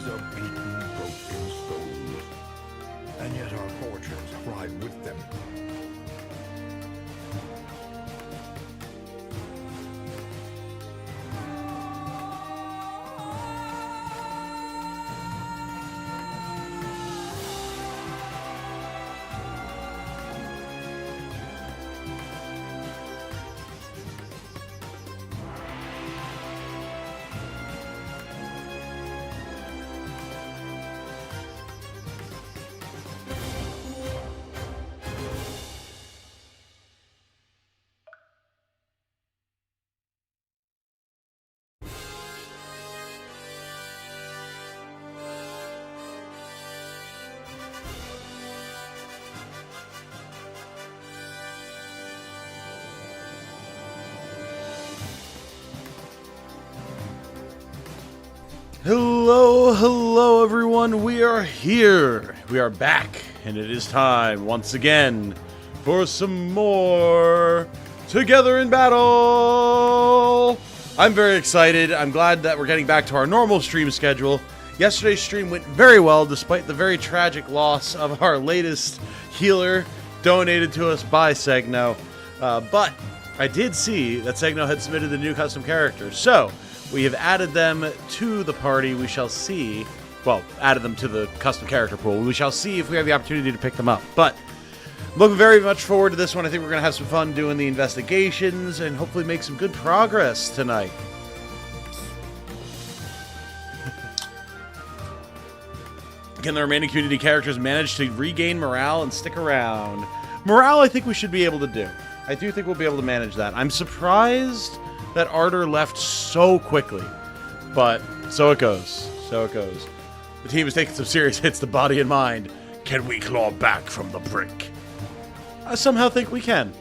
These are beaten, broken souls, and yet our fortunes thrive with them. Hello everyone, we are here. We are back, and it is time, once again, for some more Together in Battle! I'm very excited. I'm glad that we're getting back to our normal stream schedule. Yesterday's stream went very well, despite the very tragic loss of our latest healer, donated to us by Segno. But I did see that Segno had submitted a new custom character, so we have added them to the party. We shall see. Well, added them to the custom character pool. We shall see if we have the opportunity to pick them up. But looking very much forward to this one. I think we're going to have some fun doing the investigations and hopefully make some good progress tonight. Can the remaining community characters manage to regain morale and stick around? Morale, I think we should be able to do. I do think we'll be able to manage that. I'm surprised that Ardor left so quickly, but so it goes. So it goes. The team is taking some serious hits to body and mind. Can we claw back from the brink? I somehow think we can.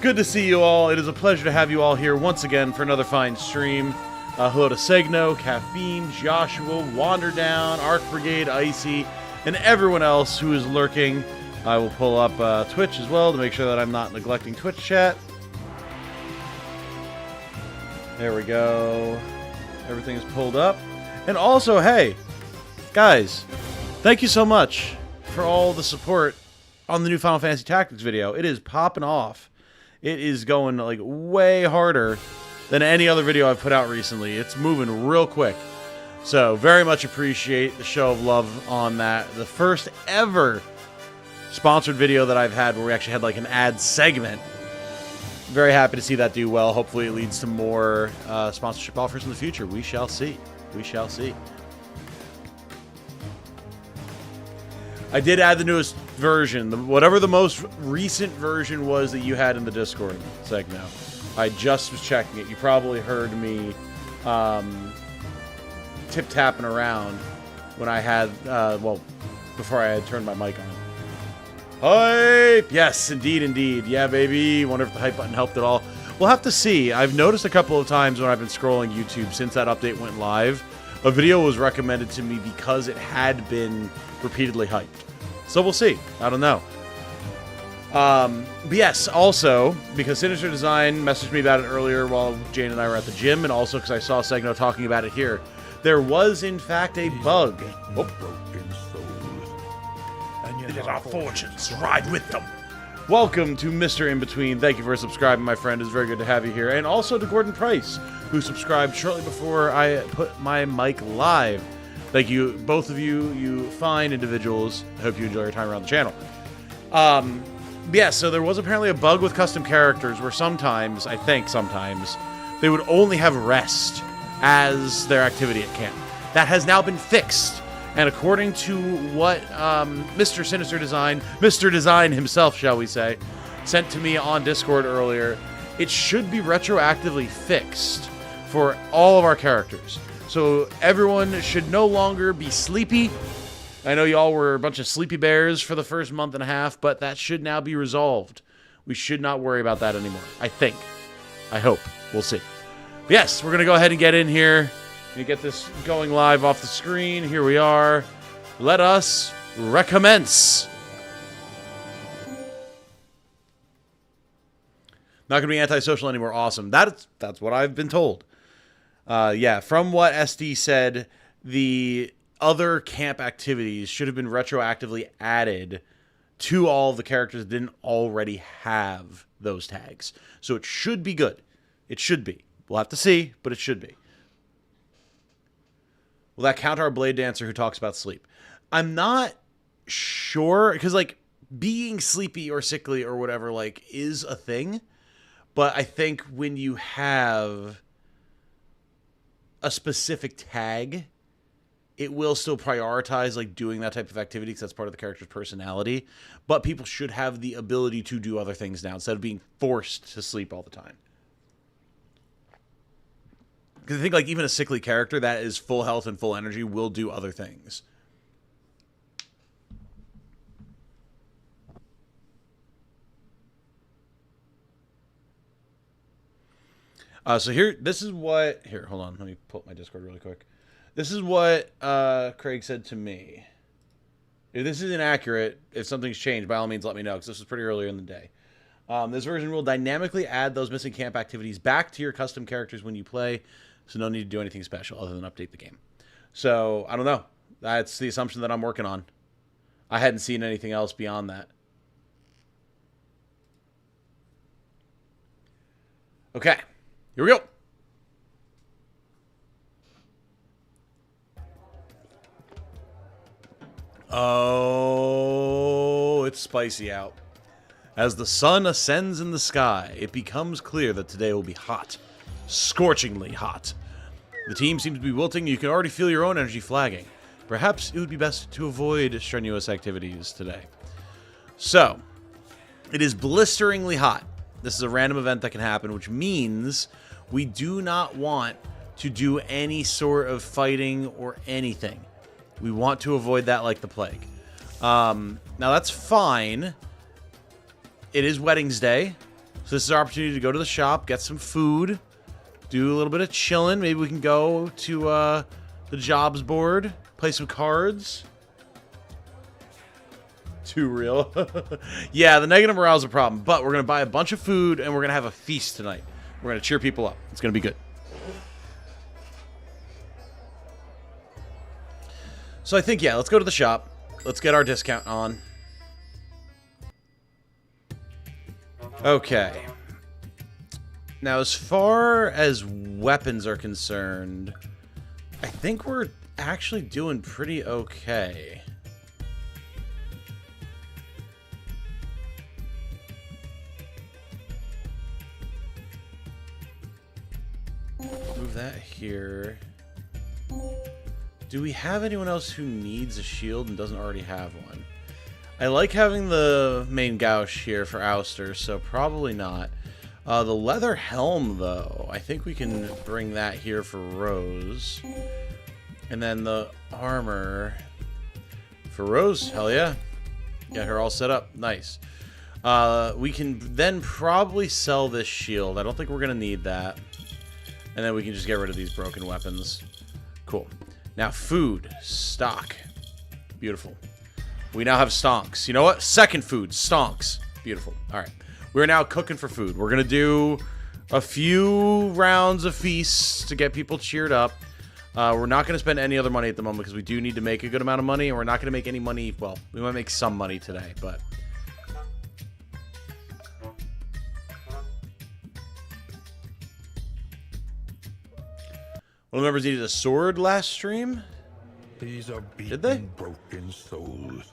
Good to see you all. It is a pleasure to have you all here once again for another fine stream. Hello to Segno, Caffeine, Joshua, Wanderdown, Arc Brigade, Icy, and everyone else who is lurking. I will pull up Twitch as well to make sure that I'm not neglecting Twitch chat. There we go. Everything is pulled up. And also, hey, guys, thank you so much for all the support on the new Final Fantasy Tactics video. It is popping off. It is going like way harder than any other video I've put out recently. It's moving real quick. So very much appreciate the show of love on that. The first ever sponsored video that I've had where we actually had like an ad segment. Very happy to see that do well. Hopefully it leads to more sponsorship offers in the future. We shall see. We shall see. I did add the newest version. Whatever the most recent version was that you had in the Discord segment. I just was checking it. You probably heard me tip-tapping around when I had, well, before I had turned my mic on. Hype! Yes, indeed, indeed. Yeah, baby. Wonder if the hype button helped at all. We'll have to see. I've noticed a couple of times when I've been scrolling YouTube since that update went live, a video was recommended to me because it had been repeatedly hyped. So we'll see. I don't know. But yes, also, because Sinister Design messaged me about it earlier while Jane and I were at the gym, and also because I saw Segno talking about it here, there was, in fact, a bug. It is our fortunes. Ride with them. Welcome to Mr. In-Between. Thank you for subscribing, my friend. It's very good to have you here. And also to Gordon Price, who subscribed shortly before I put my mic live. Thank you, both of you, you fine individuals. I hope you enjoy your time around the channel. Yeah, so there was apparently a bug with custom characters where sometimes, I think sometimes, they would only have rest as their activity at camp. That has now been fixed. And according to what Mr. Sinister Design, Mr. Design himself, shall we say, sent to me on Discord earlier, it should be retroactively fixed for all of our characters. So everyone should no longer be sleepy. I know y'all were a bunch of sleepy bears for the first month and a half, but that should now be resolved. We should not worry about that anymore. I think. I hope. We'll see. But yes, we're going to go ahead and get in here. You get this going live off the screen. Here we are. Let us recommence. Not going to be antisocial anymore. Awesome. That's what I've been told. Yeah, from what SD said, the other camp activities should have been retroactively added to all the characters that didn't already have those tags. So it should be good. It should be. We'll have to see, but it should be. Will that count our Blade Dancer who talks about sleep? I'm not sure, because, like, being sleepy or sickly or whatever, like, is a thing. But I think when you have a specific tag, it will still prioritize, like, doing that type of activity because that's part of the character's personality. But people should have the ability to do other things now instead of being forced to sleep all the time. Because I think, like, even a sickly character that is full health and full energy will do other things. So here, this is what... Here, hold on. Let me pull up my Discord really quick. This is what Craig said to me. If this is inaccurate, if something's changed, by all means let me know, because this was pretty earlier in the day. This version will dynamically add those missing camp activities back to your custom characters when you play, so no need to do anything special other than update the game. So, I don't know. That's the assumption that I'm working on. I hadn't seen anything else beyond that. Okay. Here we go. Oh, it's spicy out. As the sun ascends in the sky, it becomes clear that today will be hot. Scorchingly hot. The team seems to be wilting. You can already feel your own energy flagging. Perhaps it would be best to avoid strenuous activities today. So, it is blisteringly hot. This is a random event that can happen, which means we do not want to do any sort of fighting or anything. We want to avoid that like the plague. Now, that's fine. It is Weddings Day, so this is our opportunity to go to the shop, get some food, do a little bit of chilling. Maybe we can go to the jobs board, play some cards. Too real. Yeah, the negative morale is a problem, but we're going to buy a bunch of food, and we're going to have a feast tonight. We're going to cheer people up. It's going to be good. So I think, yeah, let's go to the shop. Let's get our discount on. Okay. Now, as far as weapons are concerned, I think we're actually doing pretty okay. Move that here. Do we have anyone else who needs a shield and doesn't already have one? I like having the main gouge here for Ouster, so probably not. The leather helm, though, I think we can bring that here for Rose. And then the armor for Rose, hell yeah. Get her all set up, nice. We can then probably sell this shield. I don't think we're going to need that. And then we can just get rid of these broken weapons. Cool. Now, food. Stock. Beautiful. We now have stonks. You know what? Second food. Stonks. Beautiful. All right. We're now cooking for food. We're going to do a few rounds of feasts to get people cheered up. We're not going to spend any other money at the moment because we do need to make a good amount of money, and we're not going to make any money. Well, we might make some money today, but... One of the members needed a sword last stream. These are Did they? beaten, broken souls,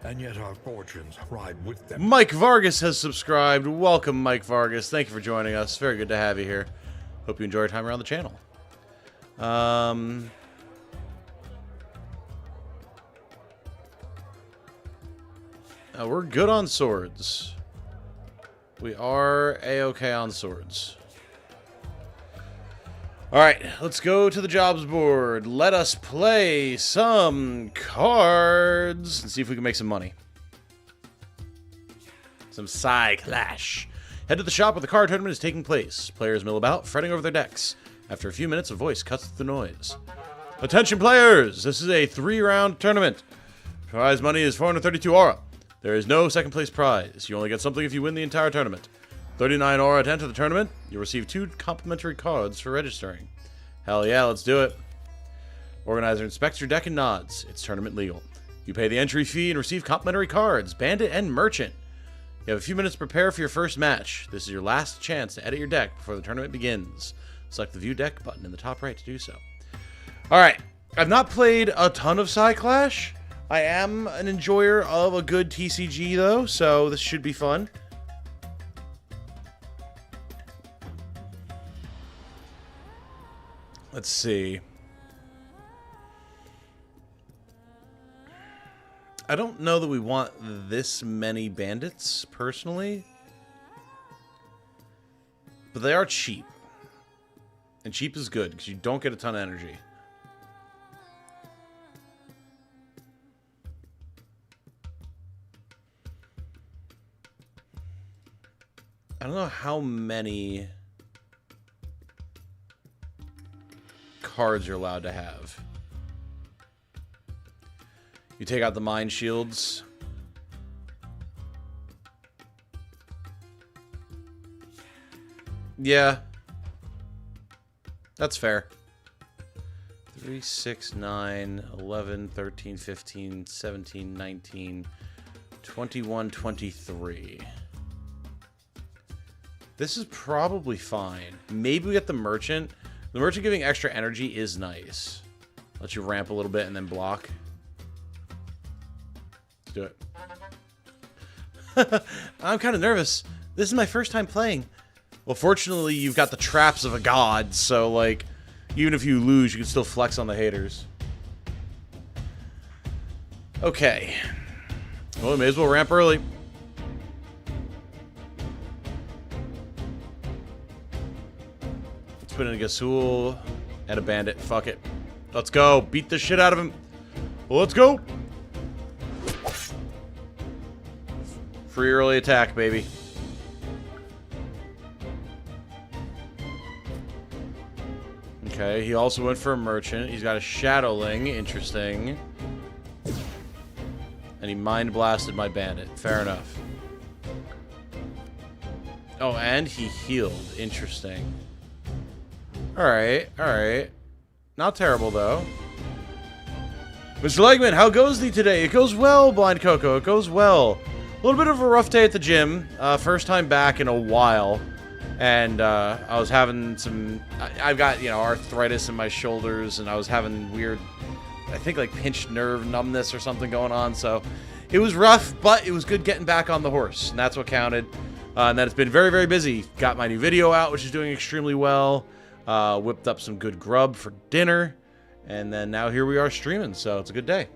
and yet our fortunes ride with them. Mike Vargas has subscribed. Welcome, Mike Vargas. Thank you for joining us. Very good to have you here. Hope you enjoy your time around the channel. We're good on swords. We are A-okay on swords. Alright, let's go to the jobs board. Let us play some cards and see if we can make some money. Some Psy Clash. Head to the shop where the card tournament is taking place. Players mill about, fretting over their decks. After a few minutes, a voice cuts through the noise. Attention players! This is a 3-round tournament. Prize money is 432 aura. There is no second place prize. You only get something if you win the entire tournament. 39 aura to enter the tournament. You'll receive 2 complimentary cards for registering. Hell yeah, let's do it. Organizer inspects your deck and nods. It's tournament legal. You pay the entry fee and receive complimentary cards, Bandit and Merchant. You have a few minutes to prepare for your first match. This is your last chance to edit your deck before the tournament begins. Select the View Deck button in the top right to do so. Alright, I've not played a ton of Psyclash. I am an enjoyer of a good TCG, though, so this should be fun. Let's see. I don't know that we want this many bandits, personally. But they are cheap. And cheap is good, because you don't get a ton of energy. I don't know how many cards you're allowed to have. You take out the Mind Shields. Yeah. That's fair. 3, 6, 9, 11, 13, 15, 17, 19, 21, 23. This is probably fine. Maybe we get the Merchant. The Merchant giving extra energy is nice. Let you ramp a little bit and then block. Let's do it. I'm kind of nervous. This is my first time playing. Well, fortunately, you've got the traps of a god, so, like, even if you lose, you can still flex on the haters. Okay. Well, we may as well ramp early. Let's put in a Gasul and a Bandit. Fuck it. Let's go. Beat the shit out of him. Let's go. Free early attack, baby. Okay, he also went for a Merchant. He's got a Shadowling. Interesting. And he Mind Blasted my Bandit. Fair enough. Oh, and he healed. Interesting. Alright, alright. Not terrible, though. Mr. Legman, how goes thee today? It goes well, Blind Coco. It goes well. A little bit of a rough day at the gym. First time back in a while. And I was having some... I've got, you know, arthritis in my shoulders, and I was having weird, I think, like, pinched nerve numbness or something going on. So it was rough, but it was good getting back on the horse, and that's what counted. And then it's been very, very busy. Got my new video out, which is doing extremely well. Whipped up some good grub for dinner. And then now here we are streaming, so it's a good day.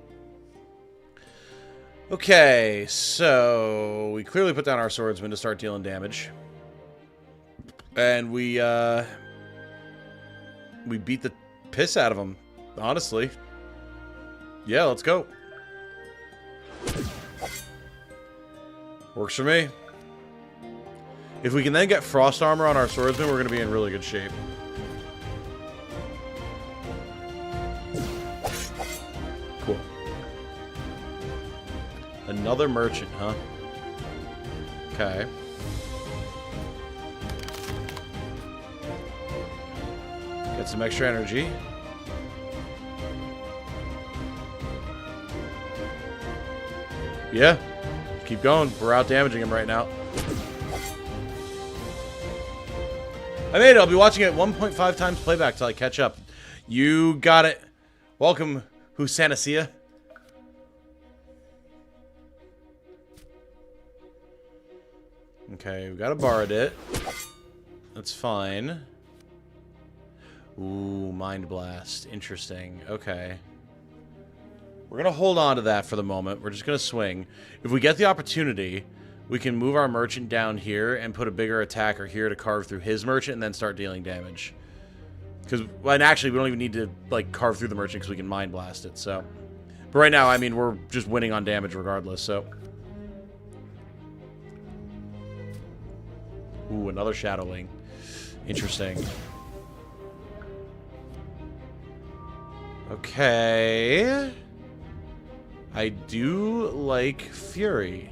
Okay, so we clearly put down our swordsman to start dealing damage. And we beat the piss out of him, honestly. Yeah, let's go. Works for me. If we can then get frost armor on our swordsman, we're going to be in really good shape. Cool. Another Merchant, huh? Okay. Get some extra energy. Yeah. Keep going. We're out damaging him right now. I made it. I'll be watching it 1.5 times playback till I catch up. You got it. Welcome, Husanasia. Okay, we got a Baradit. That's fine. Ooh, Mind Blast. Interesting. Okay. We're going to hold on to that for the moment. We're just going to swing. If we get the opportunity, we can move our Merchant down here and put a bigger attacker here to carve through his Merchant and then start dealing damage. Because, well, and actually, we don't even need to, like, carve through the Merchant because we can Mind Blast it, so. But right now, I mean, we're just winning on damage regardless, so. Ooh, another Shadowling. Interesting. Okay. I do like Fury.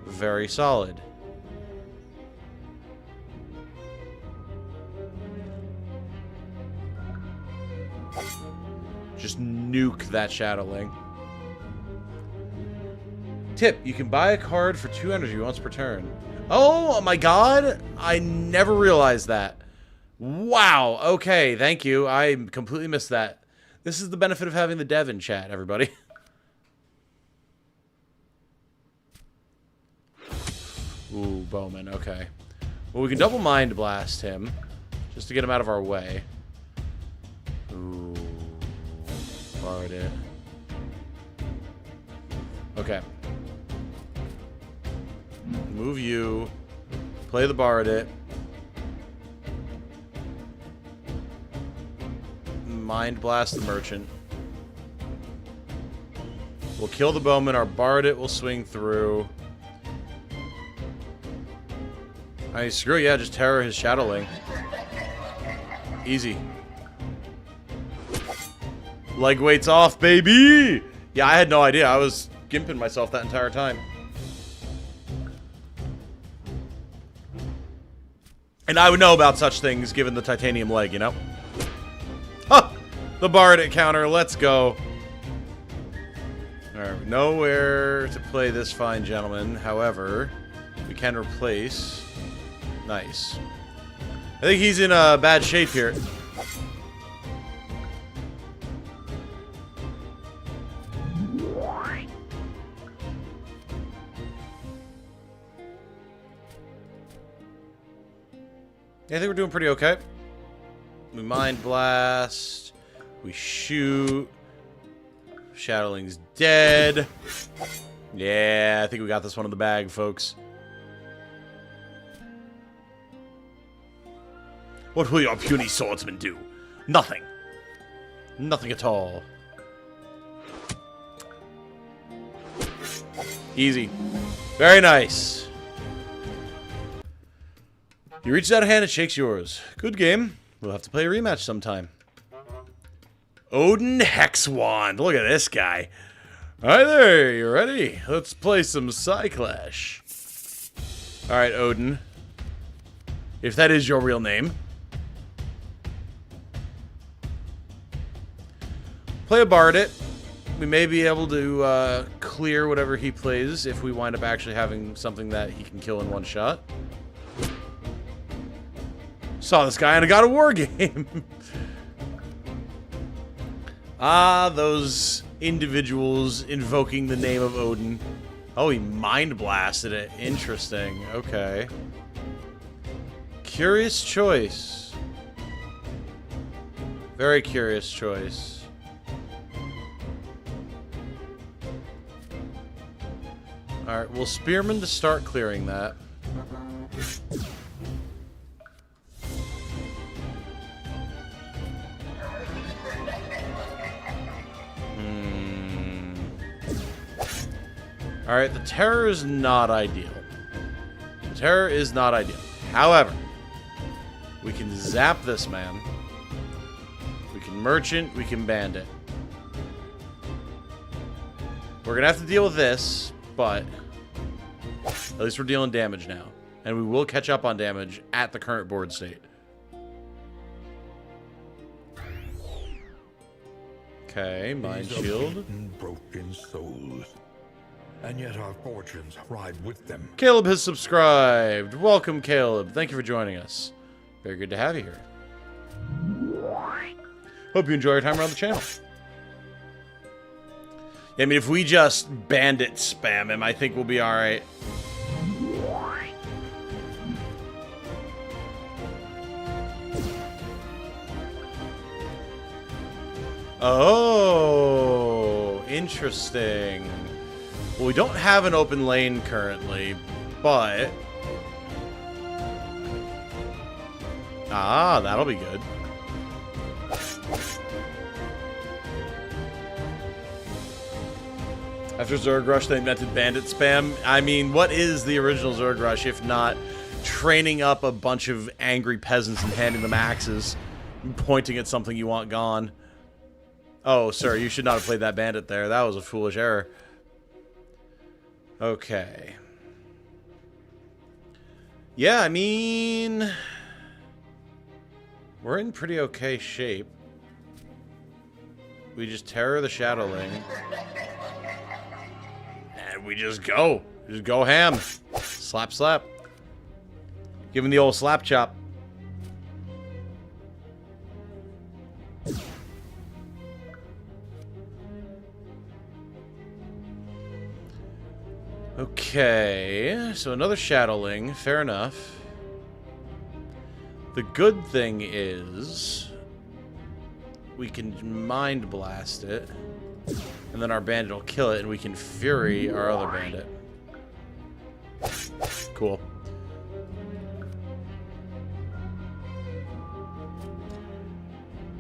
Very solid. Just nuke that Shadowling. Tip, you can buy a card for 2 energy once per turn. Oh my god! I never realized that. Wow, okay, thank you. I completely missed that. This is the benefit of having the dev in chat, everybody. Ooh, Bowman, okay. Well, we can double Mind Blast him, just to get him out of our way. Ooh, borrowed it. Okay. Move you. Play the Borrowed It. Mind Blast the Merchant. We'll kill the Bowman. Our Borrowed It will swing through. I mean, screw yeah, just terror his Shadowling. Easy. Leg weight's off, baby! Yeah, I had no idea. I was gimping myself that entire time. And I would know about such things given the titanium leg, you know? Huh! The Borrowed It counter, let's go. Alright, we know where to play this fine gentleman. However, we can replace... Nice. I think he's in bad shape here. I think we're doing pretty okay. We Mind Blast. We shoot. Shadowling's dead. Yeah, I think we got this one in the bag, folks. What will your puny swordsman do? Nothing. Nothing at all. Easy. Very nice. He reaches out a hand and shakes yours. Good game. We'll have to play a rematch sometime. Odin Hexwand. Look at this guy. Hi there, you ready? Let's play some Psyclash. Alright, Odin. If that is your real name. Play a Borrowed It. We may be able to clear whatever he plays if we wind up actually having something that he can kill in one shot. Saw this guy in a God of War game. Ah, those individuals invoking the name of Odin. Oh, he Mind Blasted it. Interesting. Okay. Curious choice. Very curious choice. Alright, well, Spearman to start clearing that. Alright, the terror is not ideal. The terror is not ideal. However, we can zap this man. We can merchant, we can bandit. We're gonna have to deal with this, but at least we're dealing damage now. And we will catch up on damage at the current board state. Okay, Mind Shield. Broken souls. And yet our fortunes ride with them. Caleb has subscribed. Welcome, Caleb. Thank you for joining us. Very good to have you here. Hope you enjoy your time around the channel. Yeah, I mean, if we just bandit spam him, I think we'll be alright. Oh, interesting. Well, we don't have an open lane currently, but... Ah, that'll be good. After Zerg Rush, they invented bandit spam. I mean, what is the original Zerg Rush if not training up a bunch of angry peasants and handing them axes, and pointing at something you want gone? Oh, sir, you should not have played that bandit there. That was a foolish error. Okay. Yeah, I mean... we're in pretty okay shape. we just terror the Shadowling. And we just go. Just go ham. Slap, slap. Give him the old slap chop. Okay, so another Shadowling. Fair enough. The good thing is we can Mind Blast it, and then our bandit will kill it, and we can Fury our other bandit. Cool.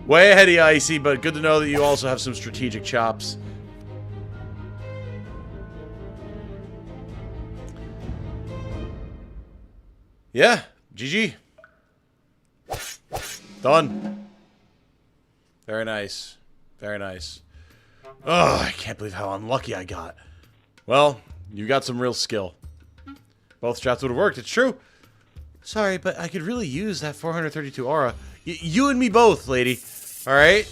Way ahead of you, Icy, but good to know that you also have some strategic chops. Yeah, GG. Done. Very nice. Very nice. Oh, I can't believe how unlucky I got. Well, you got some real skill. Both shots would have worked, it's true. Sorry, but I could really use that 432 aura. You and me both, lady. Alright?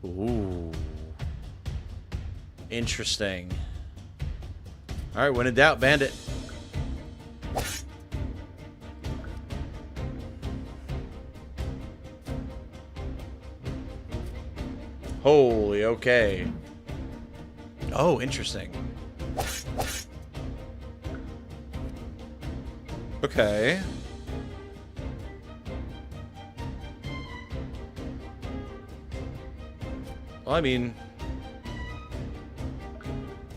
Ooh. Interesting. Alright, when in doubt, bandit. Holy, okay. Oh, interesting. Okay. Well, I mean,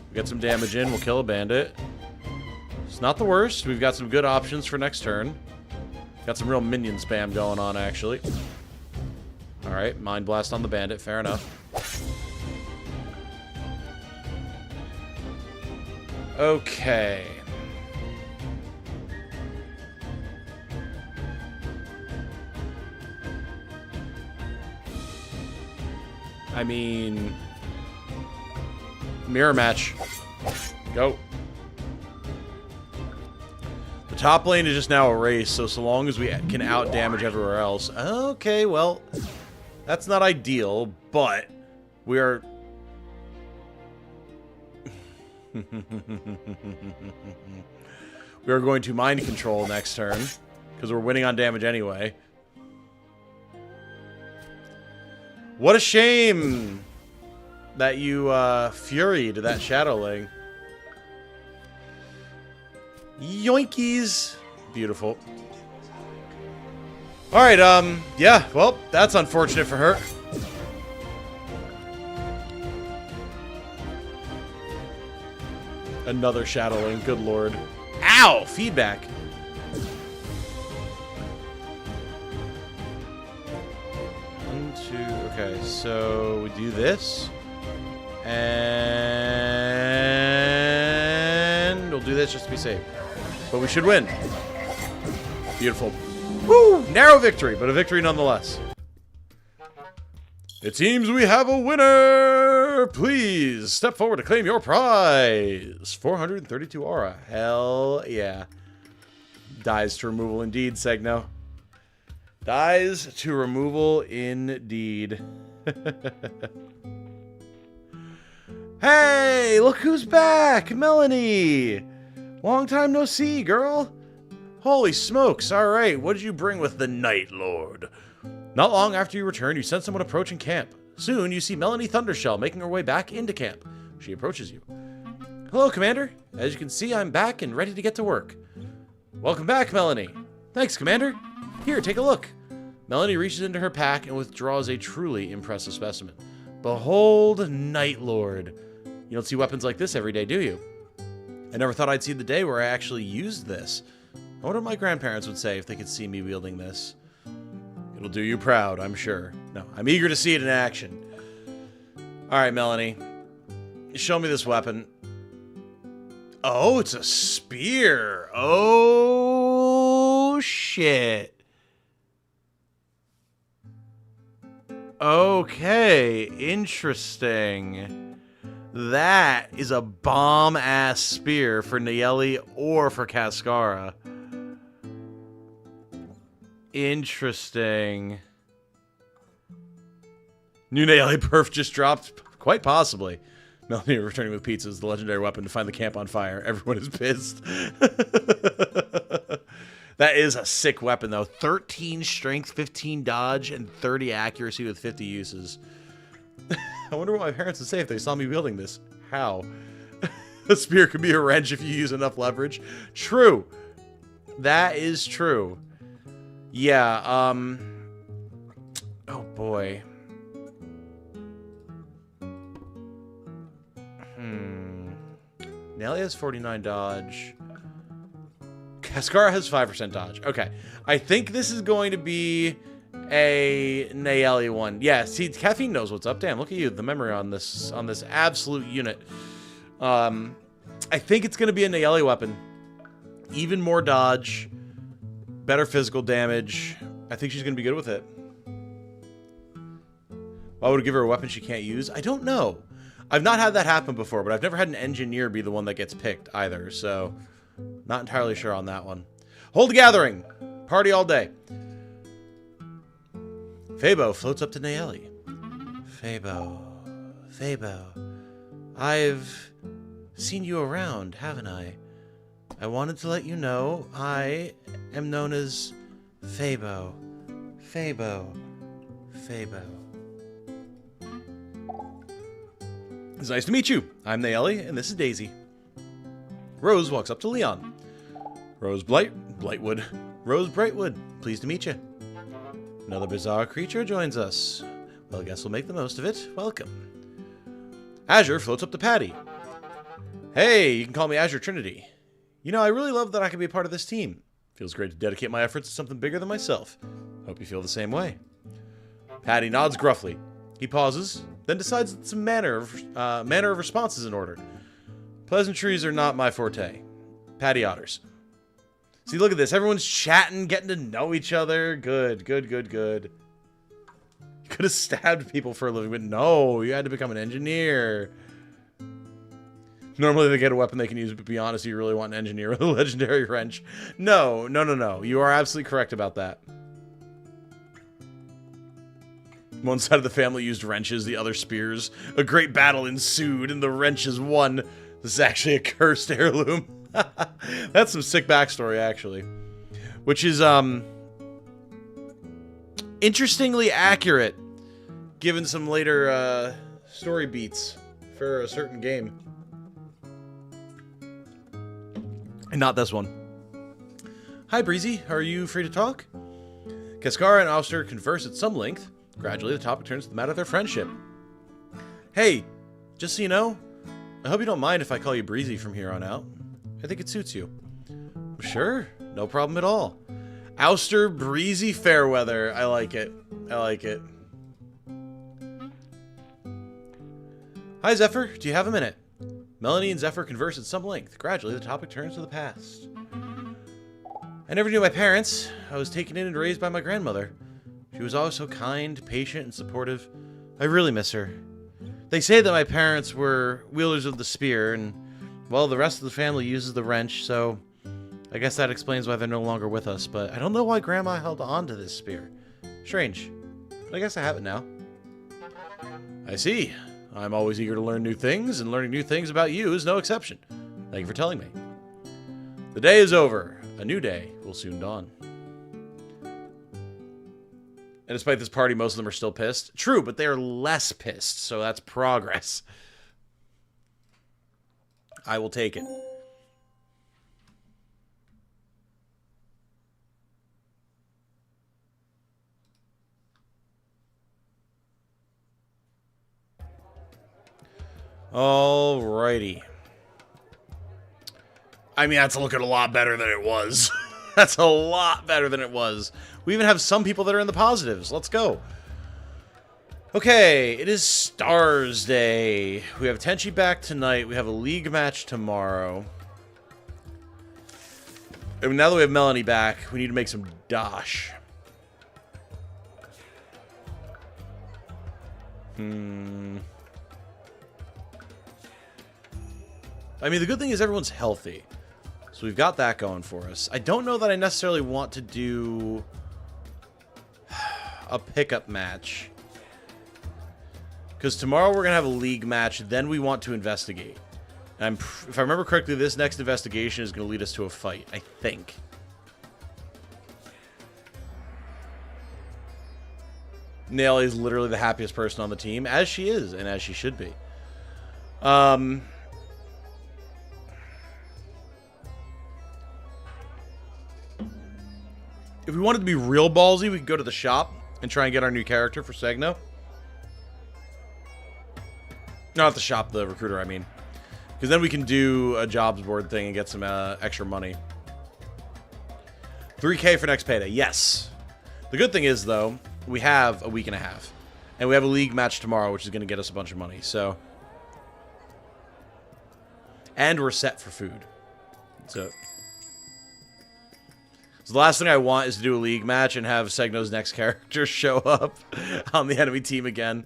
we get some damage in, we'll kill a bandit. It's not the worst. We've got some good options for next turn. Got some real minion spam going on, actually. Alright, Mind Blast on the bandit, fair enough. Okay. I mean, mirror match. Go. The top lane is just now a race, so long as we can out damage everywhere else. Okay, well, that's not ideal, but we are... we are going to mind control next turn, because we're winning on damage anyway. What a shame that you furied that Shadowling. Yoinkies. Beautiful. Alright, yeah, well, that's unfortunate for her. Another Shadowling, good lord. Ow! Feedback. Okay, so we do this. And we'll do this just to be safe. But we should win. Beautiful. Woo! Narrow victory, but a victory nonetheless. It seems we have a winner! Please step forward to claim your prize. 432 aura. Hell yeah. Dies to removal indeed, Segno. Dies to removal indeed. Hey, look who's back! Melanie! Long time no see, girl. Holy smokes, alright, what did you bring with the Night Lord? Not long after you return, you sense someone approaching camp. Soon, you see Melanie Thundershell making her way back into camp. She approaches you. Hello, Commander. As you can see, I'm back and ready to get to work. Welcome back, Melanie. Thanks, Commander. Here, take a look. Melanie reaches into her pack and withdraws a truly impressive specimen. Behold, Night Lord. You don't see weapons like this every day, do you? I never thought I'd see the day where I actually used this. I wonder what my grandparents would say if they could see me wielding this. It'll do you proud, I'm sure. No, I'm eager to see it in action. Alright, Melanie. Show me this weapon. Oh, it's a spear. Oh, shit. Okay, interesting. That is a bomb-ass spear for Nayeli or for Cascara. Interesting. New Nayeli perf just dropped. Quite possibly. Melanie returning with pizzas, the legendary weapon to find the camp on fire. Everyone is pissed. That is a sick weapon, though. 13 strength, 15 dodge, and 30 accuracy with 50 uses. I wonder what my parents would say if they saw me wielding this. How? A spear could be a wrench if you use enough leverage. True. That is true. Yeah, oh boy. Nelly has 49 dodge. Cascara has 5% dodge. Okay. I think this is going to be a Nayeli one. Yeah, see, Caffeine knows what's up. Damn, look at you. The memory on this absolute unit. I think it's going to be a Nayeli weapon. Even more dodge. Better physical damage. I think she's going to be good with it. Why would it give her a weapon she can't use? I don't know. I've not had that happen before, but I've never had an engineer be the one that gets picked either, so not entirely sure on that one. Hold a gathering. Party all day. Fabo floats up to Nayeli. Fabo. I've seen you around, haven't I? I wanted to let you know I am known as Fabo. It's nice to meet you. I'm Nayeli, and this is Daisy. Rose walks up to Leon. Rose Blightwood. Rose Brightwood. Pleased to meet you. Another bizarre creature joins us. Well, I guess we'll make the most of it. Welcome. Azure floats up to Patty. Hey, you can call me Azure Trinity. You know, I really love that I can be a part of this team. Feels great to dedicate my efforts to something bigger than myself. Hope you feel the same way. Patty nods gruffly. He pauses, then decides that some manner of response is in order. Pleasantries are not my forte. Patty otters. See, look at this. Everyone's chatting, getting to know each other. Good. You could have stabbed people for a living, but no, you had to become an engineer. Normally they get a weapon they can use, but be honest, you really want an engineer with a legendary wrench. No. You are absolutely correct about that. One side of the family used wrenches, the other spears. A great battle ensued, and the wrenches won. This is actually a cursed heirloom. That's some sick backstory, actually. Which is, interestingly accurate, given some later, story beats for a certain game. And not this one. Hi, Breezy. Are you free to talk? Cascara and Auster converse at some length. Gradually, the topic turns to the matter of their friendship. Hey, just so you know, I hope you don't mind if I call you Breezy from here on out. I think it suits you. Sure, no problem at all. Auster, Breezy, Fairweather. I like it. Hi, Zephyr. Do you have a minute? Melanie and Zephyr converse at some length. Gradually, the topic turns to the past. I never knew my parents. I was taken in and raised by my grandmother. She was always so kind, patient, and supportive. I really miss her. They say that my parents were wielders of the spear, and, well, the rest of the family uses the wrench, so I guess that explains why they're no longer with us, but I don't know why Grandma held on to this spear. Strange. But I guess I have it now. I see. I'm always eager to learn new things, and learning new things about you is no exception. Thank you for telling me. The day is over. A new day will soon dawn. And despite this party, most of them are still pissed. True, but they are less pissed, so that's progress. I will take it. Alrighty. I mean, that's looking a lot better than it was. That's a lot better than it was. We even have some people that are in the positives. Let's go. Okay, it is Stars Day. We have Tenchi back tonight. We have a league match tomorrow. And now that we have Melanie back, we need to make some dash. I mean, the good thing is everyone's healthy. So we've got that going for us. I don't know that I necessarily want to do a pickup match. Because tomorrow we're going to have a league match, then we want to investigate. And if I remember correctly, this next investigation is going to lead us to a fight, I think. Nail is literally the happiest person on the team, as she is, and as she should be. If we wanted to be real ballsy, we could go to the shop and try and get our new character for Segno. Not the shop, the recruiter, I mean. Because then we can do a jobs board thing and get some extra money. 3K for next payday. Yes. The good thing is, though, we have a week and a half. And we have a league match tomorrow, which is going to get us a bunch of money. So. And we're set for food. So the last thing I want is to do a league match and have Segno's next character show up on the enemy team again.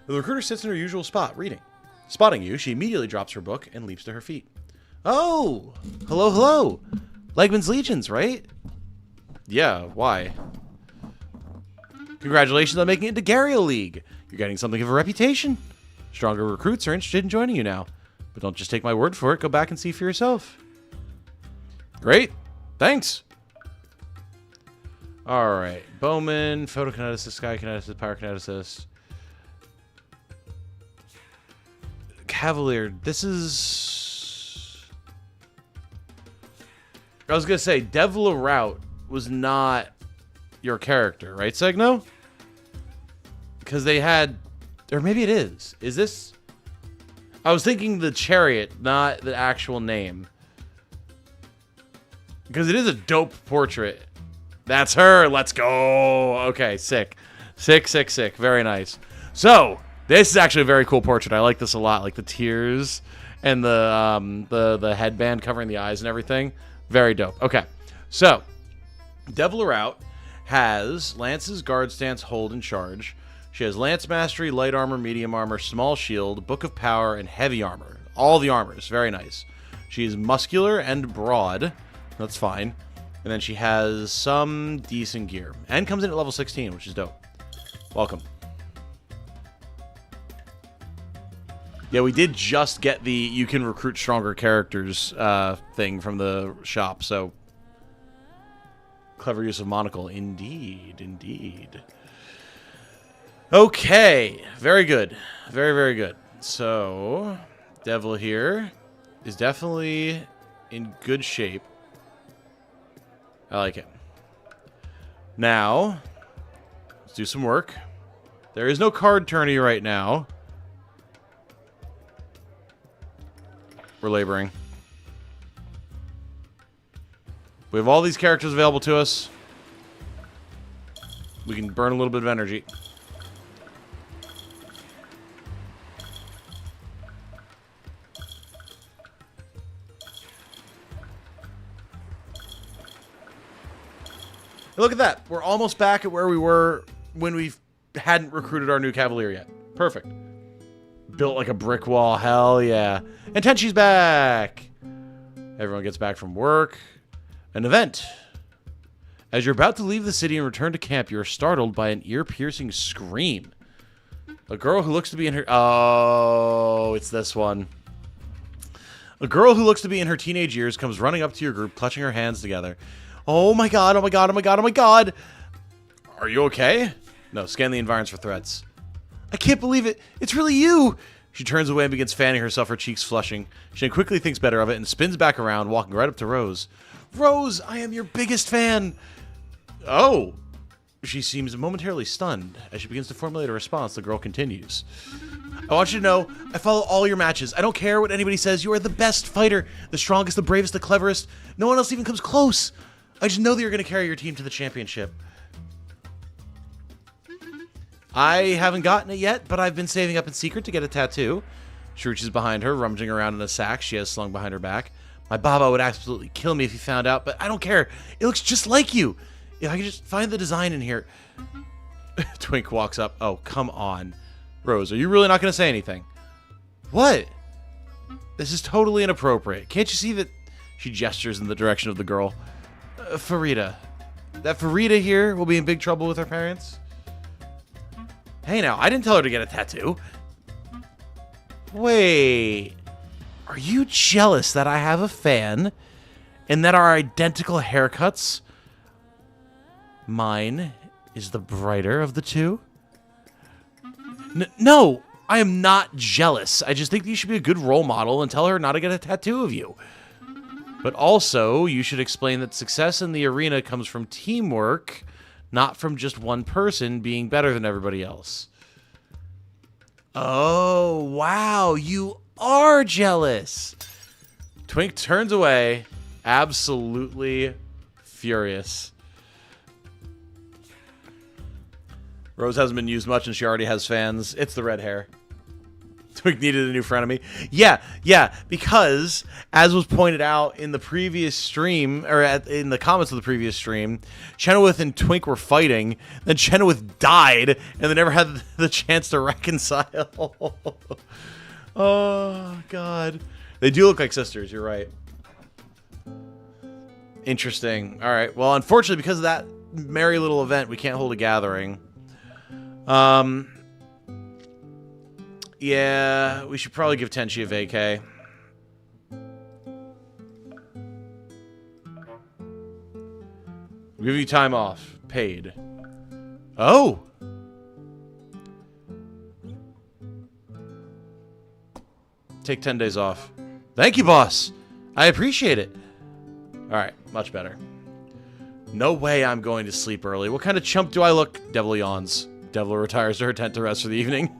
The recruiter sits in her usual spot, reading. Spotting you, she immediately drops her book and leaps to her feet. Oh! Hello, hello! Legman's Legions, right? Yeah, why? Congratulations on making it to Gario League. You're getting something of a reputation. Stronger recruits are interested in joining you now. But don't just take my word for it. Go back and see for yourself. Great. Thanks. Alright. Bowman, photokineticist, sky kineticist, pyrokineticist. Cavalier. This is... I was going to say, Devil Route was not your character, right, Segno? Because they had... Or maybe it is. Is this... I was thinking the chariot, not the actual name. Because it is a dope portrait. That's her. Let's go. Okay, sick. Sick, sick, sick. Very nice. So, this is actually a very cool portrait. I like this a lot. Like the tears and the headband covering the eyes and everything. Very dope. Okay, so Devil Route has Lance's guard stance, hold, and charge. She has Lance Mastery, Light Armor, Medium Armor, Small Shield, Book of Power, and Heavy Armor. All the armors. Very nice. She is muscular and broad. That's fine. And then she has some decent gear. And comes in at level 16, which is dope. Welcome. Yeah, we did just get the you can recruit stronger characters thing from the shop, so... Clever use of monocle. Indeed, indeed. Okay, very good. Very, very good. So, Devil here is definitely in good shape. I like it. Now, let's do some work. There is no card tourney right now. We're laboring. We have all these characters available to us. We can burn a little bit of energy. Look at that. We're almost back at where we were when we hadn't recruited our new Cavalier yet. Perfect. Built like a brick wall. Hell yeah. And Tenchi's back. Everyone gets back from work. An event. As you're about to leave the city and return to camp, you're startled by an ear-piercing scream. A girl who looks to be in her... Oh, it's this one. A girl who looks to be in her teenage years comes running up to your group, clutching her hands together. Oh my god, oh my god, oh my god, oh my god! Are you okay? No, scan the environs for threats. I can't believe it! It's really you! She turns away and begins fanning herself, her cheeks flushing. She quickly thinks better of it and spins back around, walking right up to Rose. Rose, I am your biggest fan! Oh! She seems momentarily stunned. As she begins to formulate a response, the girl continues. I want you to know, I follow all your matches. I don't care what anybody says. You are the best fighter. The strongest, the bravest, the cleverest. No one else even comes close. I just know that you're going to carry your team to the championship. I haven't gotten it yet, but I've been saving up in secret to get a tattoo. She reaches behind her, rummaging around in a sack she has slung behind her back. My Baba would absolutely kill me if he found out, but I don't care. It looks just like you. If I could just find the design in here. Twink walks up. Oh, come on. Rose, are you really not going to say anything? What? This is totally inappropriate. Can't you see that? She gestures in the direction of the girl. Farida. That Farida here will be in big trouble with her parents? Hey now, I didn't tell her to get a tattoo. Wait. Are you jealous that I have a fan and that our identical haircuts? Mine is the brighter of the two? No, I am not jealous. I just think you should be a good role model and tell her not to get a tattoo of you. But also, you should explain that success in the arena comes from teamwork, not from just one person being better than everybody else. Oh, wow, you are jealous. Twink turns away, absolutely furious. Rose hasn't been used much and she already has fans. It's the red hair. Twink needed a new frenemy. Yeah, because, as was pointed out in the previous stream, or in the comments of the previous stream, Chenoweth and Twink were fighting, then Chenoweth died, and they never had the chance to reconcile. Oh, God. They do look like sisters, you're right. Interesting. All right, well, unfortunately, because of that merry little event, we can't hold a gathering. Yeah, we should probably give Tenchi a vacay. We'll give you time off. Paid. Oh! Take 10 days off. Thank you, boss! I appreciate it. Alright, much better. No way I'm going to sleep early. What kind of chump do I look? Devil yawns. Devil retires to her tent to rest for the evening.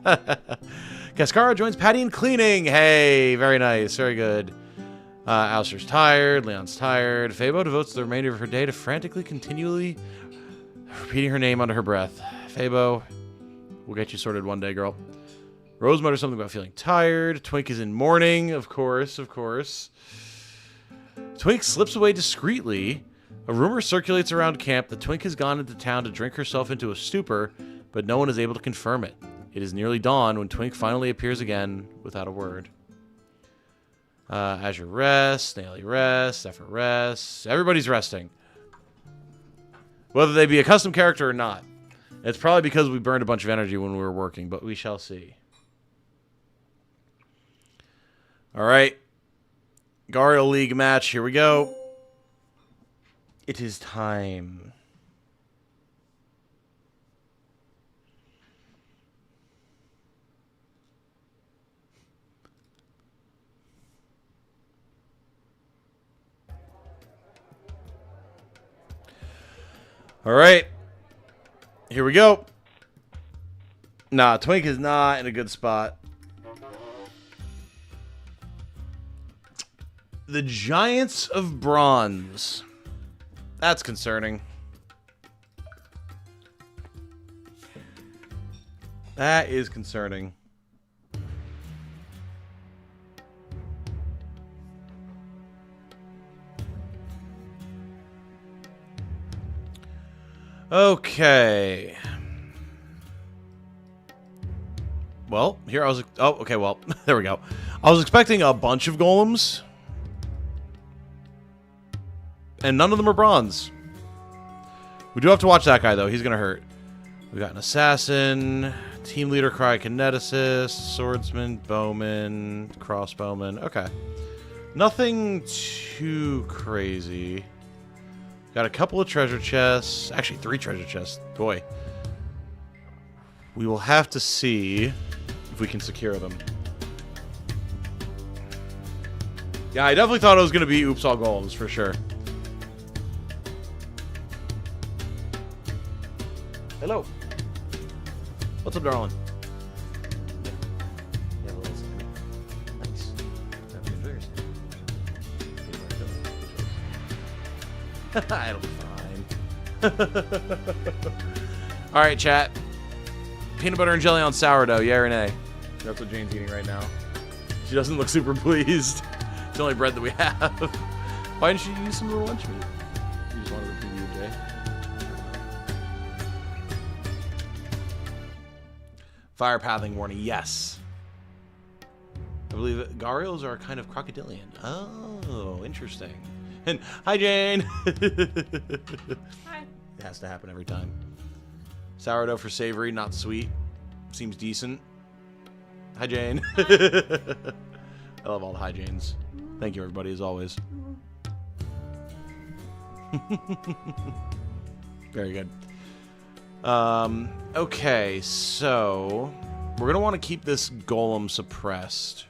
Cascara joins Patty in cleaning. Hey, very nice. Very good. Alistair's tired. Leon's tired. Fabo devotes the remainder of her day to frantically, continually repeating her name under her breath. Fabo, we'll get you sorted one day, girl. Rose mutters something about feeling tired. Twink is in mourning, of course, of course. Twink slips away discreetly. A rumor circulates around camp that Twink has gone into town to drink herself into a stupor, but no one is able to confirm it. It is nearly dawn when Twink finally appears again without a word. Azure rests, Snaily rests, Zephyr rests. Everybody's resting. Whether they be a custom character or not. It's probably because we burned a bunch of energy when we were working, but we shall see. Alright. Gariel League match, here we go. It is time. All right. Here we go. Nah, Twink is not in a good spot. The Giants of Bronze. That's concerning. That is concerning. Okay. Well, here I was... Oh, okay, well, there we go. I was expecting a bunch of golems. And none of them are bronze. We do have to watch that guy, though. He's going to hurt. We got an assassin, team leader, cryokineticist, swordsman, bowman, crossbowman. Okay. Nothing too crazy. Got a couple of treasure chests. Actually, 3 treasure chests. Boy. We will have to see if we can secure them. Yeah, I definitely thought it was going to be Oops All Golems, for sure. Hello. What's up, darling? Yeah, well, nice. It'll be fine. Alright, chat. Peanut butter and jelly on sourdough, yeah or nay? That's what Jane's eating right now. She doesn't look super pleased. It's the only bread that we have. Why didn't you use some of the lunch meat? You just wanted to preview, Jay. Fire pathing warning, yes. I believe Gariels are kind of crocodilian. Oh, interesting. And hi, Jane. Hi. It has to happen every time. Sourdough for savory, not sweet. seems decent. Hi, Jane. I love all the hi, Janes. Thank you, everybody, as always. Very good. Okay, so we're going to want to keep this golem suppressed.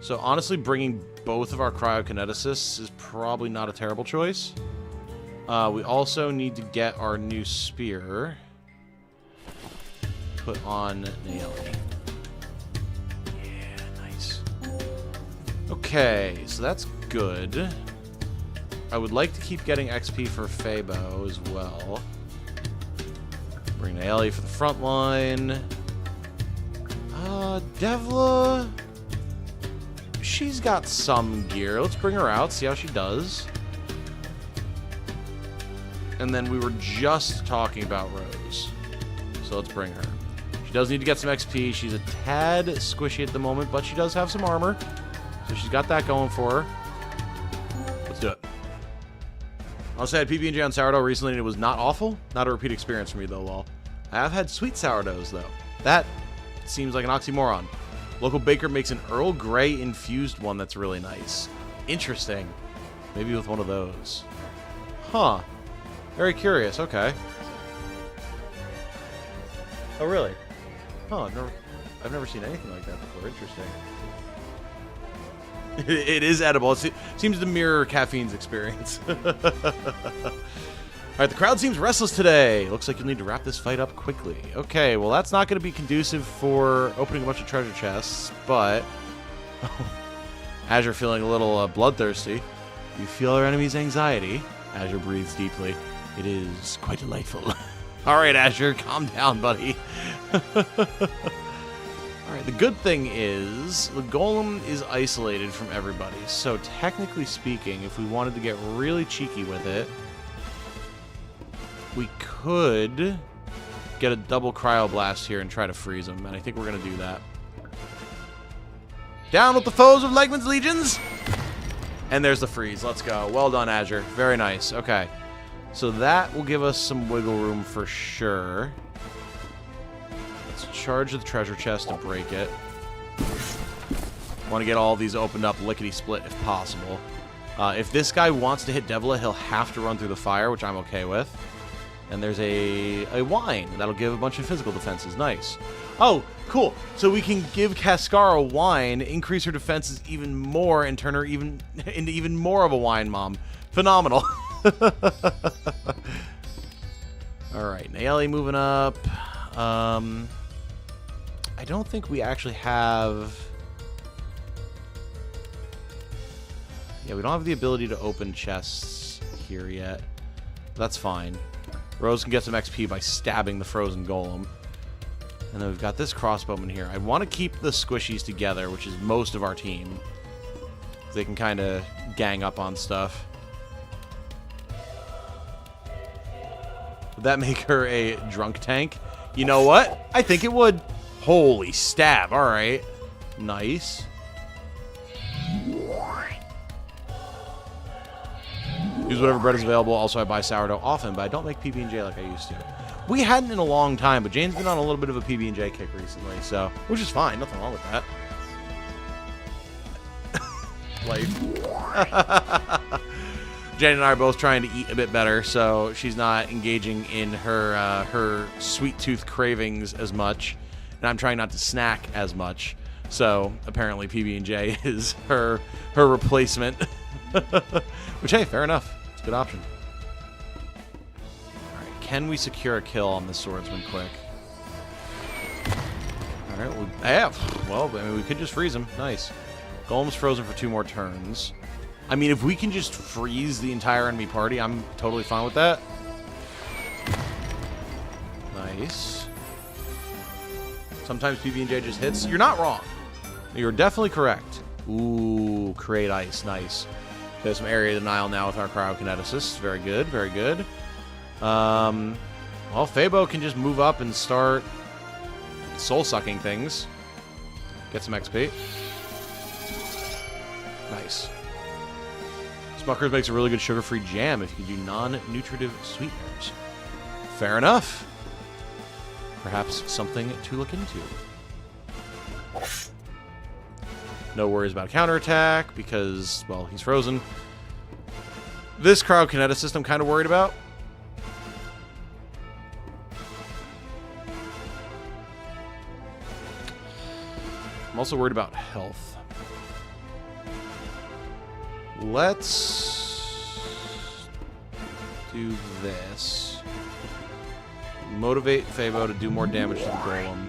So honestly, bringing both of our cryokineticists is probably not a terrible choice. We also need to get our new spear put on Naomi. Yeah, nice. Okay, so that's good. I would like to keep getting XP for Fabo as well. Bring Naeli for the front line. Devla... She's got some gear. Let's bring her out, see how she does. And then we were just talking about Rose. So let's bring her. She does need to get some XP. She's a tad squishy at the moment, but she does have some armor. So she's got that going for her. Let's do it. Honestly, I had PB&J on sourdough recently, and it was not awful. Not a repeat experience for me, though, lol. I have had sweet sourdoughs, though. That seems like an oxymoron. Local baker makes an Earl Grey infused one that's really nice. Interesting. Maybe with one of those. Huh. Very curious. Okay. Oh, really? Huh. I've never seen anything like that before. Interesting. It is edible. It seems to mirror caffeine's experience. Alright, the crowd seems restless today. Looks like you'll need to wrap this fight up quickly. Okay, well that's not going to be conducive for opening a bunch of treasure chests, but... Azure feeling a little bloodthirsty. You feel our enemy's anxiety. Azure breathes deeply. It is quite delightful. Alright, Azure, calm down, buddy. Alright, the good thing is, the golem is isolated from everybody. So technically speaking, if we wanted to get really cheeky with it, we could get a double cryoblast here and try to freeze him, and I think we're going to do that. Down with the foes of Legman's legions! And there's the freeze. Let's go. Well done, Azure. Very nice. Okay. So that will give us some wiggle room for sure. Let's charge the treasure chest to break it. Want to get all these opened up lickety-split if possible. If this guy wants to hit Devla, he'll have to run through the fire, which I'm okay with. And there's a wine. That'll give a bunch of physical defenses. Nice. Oh, cool. So we can give Cascara wine, increase her defenses even more, and turn her into even more of a wine mom. Phenomenal. Alright, Naeli moving up. I don't think we actually have... Yeah, we don't have the ability to open chests here yet. That's fine. Rose can get some XP by stabbing the frozen golem. And then we've got this crossbowman here. I want to keep the squishies together, which is most of our team. They can kind of gang up on stuff. Would that make her a drunk tank? You know what? I think it would. Holy stab. All right. Nice. Use whatever bread is available. Also, I buy sourdough often, but I don't make PB&J like I used to. We hadn't in a long time, but Jane's been on a little bit of a PB&J kick recently, so... Which is fine. Nothing wrong with that. Life. Jane and I are both trying to eat a bit better, so she's not engaging in her sweet tooth cravings as much, and I'm trying not to snack as much. So apparently PB&J is her replacement. Which, hey, fair enough. It's a good option. All right, can we secure a kill on the swordsman quick? All right, well, yeah. Well, I mean, we could just freeze him. Nice. Golem's frozen for 2 more turns. I mean, if we can just freeze the entire enemy party, I'm totally fine with that. Nice. Sometimes PB&J just hits. You're not wrong. You're definitely correct. Ooh, create ice. Nice. There's some area denial now with our cryokineticists. Very good, very good. Well, Fabo can just move up and start soul-sucking things. Get some XP. Nice. Smucker's makes a really good sugar-free jam if you can do non-nutritive sweeteners. Fair enough. Perhaps something to look into. No worries about counterattack because, well, he's frozen. This cryokineticist I'm kind of worried about. I'm also worried about health. Let's do this. Motivate Fabo to do more damage to the golem.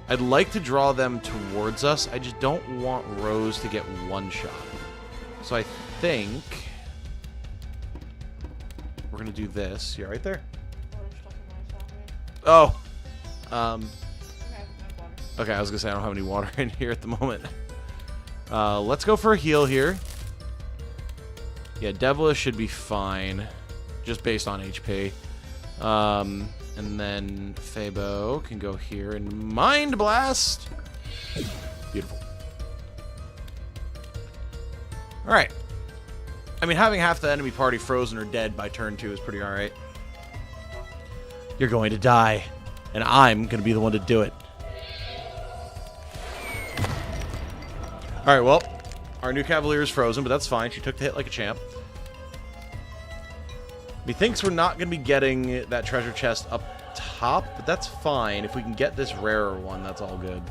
I'd like to draw them towards us. I just don't want Rose to get one shot. So I think we're going to do this. Yeah, right there. Oh. Okay, I was going to say I don't have any water in here at the moment. Let's go for a heal here. Yeah, Devilish should be fine. Just based on HP. And then Fabo can go here and Mind Blast. Beautiful. Alright. I mean, having half the enemy party frozen or dead by turn 2 is pretty alright. You're going to die. And I'm going to be the one to do it. Alright, well, our new Cavalier is frozen, but that's fine. She took the hit like a champ. Methinks we're not going to be getting that treasure chest up top, but that's fine. If we can get this rarer one, that's all good.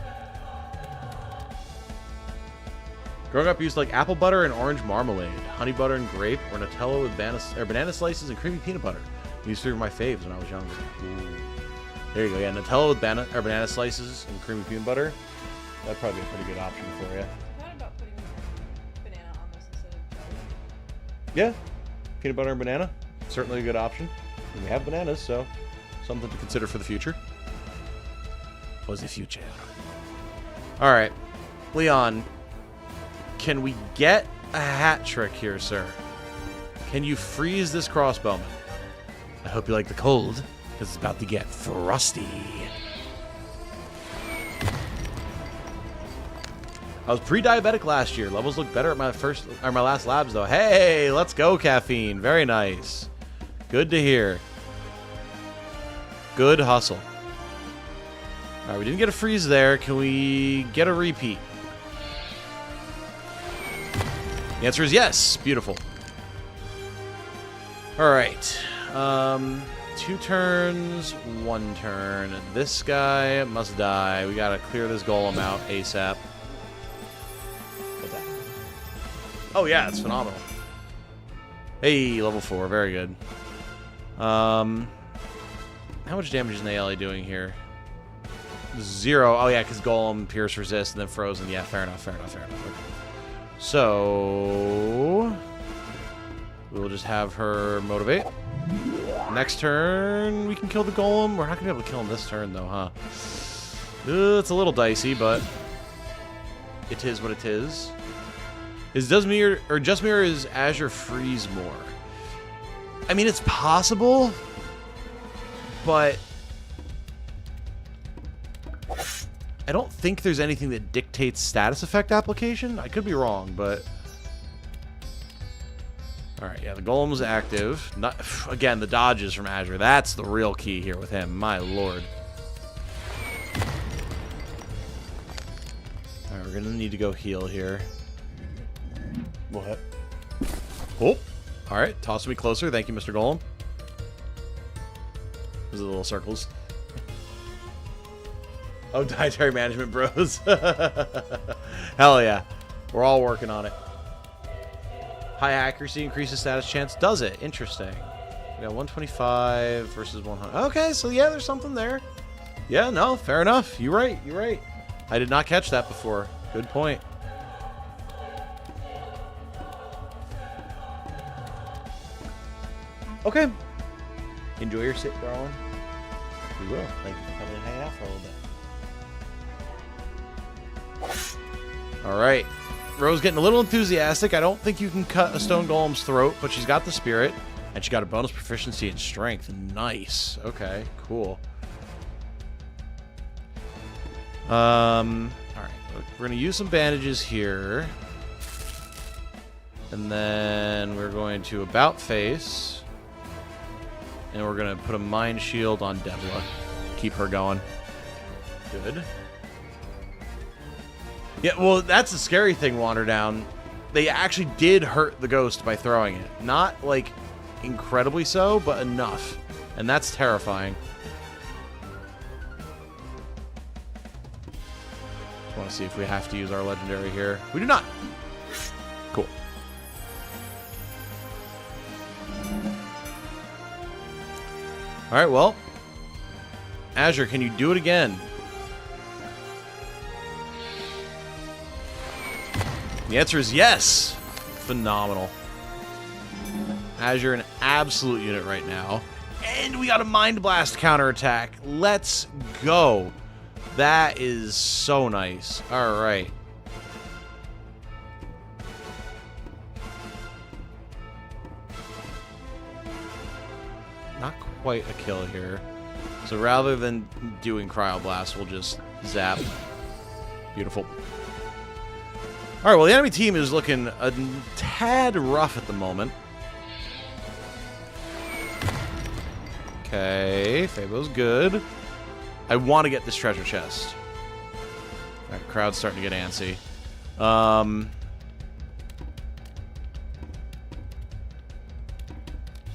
Growing up used like apple butter and orange marmalade, honey butter and grape, or Nutella with banana slices and creamy peanut butter. These three were my faves when I was younger. Ooh. There you go. Yeah, Nutella with banana slices and creamy peanut butter. That'd probably be a pretty good option for you. About putting banana on this instead of jelly. Yeah, peanut butter and banana. Certainly a good option. And we have bananas, so something to consider for the future. For the future. Alright. Leon, can we get a hat trick here, sir? Can you freeze this crossbowman? I hope you like the cold, because it's about to get frosty. I was pre-diabetic last year. Levels look better at my last labs, though. Hey, let's go, caffeine. Very nice. Good to hear. Good hustle. All right, we didn't get a freeze there. Can we get a repeat? The answer is yes. Beautiful. All right. 2 turns, 1 turn. This guy must die. We gotta clear this golem out ASAP. Oh yeah, it's phenomenal. Hey, level 4, very good. How much damage is Nayeli doing here? 0. Oh yeah, because Golem, Pierce, Resist, and then Frozen. Yeah, fair enough, fair enough, fair enough. Okay. So we'll just have her motivate. Next turn, we can kill the Golem. We're not gonna be able to kill him this turn, though, huh? It's a little dicey, but it is what it is. Is Dusmere or Justmere is Azure freeze more? I mean, it's possible, but I don't think there's anything that dictates status effect application. I could be wrong, but all right, yeah, the Golem's active. Not again, the dodges from Azure. That's the real key here with him. My lord. All right, we're gonna need to go heal here. What? Oh. All right, toss me closer. Thank you, Mr. Golem. Those are the little circles. Oh, dietary management bros. Hell yeah. We're all working on it. High accuracy increases status chance. Does it? Interesting. We got 125 versus 100. Okay, so yeah, there's something there. Yeah, no, fair enough. You're right. You're right. I did not catch that before. Good point. Okay. Enjoy your sit, darling. We will. Thank you for coming and hanging out for a little bit. All right. Rose getting a little enthusiastic. I don't think you can cut a stone golem's throat, but she's got the spirit, and she got a bonus proficiency in strength. Nice. Okay, cool. All right. We're going to use some bandages here. And then we're going to about face. And we're going to put a mind shield on Devla. keep her going. Good. Yeah, well, that's the scary thing, Wander Down. They actually did hurt the ghost by throwing it. Not, like, incredibly so, but enough. And that's terrifying. Just want to see if we have to use our legendary here. We do not. Cool. Alright, well. Azure, can you do it again? The answer is yes. Phenomenal. Azure, an absolute unit right now. And we got a Mind Blast counterattack. Let's go. That is so nice. All right. Not quite a kill here. So rather than doing Cryo Blast, we'll just zap. Beautiful. All right, well, the enemy team is looking a tad rough at the moment. Okay, Fabo's good. I want to get this treasure chest. All right, crowd's starting to get antsy.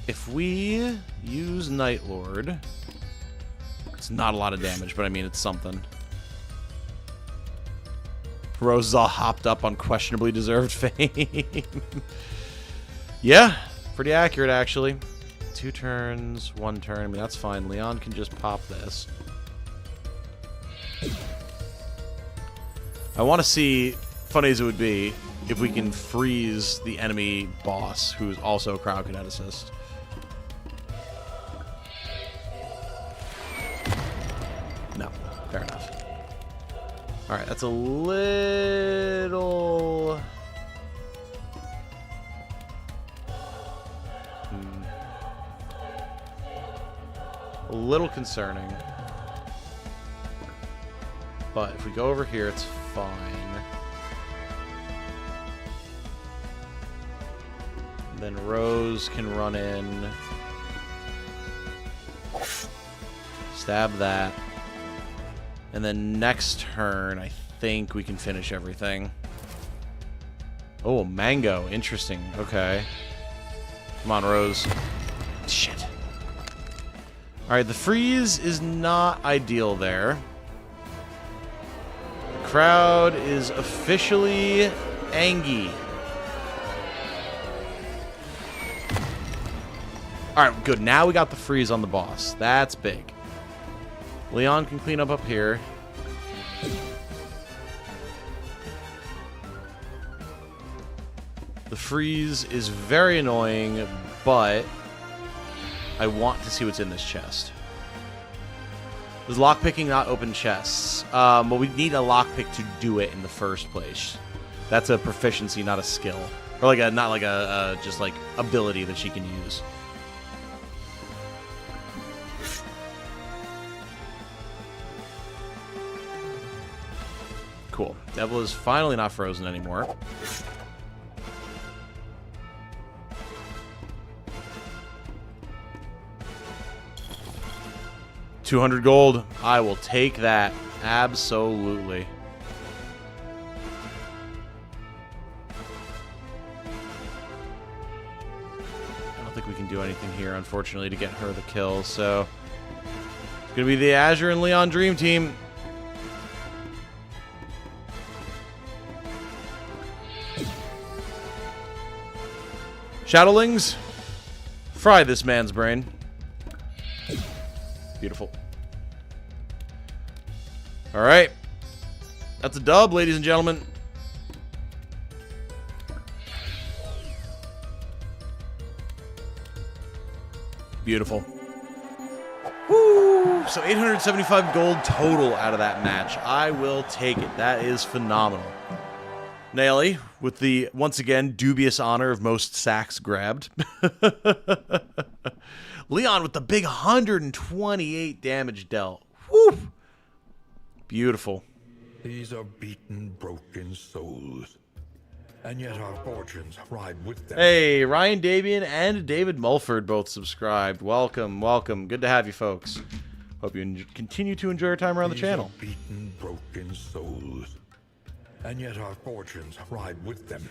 If we use Night Lord, it's not a lot of damage, but I mean, it's something. Rose is all hopped up on questionably deserved fame. Yeah, pretty accurate, actually. 2 turns, 1 turn. I mean, that's fine. Leon can just pop this. I want to see, funny as it would be, if we can freeze the enemy boss, who's also a crowd kineticist. No, fair enough. Alright, that's a little... A little concerning. But if we go over here, it's fine. Then Rose can run in. Stab that. And then next turn, I think we can finish everything. Oh, mango. Interesting. Okay. Come on, Rose. Shit. Alright, the freeze is not ideal there. The crowd is officially angry. Alright, good. Now we got the freeze on the boss. That's big. Leon can clean up here. The freeze is very annoying, but I want to see what's in this chest. Does lockpicking not open chests? But we need a lockpick to do it in the first place. That's a proficiency, not a skill. Or like a, not like a just like ability that she can use. Cool. Devil is finally not frozen anymore. $200 gold. I will take that. Absolutely. I don't think we can do anything here, unfortunately, to get her the kill, so it's going to be the Azure and Leon Dream Team. Shadowlings, fry this man's brain. Beautiful. All right. That's a dub, ladies and gentlemen. Beautiful. Woo! So 875 gold total out of that match. I will take it. That is phenomenal. Naily, with the, once again, dubious honor of most sacks grabbed. Leon with the big 128 damage dealt. Woo! Beautiful. These are beaten, broken souls. And yet our fortunes ride with them. Hey, Ryan Davian and David Mulford both subscribed. Welcome, welcome. Good to have you folks. Hope you continue to enjoy your time around the These channel. are beaten, broken souls, and yet our fortunes ride with them.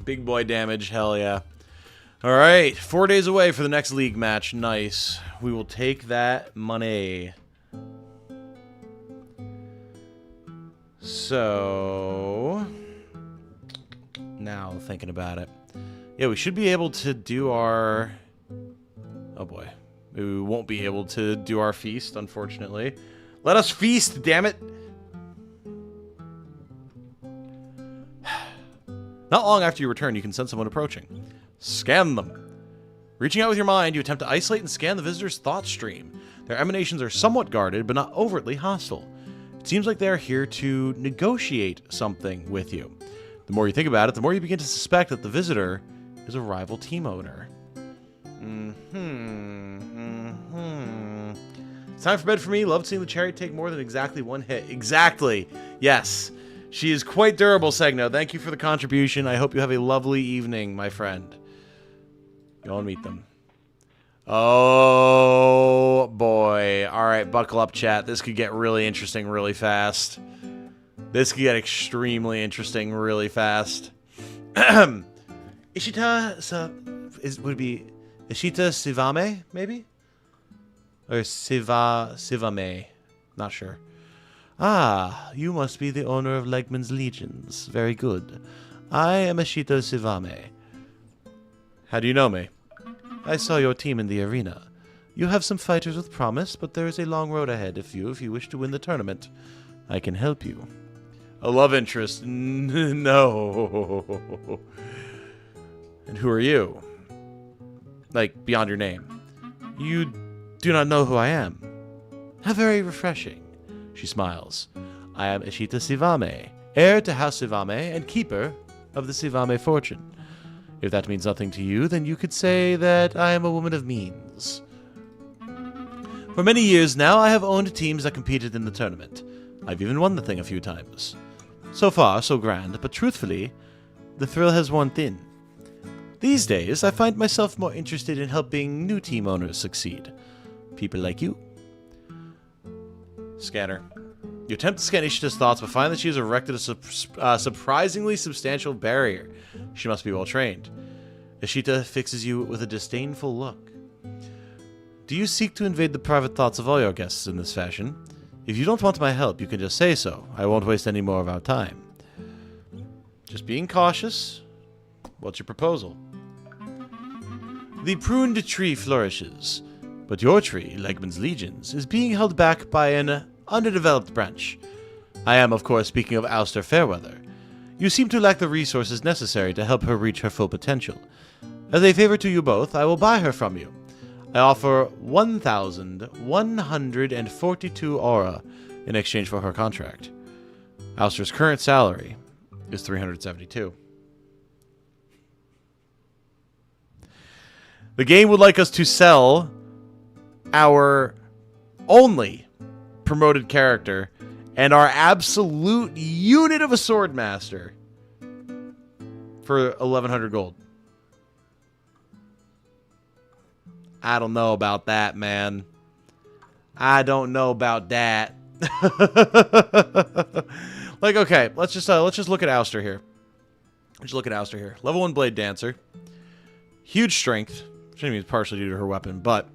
Big boy damage, hell yeah. Alright, 4 days away for the next league match. Nice. We will take that money. So, now thinking about it. Yeah, we should be able to do our... Oh boy. We won't be able to do our feast, unfortunately. Let us feast, damn it! Not long after you return, you can sense someone approaching. Scan them. Reaching out with your mind, you attempt to isolate and scan the visitor's thought stream. Their emanations are somewhat guarded, but not overtly hostile. It seems like they are here to negotiate something with you. The more you think about it, the more you begin to suspect that the visitor is a rival team owner. It's time for bed for me. Loved seeing the chariot take more than exactly one hit. Exactly. Yes. She is quite durable, Segno. Thank you for the contribution. I hope you have a lovely evening, my friend. Go and meet them. Oh, boy. All right, buckle up, chat. This could get really interesting really fast. This could get extremely interesting really fast. Ishita would be Ishita Sivame, maybe? Or Sivame. Not sure. Ah, you must be the owner of Legman's Legions. Very good. I am Ishita Sivame. How do you know me? I saw your team in the arena. You have some fighters with promise, but there is a long road ahead of you if you wish to win the tournament. I can help you. A love interest? No. And who are you? Like, beyond your name. You do not know who I am. How very refreshing. She smiles. I am Ishita Sivame, heir to House Sivame and keeper of the Sivame fortune. If that means nothing to you, then you could say that I am a woman of means. For many years now, I have owned teams that competed in the tournament. I've even won the thing a few times. So far, so grand, but truthfully, the thrill has worn thin. These days, I find myself more interested in helping new team owners succeed. People like you. Scanner. You attempt to scan Ishita's thoughts, but find that she has erected a surprisingly substantial barrier. She must be well trained. Ishita fixes you with a disdainful look. Do you seek to invade the private thoughts of all your guests in this fashion? If you don't want my help, you can just say so. I won't waste any more of our time. Just being cautious. What's your proposal? The pruned tree flourishes, but your tree, Legman's Legions, is being held back by an underdeveloped branch. I am, of course, speaking of Ouster Fairweather. You seem to lack the resources necessary to help her reach her full potential. As a favor to you both, I will buy her from you. I offer 1,142 aura in exchange for her contract. Ouster's current salary is 372. The game would like us to sell our only promoted character and our absolute unit of a swordmaster for 1,100 gold. I don't know about that, man. I don't know about that. Like, okay, let's just look at Ouster here. Let's look at Ouster here. Level 1 Blade Dancer. Huge strength. Which I mean is partially due to her weapon, but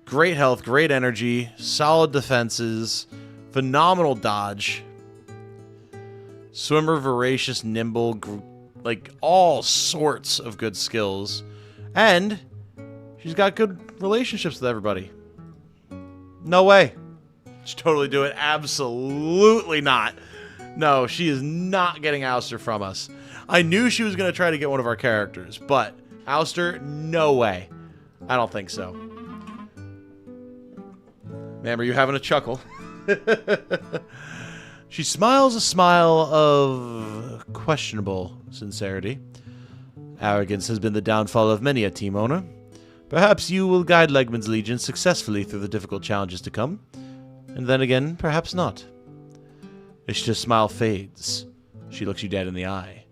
great health, great energy, solid defenses, phenomenal dodge. Swimmer, voracious, nimble, like all sorts of good skills. And she's got good relationships with everybody. No way. She'd totally do it. Absolutely not. No, she is not getting Ouster from us. I knew she was going to try to get one of our characters, but Ouster, no way. I don't think so. Ma'am, are you having a chuckle? She smiles a smile of questionable sincerity. Arrogance has been the downfall of many a team owner. Perhaps you will guide Legman's Legion successfully through the difficult challenges to come. And then again, perhaps not. Ishita's smile fades. She looks you dead in the eye.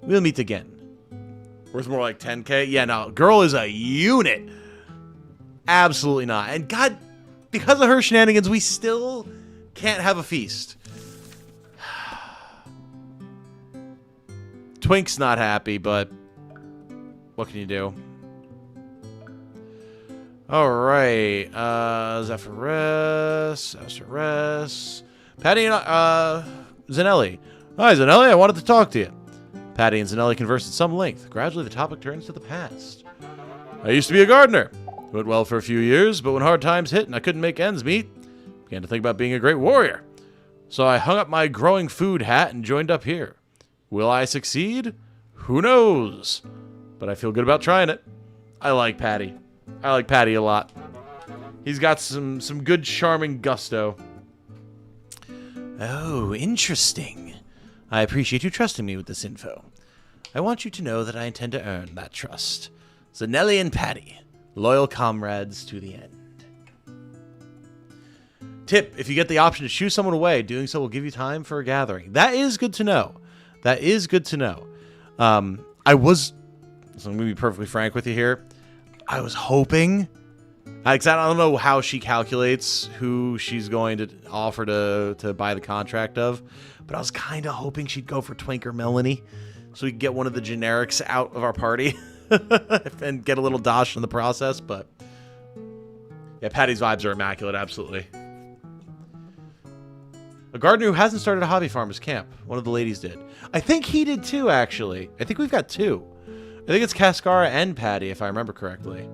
We'll meet again. Worth more like 10K? Yeah, no. Girl is a unit. Absolutely not. And God, because of her shenanigans, we still can't have a feast. Twink's not happy, but what can you do? Alright. Zephyrus. Patty and Zanelli. Hi, Zanelli. I wanted to talk to you. Patty and Zanelli conversed at some length. Gradually, the topic turns to the past. I used to be a gardener. It went well for a few years, but when hard times hit and I couldn't make ends meet, I began to think about being a great warrior. So I hung up my growing food hat and joined up here. Will I succeed? Who knows? But I feel good about trying it. I like Patty. I like Patty a lot. He's got some good, charming gusto. Oh, interesting. I appreciate you trusting me with this info. I want you to know that I intend to earn that trust. Zanelli and Patty, loyal comrades to the end. Tip, if you get the option to shoo someone away, doing so will give you time for a gathering. That is good to know. That is good to know. So I'm going to be perfectly frank with you here. I was hoping, I don't know how she calculates who she's going to offer to buy the contract of, but I was kind of hoping she'd go for Twink or Melanie so we could get one of the generics out of our party and get a little dosh in the process, but yeah, Patty's vibes are immaculate, absolutely. A gardener who hasn't started a hobby farmer's camp. One of the ladies did. I think he did too, actually. I think we've got two. I think it's Cascara and Patty, if I remember correctly.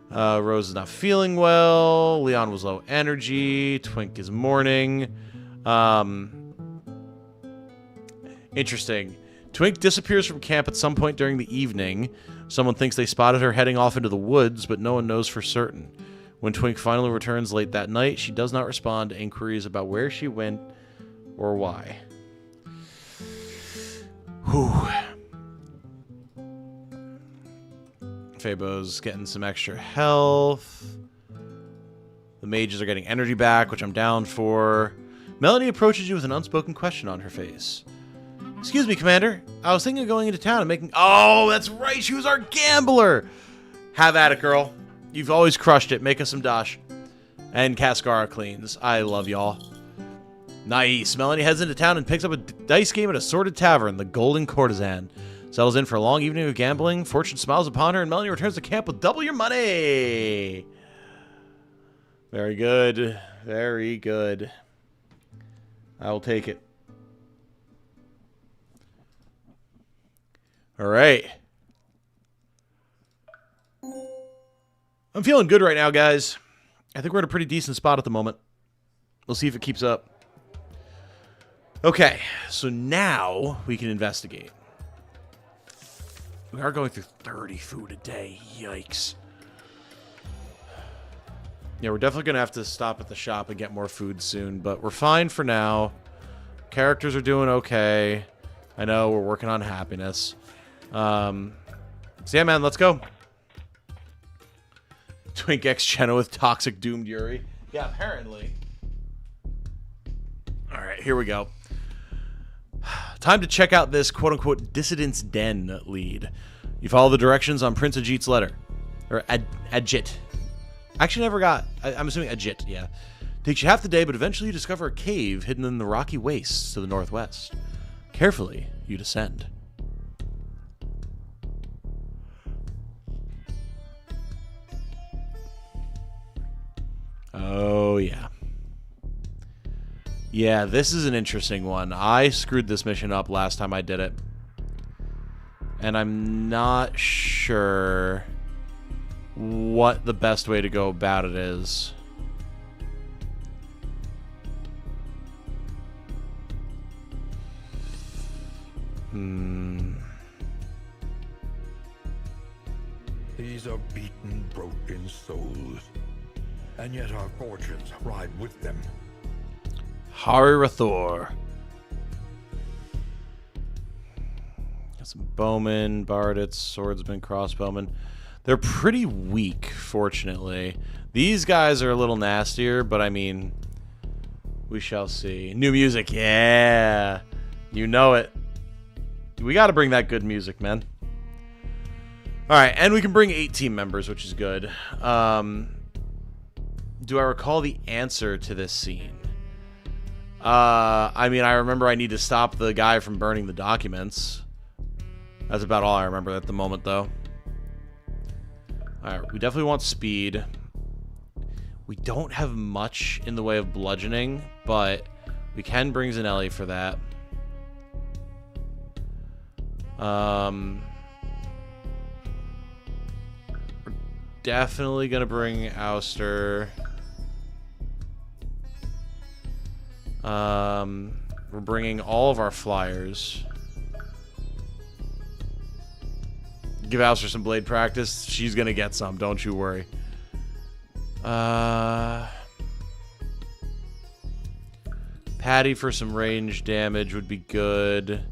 Rose is not feeling well. Leon was low energy. Twink is mourning. Interesting. Twink disappears from camp at some point during the evening. Someone thinks they spotted her heading off into the woods, but no one knows for certain. When Twink finally returns late that night, she does not respond to inquiries about where she went or why. Whew. Fabo's getting some extra health. The mages are getting energy back, which I'm down for. Melanie approaches you with an unspoken question on her face. Excuse me, Commander. I was thinking of going into town and making... Oh, that's right. She was our gambler. Have at it, girl. You've always crushed it. Make us some dosh. And Cascara cleans. I love y'all. Nice. Melanie heads into town and picks up a dice game at a sordid tavern, the Golden Courtesan. Settles in for a long evening of gambling. Fortune smiles upon her, and Melanie returns to camp with double your money. Very good. Very good. I will take it. All right. I'm feeling good right now, guys. I think we're in a pretty decent spot at the moment. We'll see if it keeps up. Okay, so now we can investigate. We are going through 30 food a day. Yikes. Yeah, we're definitely going to have to stop at the shop and get more food soon, but we're fine for now. Characters are doing okay. I know, we're working on happiness. So yeah, man, let's go. Twink X Jenna with Toxic Doomed Yuri. Yeah, apparently. Alright, here we go. Time to check out this quote-unquote Dissident's Den lead. You follow the directions on Prince Ajit's letter. Or Ajit. Actually never got... I'm assuming Ajit, yeah. Takes you half the day, but eventually you discover a cave hidden in the rocky wastes to the northwest. Carefully, you descend. Oh, yeah. Yeah, this is an interesting one. I screwed this mission up last time I did it. And I'm not sure what the best way to go about it is. These are beaten, broken souls. And yet our fortunes ride with them. Hari Rathor. Got some bowmen, bardits, swordsmen, crossbowmen. They're pretty weak, fortunately. These guys are a little nastier, but I mean, we shall see. New music, yeah. You know it. We got to bring that good music, man. All right, and we can bring 8 team members, which is good. Do I recall the answer to this scene? I mean, I remember I need to stop the guy from burning the documents. That's about all I remember at the moment, though. All right, we definitely want speed. We don't have much in the way of bludgeoning, but we can bring Zanelli for that. We're definitely gonna bring Ouster. We're bringing all of our flyers. Give Ouster some blade practice. She's gonna get some, don't you worry. Patty for some range damage would be good.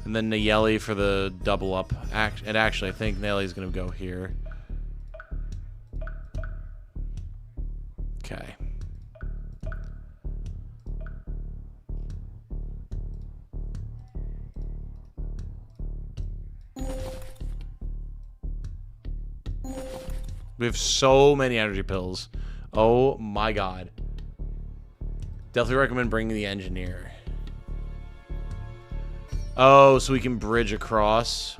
And then Nayeli for the double up. And actually, I think Nayeli's gonna go here. Okay. We have so many energy pills. Oh my god. Definitely recommend bringing the engineer. Oh, so we can bridge across.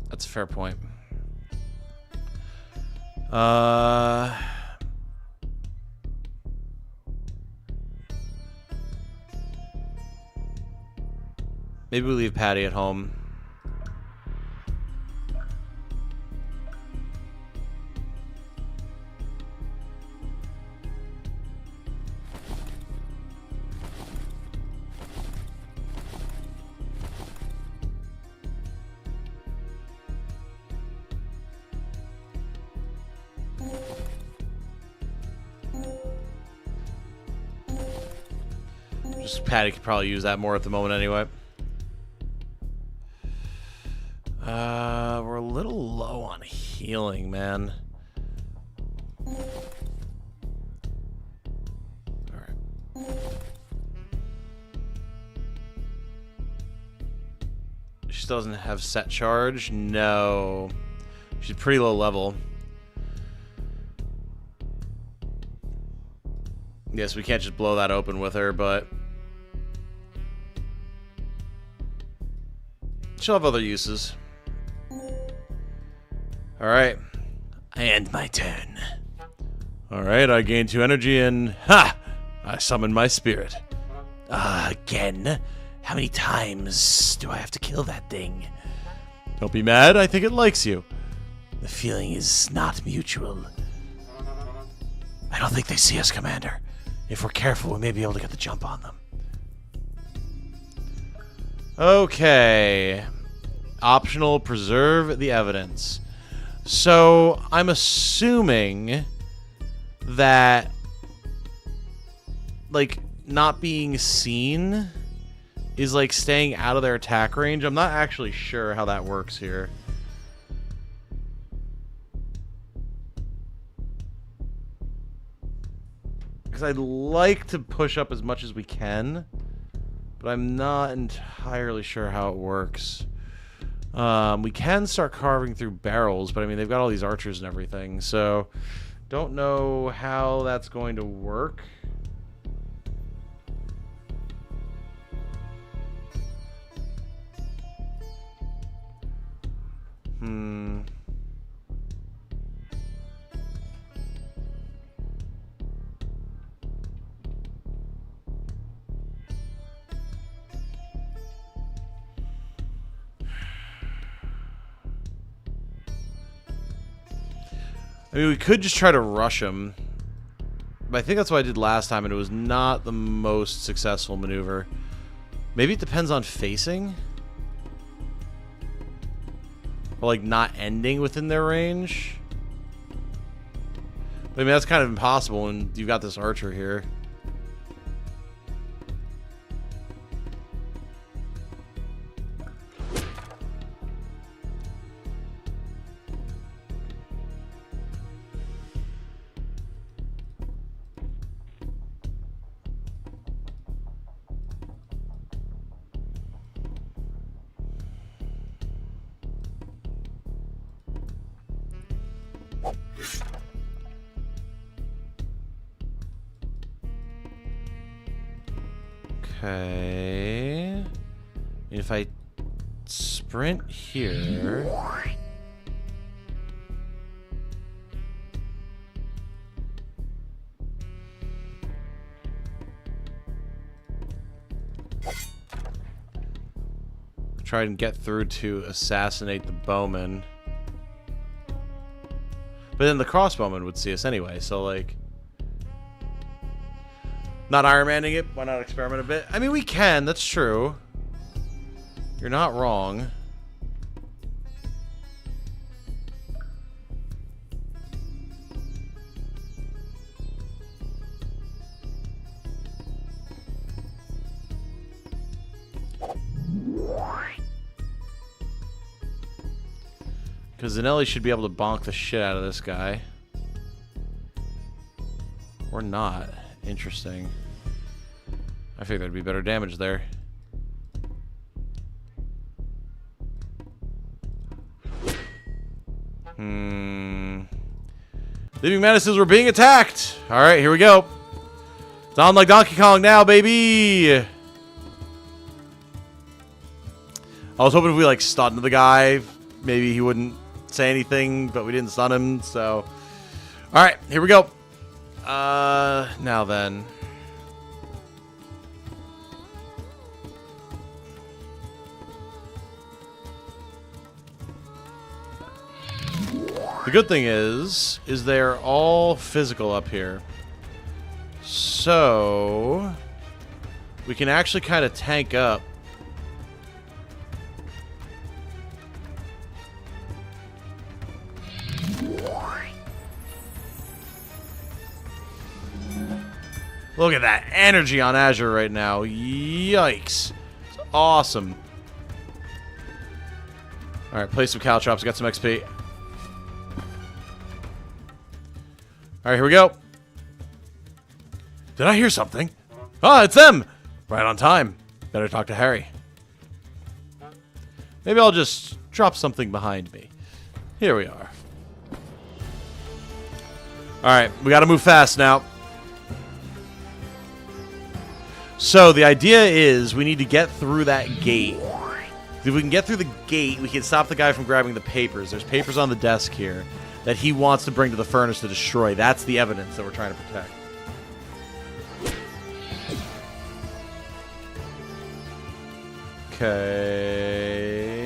That's a fair point. Maybe we leave Patty at home. Just Patty could probably use that more at the moment anyway. We're a little low on healing, man. Alright. She doesn't have set charge? No. She's pretty low level. Yes, we can't just blow that open with her, but she'll have other uses. Alright. I end my turn. Alright, I gain 2 energy and... Ha! I summon my spirit. Again? How many times do I have to kill that thing? Don't be mad, I think it likes you. The feeling is not mutual. I don't think they see us, Commander. If we're careful, we may be able to get the jump on them. Okay. Optional, preserve the evidence. So, I'm assuming that, like, not being seen is, like, staying out of their attack range. I'm not actually sure how that works here. Because I'd like to push up as much as we can, but I'm not entirely sure how it works. We can start carving through barrels, but I mean, they've got all these archers and everything, so don't know how that's going to work. I mean, we could just try to rush him. But I think that's what I did last time, and it was not the most successful maneuver. Maybe it depends on facing? Or, like, not ending within their range? But, I mean, that's kind of impossible when you've got this archer here. Okay. If I sprint here... Try and get through to assassinate the bowman. But then the crossbowman would see us anyway, so like... Not Iron Manning it, why not experiment a bit? I mean, we can, that's true. You're not wrong. Because Zanelli should be able to bonk the shit out of this guy. Or not. Interesting. I figured there'd be better damage there. Leaving menaces were being attacked! Alright, here we go. It's on like Donkey Kong now, baby! I was hoping if we like stunned the guy, maybe he wouldn't say anything, but we didn't stun him, so... Alright, here we go. Now then. The good thing is they're all physical up here. So... we can actually kind of tank up. Look at that energy on Azure right now. Yikes. It's awesome. Alright, play some caltrops. Got some XP. Alright, here we go. Did I hear something? Ah, it's them! Right on time. Better talk to Harry. Maybe I'll just drop something behind me. Here we are. Alright, we gotta move fast now. So, the idea is we need to get through that gate. If we can get through the gate, we can stop the guy from grabbing the papers. There's papers on the desk here that he wants to bring to the furnace to destroy. That's the evidence that we're trying to protect. Okay.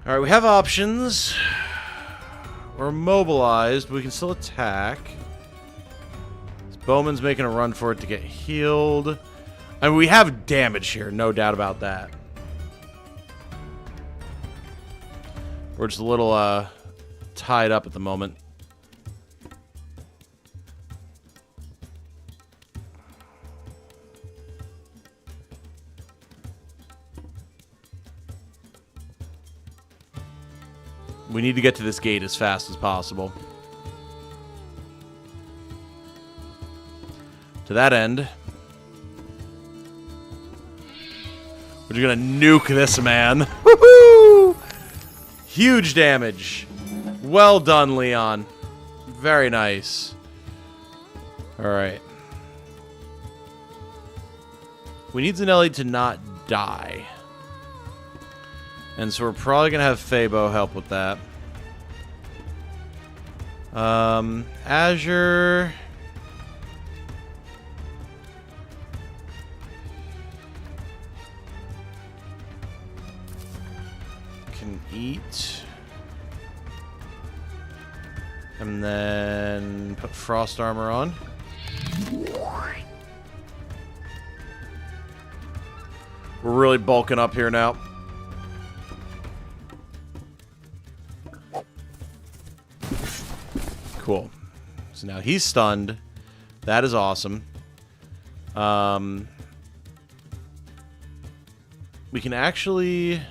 All right, we have options. We're mobilized, but we can still attack. This bowman's making a run for it to get healed. I mean, we have damage here, no doubt about that. We're just a little tied up at the moment. We need to get to this gate as fast as possible. To that end, we're just gonna nuke this man. Woohoo! Huge damage. Well done, Leon. Very nice. Alright. We need Zanelli to not die. And so we're probably going to have Fabo help with that. Azure. Can eat. And then put frost armor on. We're really bulking up here now. Cool. So now he's stunned. That is awesome. We can actually...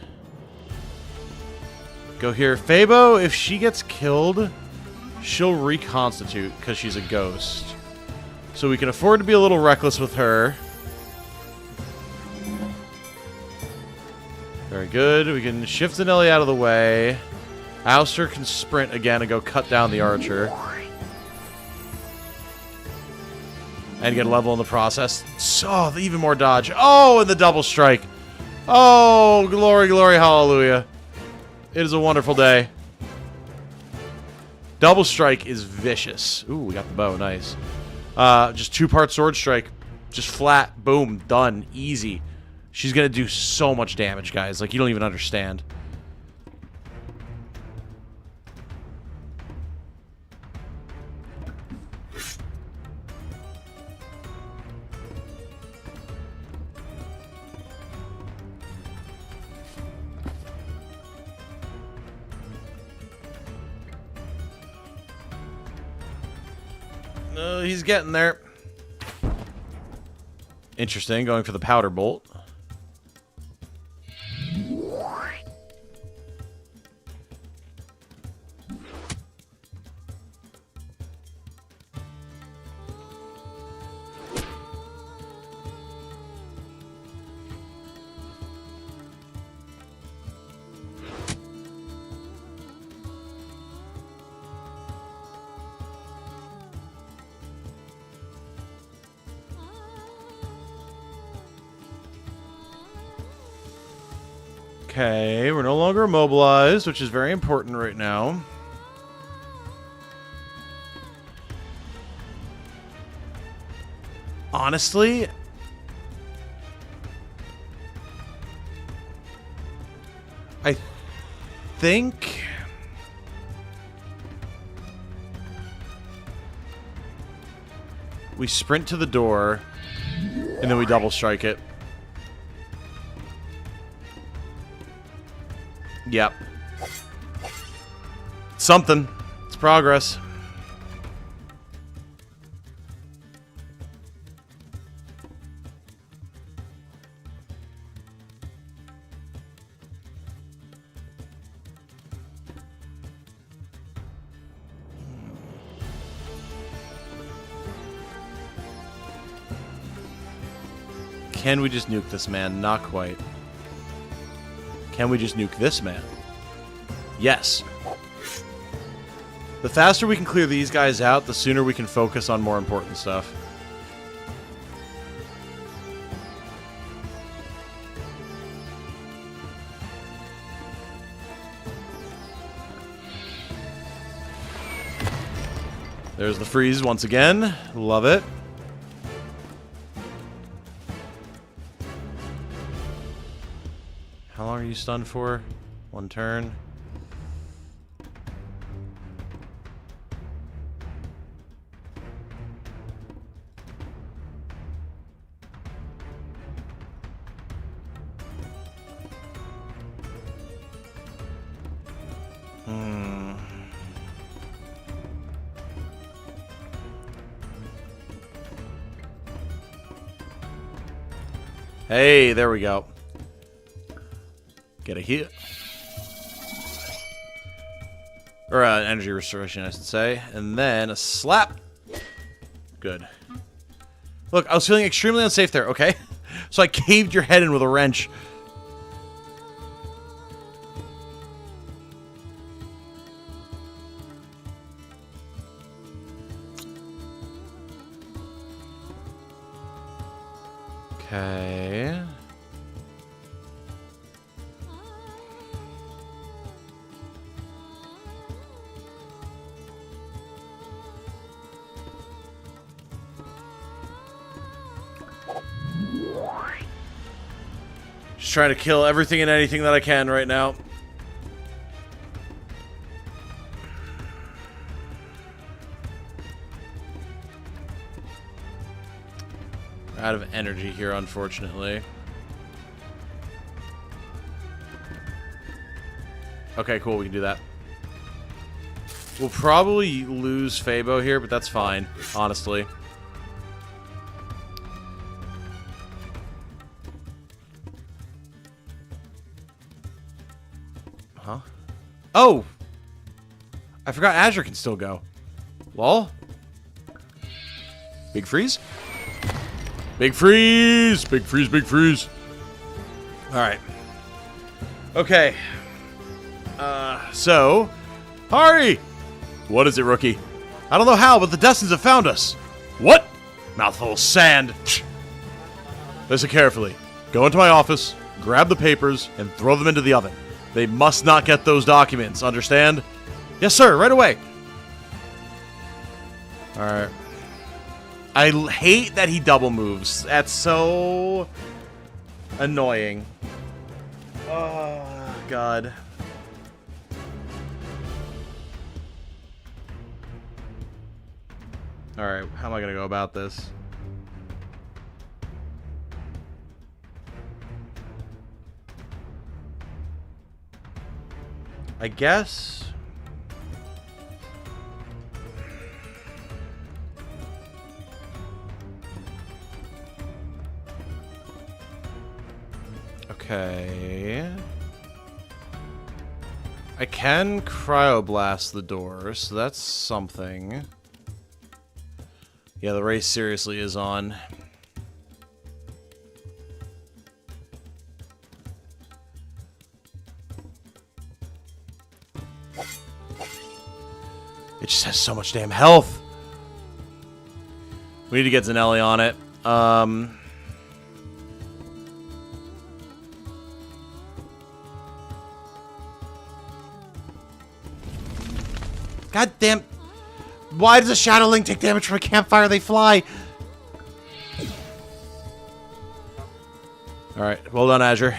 Go here. Fabo, if she gets killed, she'll reconstitute because she's a ghost. So we can afford to be a little reckless with her. Very good. We can shift the Nelly out of the way. Ouster can sprint again and go cut down the archer. And get a level in the process. So, even more dodge. Oh, and the double strike. Oh, glory, glory, hallelujah. It is a wonderful day. Double strike is vicious. Ooh, we got the bow. Nice. Just 2-part sword strike. Just flat. Boom. Done. Easy. She's going to do so much damage, guys. Like, you don't even understand. He's getting there. Interesting, going for the powder bolt. Okay, we're no longer immobilized, which is very important right now. Honestly, I think we sprint to the door and then we double strike it. Yep. Something. It's progress. Can we just nuke this man? Not quite. Can we just nuke this man? Yes. The faster we can clear these guys out, the sooner we can focus on more important stuff. There's the freeze once again. Love it. How long are you stunned for? 1 turn. Hey, there we go. Get a hit. Or energy restoration, I should say. And then a slap. Good. Look, I was feeling extremely unsafe there, okay? So I caved your head in with a wrench. Okay. Just trying to kill everything and anything that I can right now. Out of energy here, unfortunately. Okay, cool, we can do that. We'll probably lose Fabo here, but that's fine, honestly. Huh? Oh! I forgot Azure can still go. Lol. Big freeze? Big freeze! Big freeze, big freeze. Alright. Okay. So... Hari! What is it, rookie? I don't know how, but the Destins have found us. What? Mouthful of sand. Listen carefully. Go into my office, grab the papers, and throw them into the oven. They must not get those documents, understand? Yes, sir, right away. Alright. I hate that he double moves. That's so annoying. Oh, God. Alright, how am I going to go about this? I guess... Okay... I can cryoblast the door, so that's something. Yeah, the race seriously is on. It just has so much damn health. We need to get Zanelli on it. God damn. Why does a Shadow Link take damage from a campfire? They fly. Alright, well done, Azure.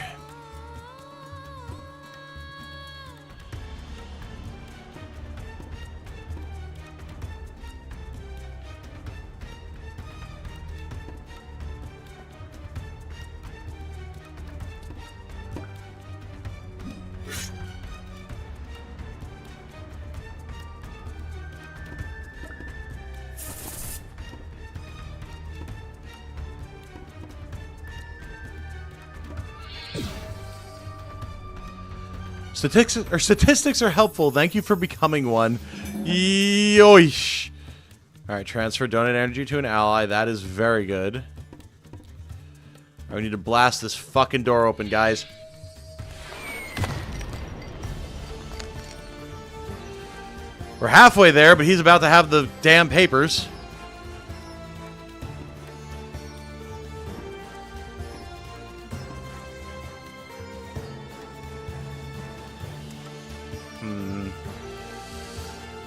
Statistics are helpful. Thank you for becoming one. Yoish. Alright, transfer donate energy to an ally. That is very good. Right, we need to blast this fucking door open, guys. We're halfway there, but he's about to have the damn papers.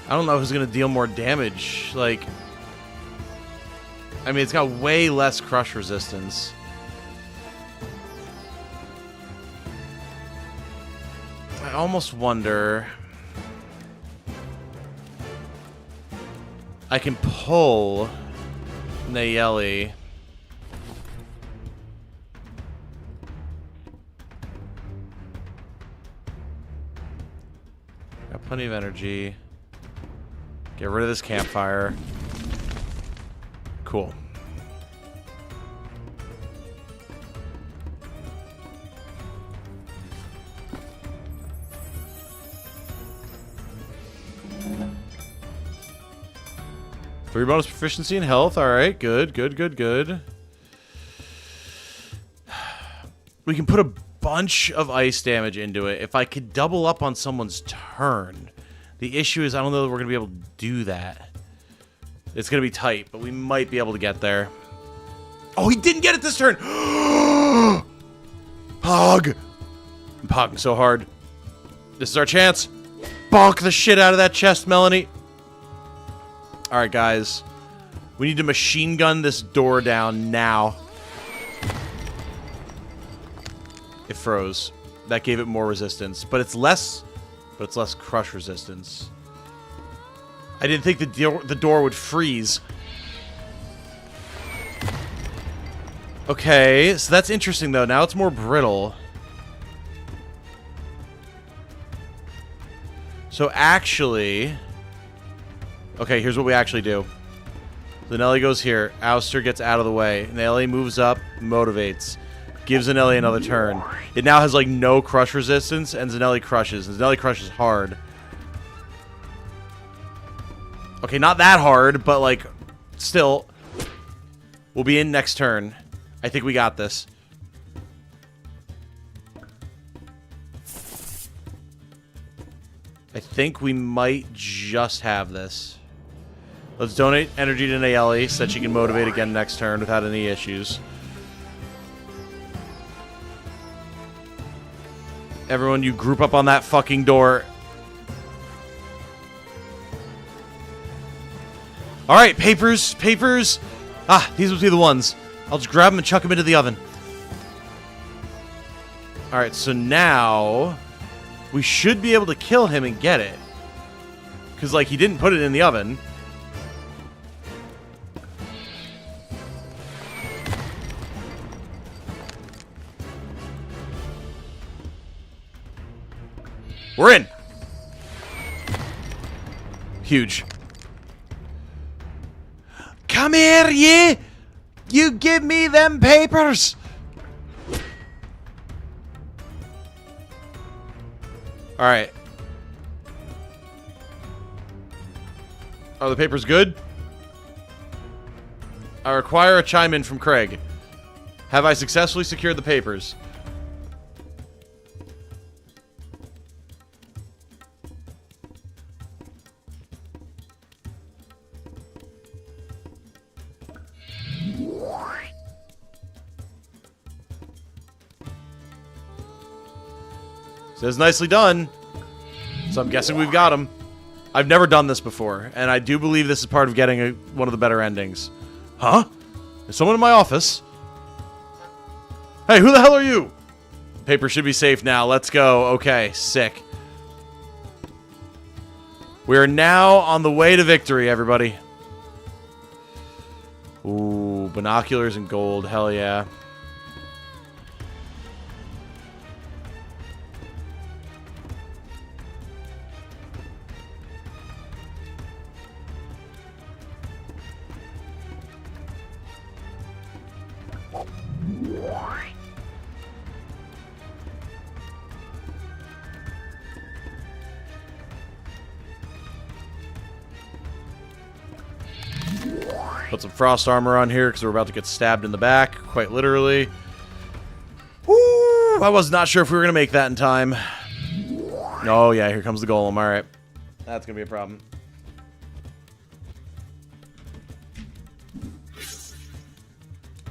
I don't know who's going to deal more damage. Like, I mean, it's got way less crush resistance. I almost wonder... I can pull Nayeli. Got plenty of energy. Get rid of this campfire. Cool. Three bonus proficiency in health. Alright, good, good, good, good. We can put a bunch of ice damage into it. If I could double up on someone's turn. The issue is I don't know that we're going to be able to do that. It's going to be tight, but we might be able to get there. Oh, he didn't get it this turn! Pog! I'm pogging so hard. This is our chance. Bonk the shit out of that chest, Melanie. Alright, guys. We need to machine gun this door down now. It froze. That gave it more resistance. But it's less crush resistance. I didn't think the door would freeze. Okay, so that's interesting though. Now it's more brittle. So actually... Okay, here's what we actually do. The Nelly goes here. Ouster gets out of the way. Nelly moves up, motivates. Give Zanelli another turn. It now has, like, no crush resistance, and Zanelli crushes. And Zanelli crushes hard. Okay, not that hard, but, like, still. We'll be in next turn. I think we got this. I think we might just have this. Let's donate energy to Nayeli so that she can motivate again next turn without any issues. Everyone, you group up on that fucking door. Alright, papers, papers. Ah, these will be the ones. I'll just grab them and chuck them into the oven. Alright, so now we should be able to kill him and get it. Because, like, he didn't put it in the oven. We're in. Huge. Come here, ye! You give me them papers! Alright. Are the papers good? I require a chime-in from Craig. Have I successfully secured the papers? Says nicely done. So I'm guessing we've got him. I've never done this before, and I do believe this is part of getting one of the better endings. Huh? Is someone in my office? Hey, who the hell are you? Paper should be safe now. Let's go. Okay, sick. We are now on the way to victory, everybody. Ooh, binoculars and gold. Hell yeah. Put some frost armor on here because we're about to get stabbed in the back, quite literally. Woo! I was not sure if we were going to make that in time. Oh, yeah, here comes the golem. All right. That's going to be a problem.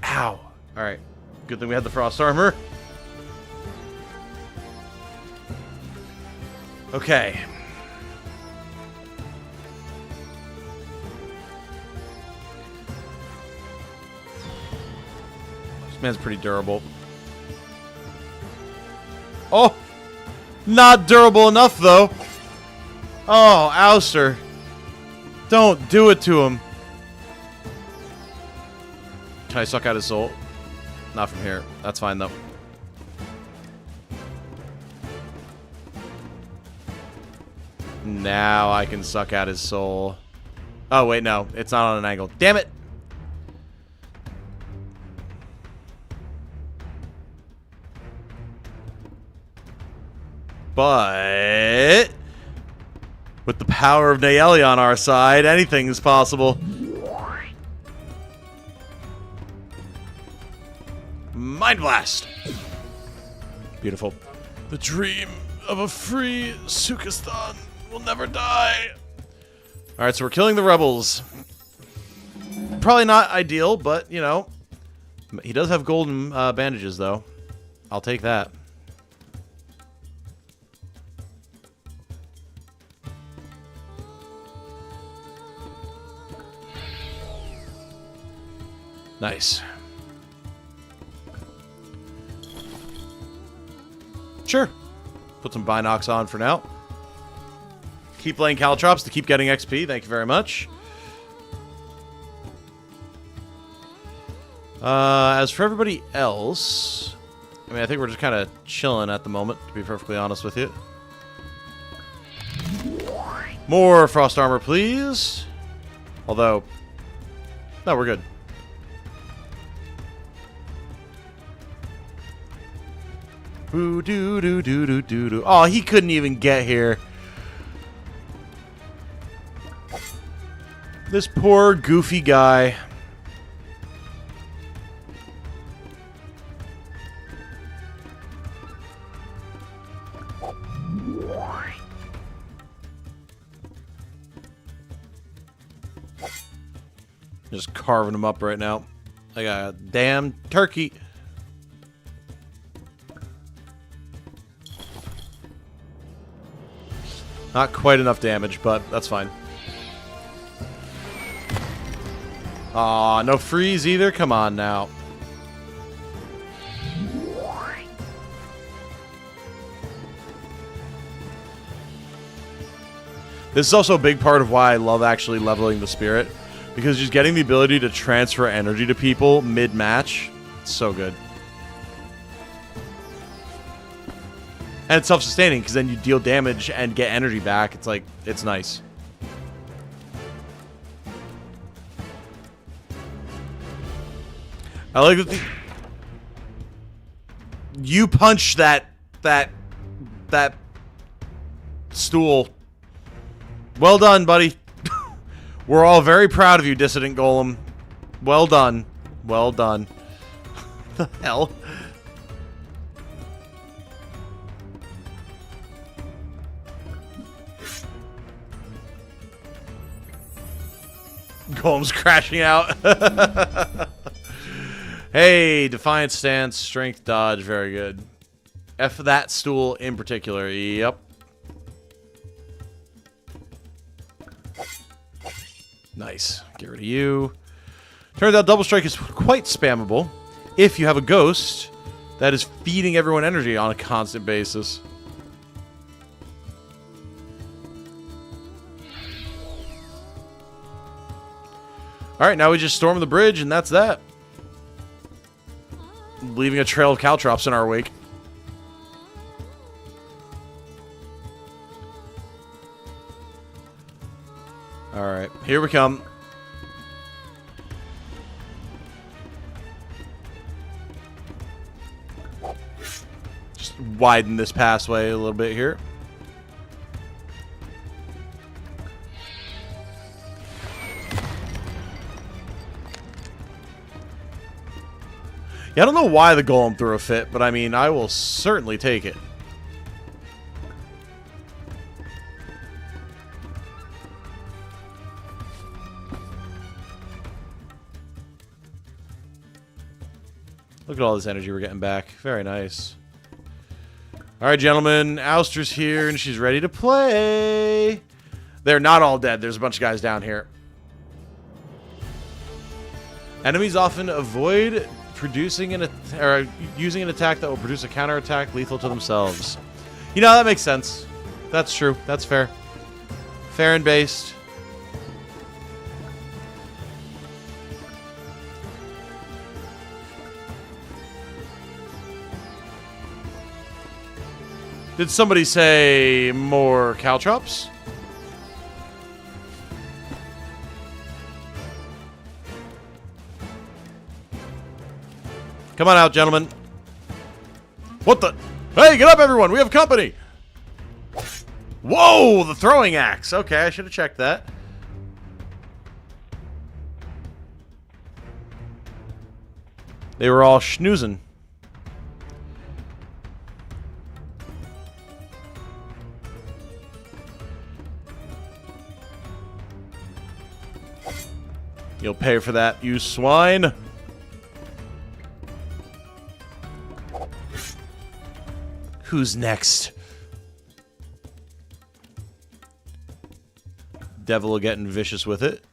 Ow. All right. Good thing we had the frost armor. Okay. Man's pretty durable. Oh! Not durable enough, though. Oh, Ouster. Don't do it to him. Can I suck out his soul? Not from here. That's fine, though. Now I can suck out his soul. Oh, wait, no. It's not on an angle. Damn it! But with the power of Nayeli on our side, anything is possible. Mind Blast! Beautiful. The dream of a free Sukistan will never die. Alright, so we're killing the rebels. Probably not ideal, but, you know. He does have golden bandages, though. I'll take that. Nice. Sure. Put some binocs on for now. Keep playing Caltrops to keep getting XP. Thank you very much. As for everybody else, I mean, I think we're just kind of chilling at the moment, to be perfectly honest with you. More frost armor, please. Although, no, we're good. Ooh, doo doo doo doo doo doo. Oh, he couldn't even get here. This poor goofy guy. Just carving him up right now. I got a damn turkey. Not quite enough damage, but that's fine. Aw, no freeze either? Come on now. This is also a big part of why I love actually leveling the spirit. Because just getting the ability to transfer energy to people mid-match, it's so good. And it's self-sustaining, because then you deal damage and get energy back. It's like, it's nice. I like that you punch that stool. Well done, buddy. We're all very proud of you, Dissident Golem. Well done. Well done. The hell? Golem's crashing out. Hey, Defiant Stance, Strength Dodge, very good. F that stool in particular, yep. Nice. Get rid of you. Turns out Double Strike is quite spammable if you have a ghost that is feeding everyone energy on a constant basis. Alright, now we just storm the bridge and that's that. Leaving a trail of caltrops in our wake. Alright, here we come. Just widen this pathway a little bit here. Yeah, I don't know why the golem threw a fit, but I mean, I will certainly take it. Look at all this energy we're getting back. Very nice. Alright, gentlemen. Ouster's here, and she's ready to play. They're not all dead. There's a bunch of guys down here. Enemies often avoid producing using an attack that will produce a counterattack lethal to themselves. You know, that makes sense. That's true. That's fair. Fair and based. Did somebody say more caltrops? Come on out, gentlemen. What the? Hey, get up, everyone. We have company. Whoa, the throwing axe. Okay, I should have checked that. They were all schnoozing. You'll pay for that, you swine. Who's next? Devil getting vicious with it.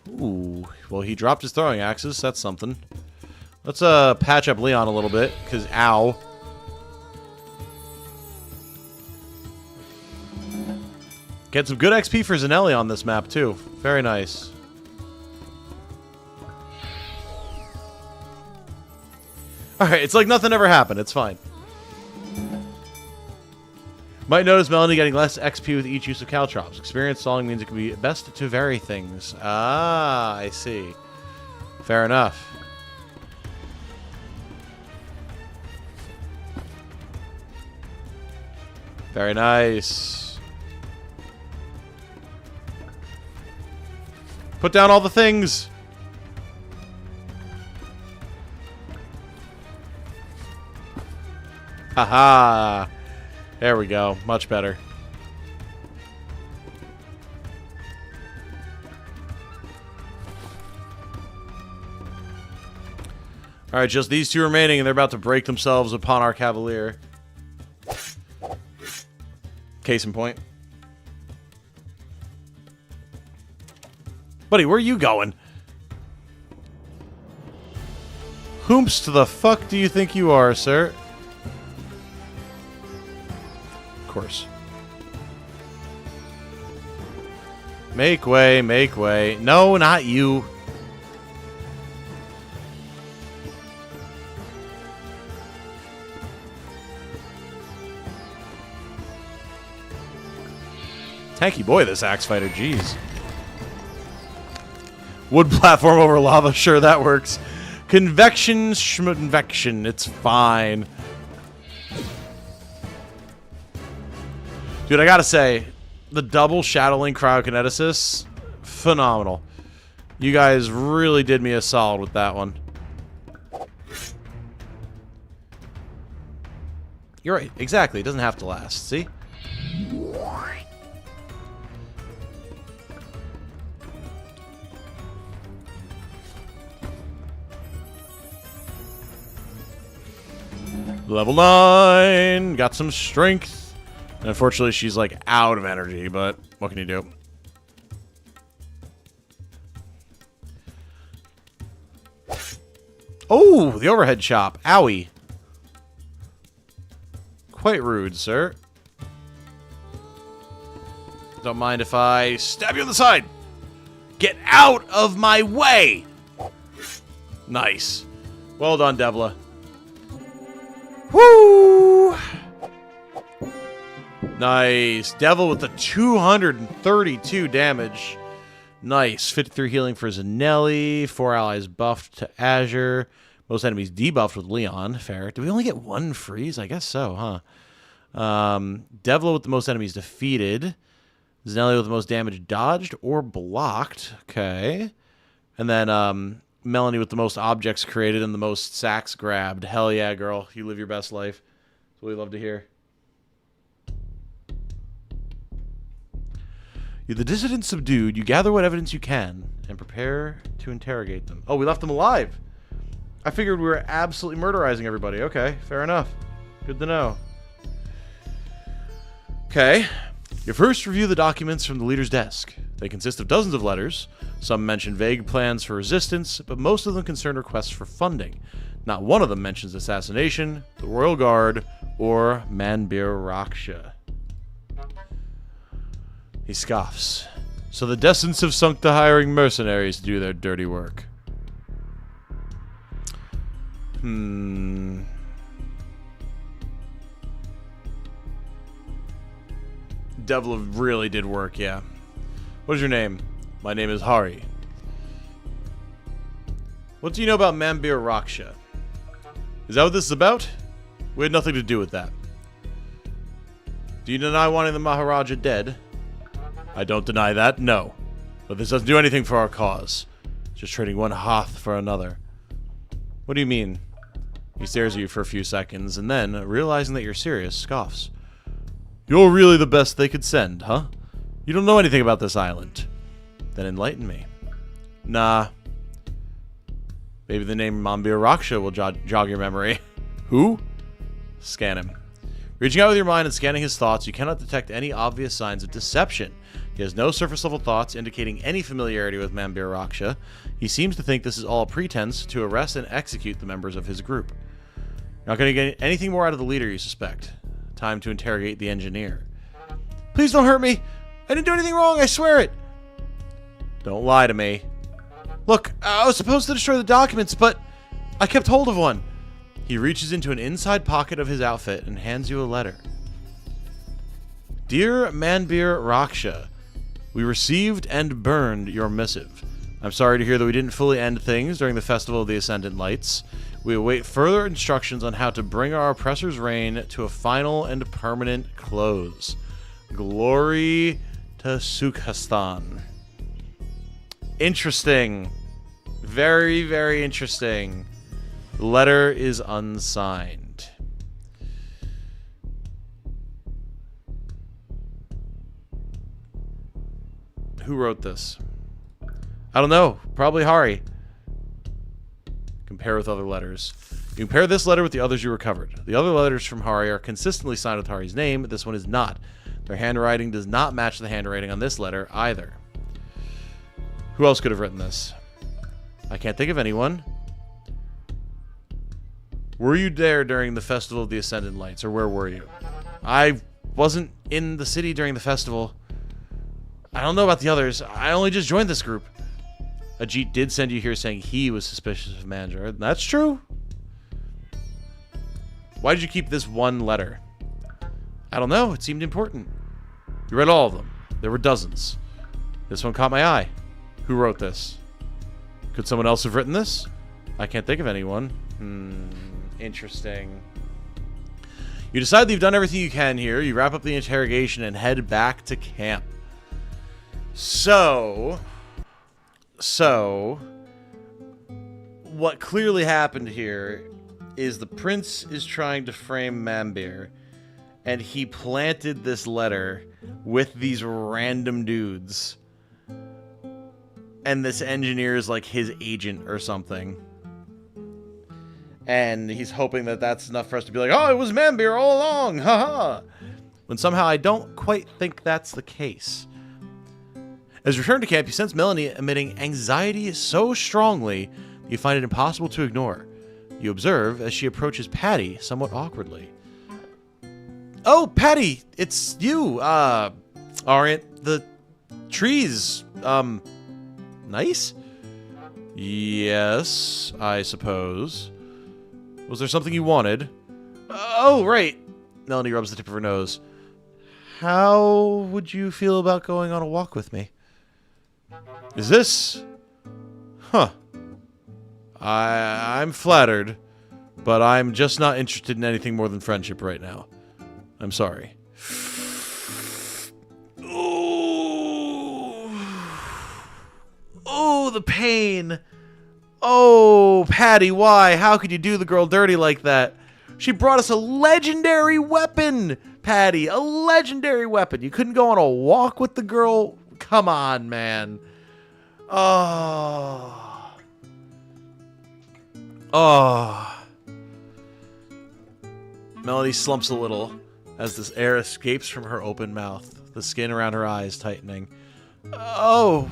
Ooh, well, he dropped his throwing axes. That's something. Let's patch up Leon a little bit, because ow. Get some good XP for Zanelli on this map, too. Very nice. Alright, it's like nothing ever happened. It's fine. Might notice Melanie getting less XP with each use of caltrops. Experience stalling means it can be best to vary things. Ah, I see. Fair enough. Very nice. Put down all the things. Haha. There we go. Much better. Alright, just these two remaining, and they're about to break themselves upon our Cavalier. Case in point. Buddy, where are you going? Whomst the fuck do you think you are, sir? Of course. Make way, make way. No, not you. Tanky boy, this axe fighter, jeez. Wood platform over lava, sure, that works. Convection, schmuttenvection, it's fine. Dude, I gotta say, the double Shadowlink cryokineticus, phenomenal. You guys really did me a solid with that one. You're right, exactly, it doesn't have to last, see? Level 9! Got some strength. And unfortunately, she's like out of energy, but what can you do? Oh, the overhead chop. Owie. Quite rude, sir. Don't mind if I stab you on the side. Get out of my way! Nice. Well done, Devla. Woo! Nice. Devil with the 232 damage. Nice. 53 healing for Zanelli. 4 allies buffed to Azure. Most enemies debuffed with Leon. Fair. Do we only get one freeze? I guess so, huh? Devil with the most enemies defeated. Zanelli with the most damage dodged or blocked. Okay. And then, Melanie with the most objects created and the most sacks grabbed. Hell yeah, girl. You live your best life. That's what we love to hear. You're the dissidents subdued. You gather what evidence you can and prepare to interrogate them. Oh, we left them alive. I figured we were absolutely murderizing everybody. Okay, fair enough. Good to know. Okay. You first review the documents from the leader's desk. They consist of dozens of letters. Some mention vague plans for resistance, but most of them concern requests for funding. Not one of them mentions assassination, the Royal Guard, or Manbir Raksha. He scoffs. So the Descents have sunk to hiring mercenaries to do their dirty work. Devil really did work, yeah. What is your name? My name is Hari. What do you know about Manbir Raksha? Is that what this is about? We had nothing to do with that. Do you deny wanting the Maharaja dead? I don't deny that, no. But this doesn't do anything for our cause. Just trading one Hoth for another. What do you mean? He stares at you for a few seconds, and then, realizing that you're serious, scoffs. You're really the best they could send, huh? You don't know anything about this island. Then enlighten me. Nah. Maybe the name Manbir Raksha will jog your memory. Who? Scan him. Reaching out with your mind and scanning his thoughts, you cannot detect any obvious signs of deception. He has no surface-level thoughts indicating any familiarity with Manbir Raksha. He seems to think this is all a pretense to arrest and execute the members of his group. You're not going to get anything more out of the leader, you suspect. Time to interrogate the engineer. Please don't hurt me! I didn't do anything wrong, I swear it! Don't lie to me. Look, I was supposed to destroy the documents, but I kept hold of one. He reaches into an inside pocket of his outfit and hands you a letter. Dear Manbir Raksha, we received and burned your missive. I'm sorry to hear that we didn't fully end things during the Festival of the Ascendant Lights. We await further instructions on how to bring our oppressor's reign to a final and permanent close. Glory to Sukhastan. Interesting. Very, very interesting. The letter is unsigned. Who wrote this? I don't know. Probably Hari. Compare with other letters. You compare this letter with the others you recovered. The other letters from Hari are consistently signed with Hari's name. This one is not. Their handwriting does not match the handwriting on this letter either. Who else could have written this? I can't think of anyone. Were you there during the Festival of the Ascendant Lights, or where were you? I wasn't in the city during the festival. I don't know about the others. I only just joined this group. Ajit did send you here saying he was suspicious of Mandra. That's true. Why did you keep this one letter? I don't know. It seemed important. You read all of them. There were dozens. This one caught my eye. Who wrote this? Could someone else have written this? I can't think of anyone. Interesting. You decide that you've done everything you can here. You wrap up the interrogation and head back to camp. So, what clearly happened here is the prince is trying to frame Mambir, and he planted this letter with these random dudes. And this engineer is like his agent or something. And he's hoping that that's enough for us to be like, oh, it was Mambir all along, haha. When somehow I don't quite think that's the case. As you return to camp, you sense Melanie emitting anxiety so strongly that you find it impossible to ignore. You observe as she approaches Patty somewhat awkwardly. Oh, Patty, it's you. Aren't the trees, nice? Yes, I suppose. Was there something you wanted? Oh, right. Melanie rubs the tip of her nose. How would you feel about going on a walk with me? Is this... Huh. I'm flattered, but I'm just not interested in anything more than friendship right now. I'm sorry. Ooh. Oh, the pain. Oh, Patty, why? How could you do the girl dirty like that? She brought us a legendary weapon, Patty. A legendary weapon. You couldn't go on a walk with the girl? Come on, man. Oh. Oh. Melanie slumps a little as this air escapes from her open mouth, the skin around her eyes tightening. Oh,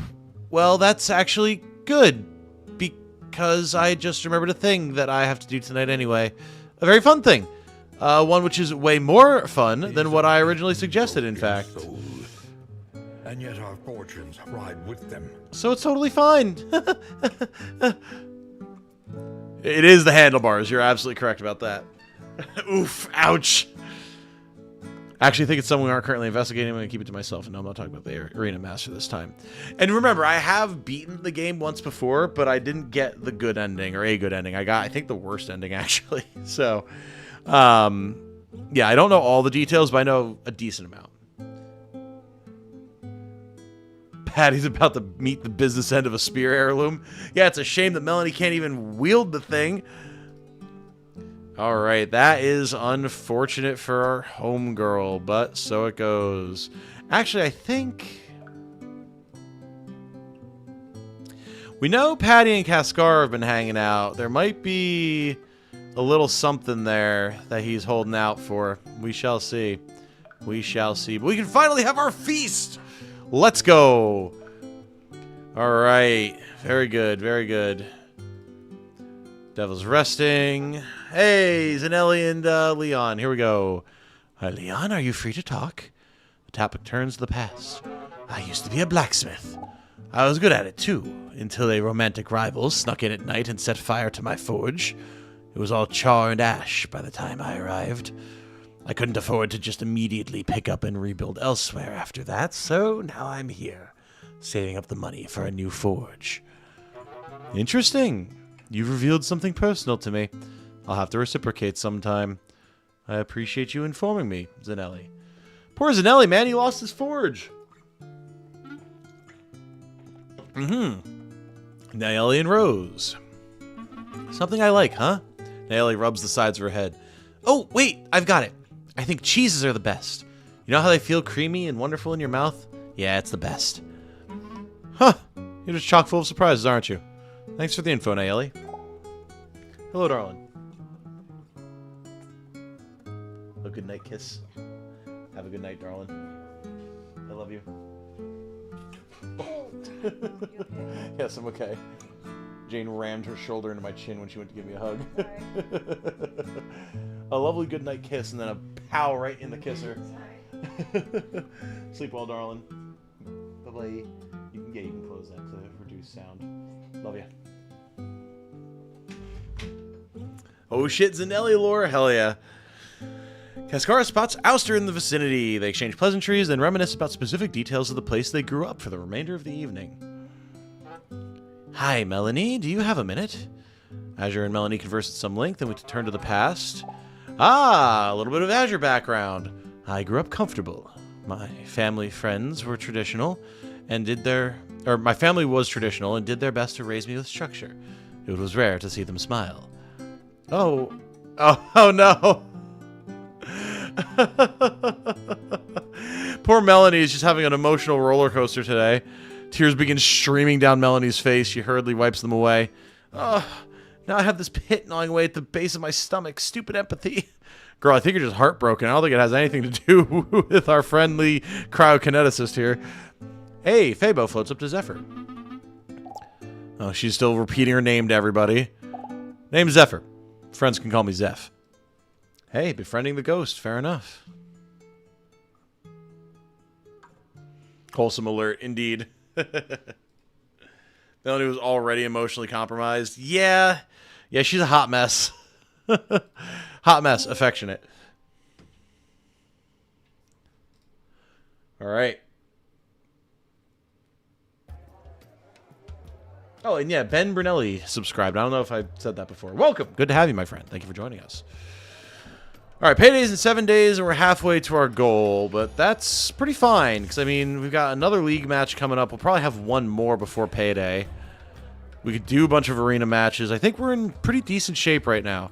well, that's actually good, because I just remembered a thing that I have to do tonight anyway. A very fun thing. One which is way more fun than what I originally suggested, in fact. Souls, and yet our fortunes ride with them. So it's totally fine. It is the handlebars. You're absolutely correct about that. Oof. Ouch. I actually think it's something we aren't currently investigating. I'm going to keep it to myself. And no, I'm not talking about the Arena Master this time. And remember, I have beaten the game once before, but I didn't get the good ending, or a good ending. I got, I think, the worst ending, actually. So, yeah, I don't know all the details, but I know a decent amount. Patty's about to meet the business end of a spear heirloom. Yeah, it's a shame that Melanie can't even wield the thing. All right, that is unfortunate for our homegirl, but so it goes. Actually, I think... we know Patty and Kaskar have been hanging out. There might be a little something there that he's holding out for. We shall see. We shall see. But we can finally have our feast! Let's go! All right. Very good, very good. Devil's resting. Hey, Zanelli and Leon. Here we go. Leon, are you free to talk? The topic turns to the past. I used to be a blacksmith. I was good at it, too, until a romantic rival snuck in at night and set fire to my forge. It was all char and ash by the time I arrived. I couldn't afford to just immediately pick up and rebuild elsewhere after that, so now I'm here, saving up the money for a new forge. Interesting. You've revealed something personal to me. I'll have to reciprocate sometime. I appreciate you informing me, Zanelli. Poor Zanelli, man. He lost his forge. Nayeli and Rose. Something I like, huh? Nayeli rubs the sides of her head. Oh, wait. I've got it. I think cheeses are the best. You know how they feel creamy and wonderful in your mouth? Yeah, it's the best. Huh. You're just chock full of surprises, aren't you? Thanks for the info, Nayeli. Hello, darling. A good night kiss. Have a good night, darling. I love you. Yes, I'm okay. Jane rammed her shoulder into my chin when she went to give me a hug. A lovely good night kiss and then a pow right in the kisser. Sleep well, darling. Bye-bye. You can close that to reduce sound. Love ya. Oh shit, Zanelli lore, hell yeah. Cascara spots Ouster in the vicinity. They exchange pleasantries, then reminisce about specific details of the place they grew up for the remainder of the evening. Hi, Melanie. Do you have a minute? Azure and Melanie converse at some length, then we turn to the past. Ah, a little bit of Azure background. I grew up comfortable. My family friends were traditional, and my family was traditional and did their best to raise me with structure. It was rare to see them smile. Oh no. Poor Melanie is just having an emotional roller coaster today. Tears begin streaming down Melanie's face. She hurriedly wipes them away. Oh, now I have this pit gnawing away at the base of my stomach. Stupid empathy. Girl, I think you're just heartbroken. I don't think it has anything to do with our friendly cryokineticist here. Hey, Fabo floats up to Zephyr. Oh, she's still repeating her name to everybody. Name's Zephyr. Friends can call me Zeph. Hey, befriending the ghost. Fair enough. Wholesome alert, indeed. Melanie was already emotionally compromised. Yeah, she's a hot mess. Hot mess, affectionate. All right. Oh, and yeah, Ben Brunelli subscribed. I don't know if I said that before. Welcome. Good to have you, my friend. Thank you for joining us. All right, payday's in 7 days, and we're halfway to our goal, but that's pretty fine, because, I mean, we've got another league match coming up. We'll probably have one more before payday. We could do a bunch of arena matches. I think we're in pretty decent shape right now.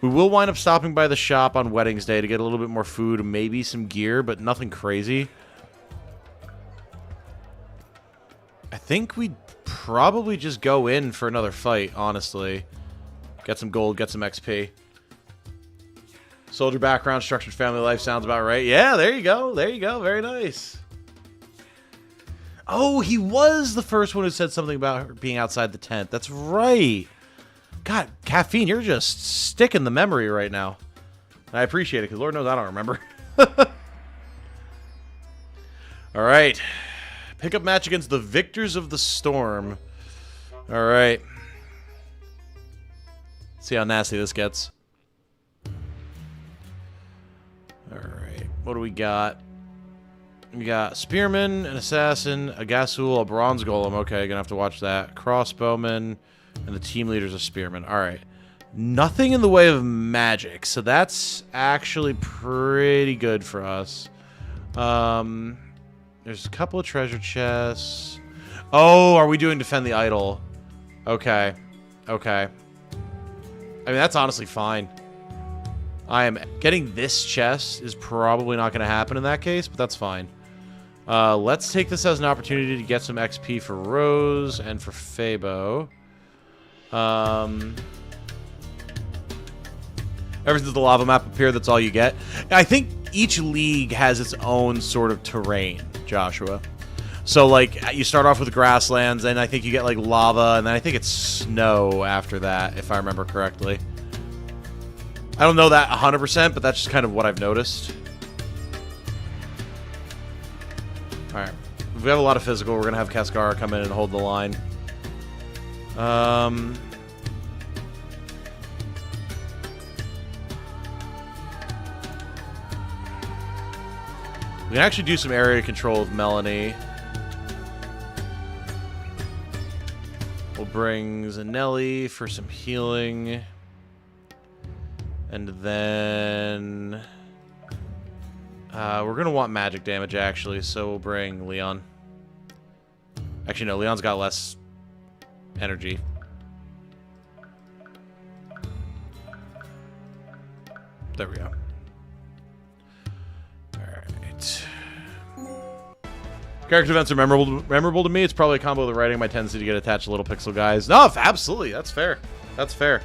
We will wind up stopping by the shop on Weddings Day to get a little bit more food and maybe some gear, but nothing crazy. I think we'd probably just go in for another fight, honestly. Get some gold, get some XP. Soldier background, structured family life sounds about right. Yeah, there you go. There you go. Very nice. Oh, he was the first one who said something about being outside the tent. That's right. God, Caffeine, you're just sticking the memory right now. I appreciate it, because Lord knows I don't remember. All right. Pickup match against the Victors of the Storm. All right. See how nasty this gets. All right. What do we got? We got Spearman, an Assassin, a Gasul, a Bronze Golem. Okay, gonna have to watch that. Crossbowman, and the team leaders of Spearman. All right. Nothing in the way of magic, so that's actually pretty good for us. There's a couple of treasure chests. Oh, are we doing Defend the Idol? Okay. Okay. I mean, that's honestly fine. I am getting this chest is probably not going to happen in that case, but that's fine. Let's take this as an opportunity to get some XP for Rose and for Fabo. Ever since the lava map appeared, that's all you get. I think each league has its own sort of terrain, Joshua. So, like, you start off with grasslands, and I think you get, like, lava, and then I think it's snow after that, if I remember correctly. I don't know that 100%, but that's just kind of what I've noticed. Alright. If we have a lot of physical, we're going to have Cascara come in and hold the line. We can actually do some area control of Melanie. We'll bring Zanelli for some healing. And then... we're going to want magic damage, actually, so we'll bring Leon. Actually, no, Leon's got less energy. There we go. Alright. Character events are memorable to me. It's probably a combo of the writing, my tendency to get attached to little pixel guys. No, absolutely. That's fair. That's fair.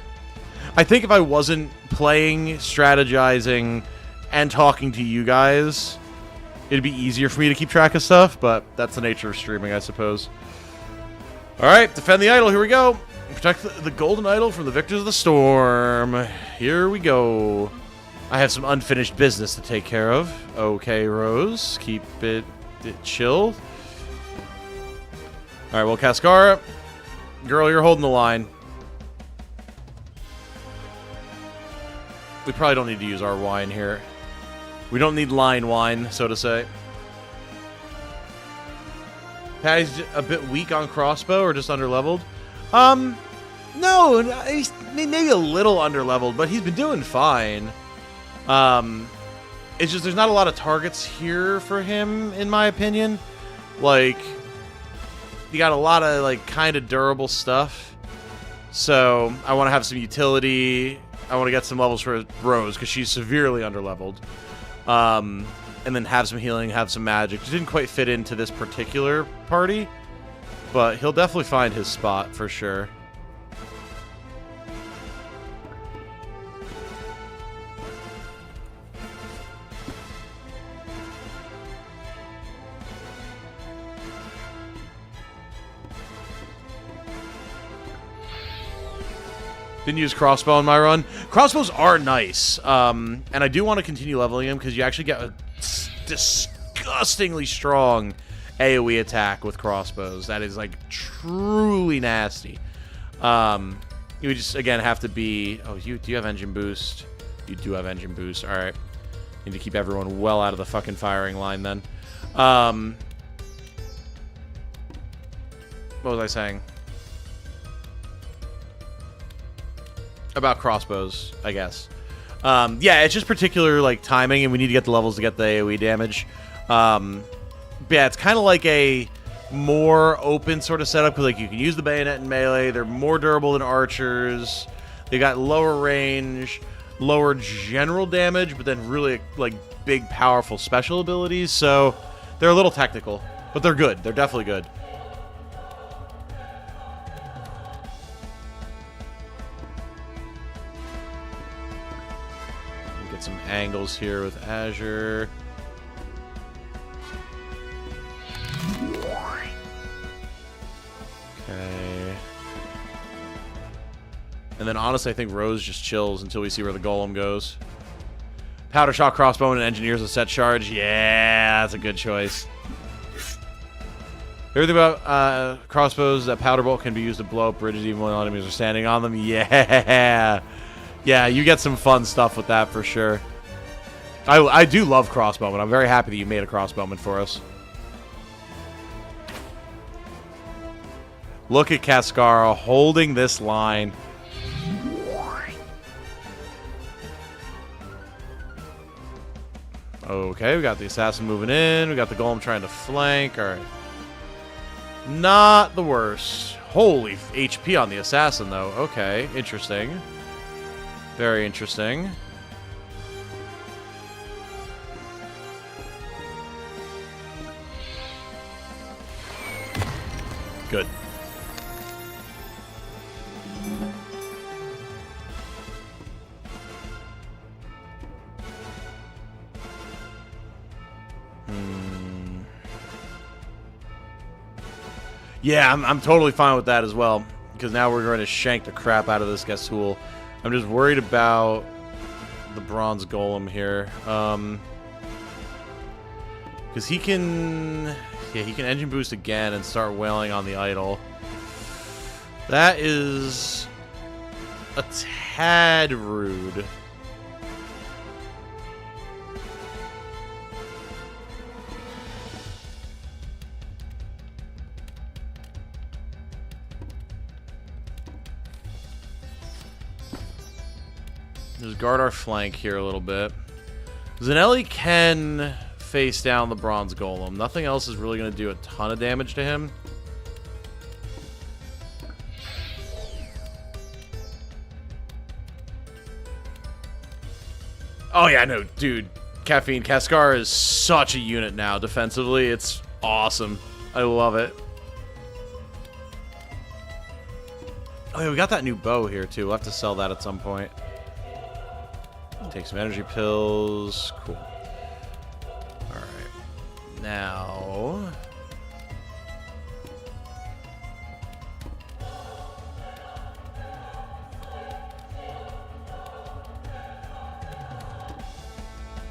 I think if I wasn't playing, strategizing, and talking to you guys, it'd be easier for me to keep track of stuff, but that's the nature of streaming, I suppose. Alright, defend the idol. Here we go. Protect the golden idol from the victors of the storm. Here we go. I have some unfinished business to take care of. Okay, Rose. Keep it chilled. Alright, well, Cascara, girl, you're holding the line. We probably don't need to use our wine here. We don't need line wine, so to say. Patty's a bit weak on crossbow, or just underleveled. No, he's maybe a little underleveled, but he's been doing fine. It's just there's not a lot of targets here for him, in my opinion. Like, you got a lot of, like, kind of durable stuff. So, I want to have some utility. I want to get some levels for Rose, because she's severely underleveled. And then have some healing, have some magic. It didn't quite fit into this particular party, but he'll definitely find his spot for sure. Didn't use crossbow in my run. Crossbows are nice, and I do want to continue leveling them because you actually get a disgustingly strong AoE attack with crossbows. That is, like, truly nasty. You would just, again, have to be... Oh, do you have engine boost? You do have engine boost. All right. Need to keep everyone well out of the fucking firing line then. What was I saying? About crossbows, I guess. Yeah, it's just particular, like, timing, and we need to get the levels to get the AoE damage. Yeah, it's kind of like a more open sort of setup, because, like, you can use the bayonet in melee. They're more durable than archers. They got lower range, lower general damage, but then really, like, big, powerful special abilities. So they're a little technical, but they're good. They're definitely good. Get some angles here with Azure. Okay. And then honestly, I think Rose just chills until we see where the golem goes. Powder shot, crossbow, and engineers with set charge. Yeah, that's a good choice. Everything about crossbows, that powder bolt can be used to blow up bridges even when enemies are standing on them. Yeah. Yeah, you get some fun stuff with that for sure. I do love crossbowmen. I'm very happy that you made a crossbowman for us. Look at Cascara holding this line. Okay, we got the assassin moving in. We got the golem trying to flank. All right. Not the worst. Holy HP on the assassin, though. Okay, interesting. Very interesting. Good. Yeah, I'm totally fine with that as well, because now we're going to shank the crap out of this Gasul. I'm just worried about the bronze golem here, because he can engine boost again and start wailing on the idol. That is a tad rude. Just guard our flank here a little bit. Zanelli can face down the bronze golem. Nothing else is really going to do a ton of damage to him. Oh yeah, no, dude. Caffeine Cascar is such a unit now defensively. It's awesome. I love it. Oh yeah, we got that new bow here too. We'll have to sell that at some point. Take some energy pills. Cool. Alright. Now...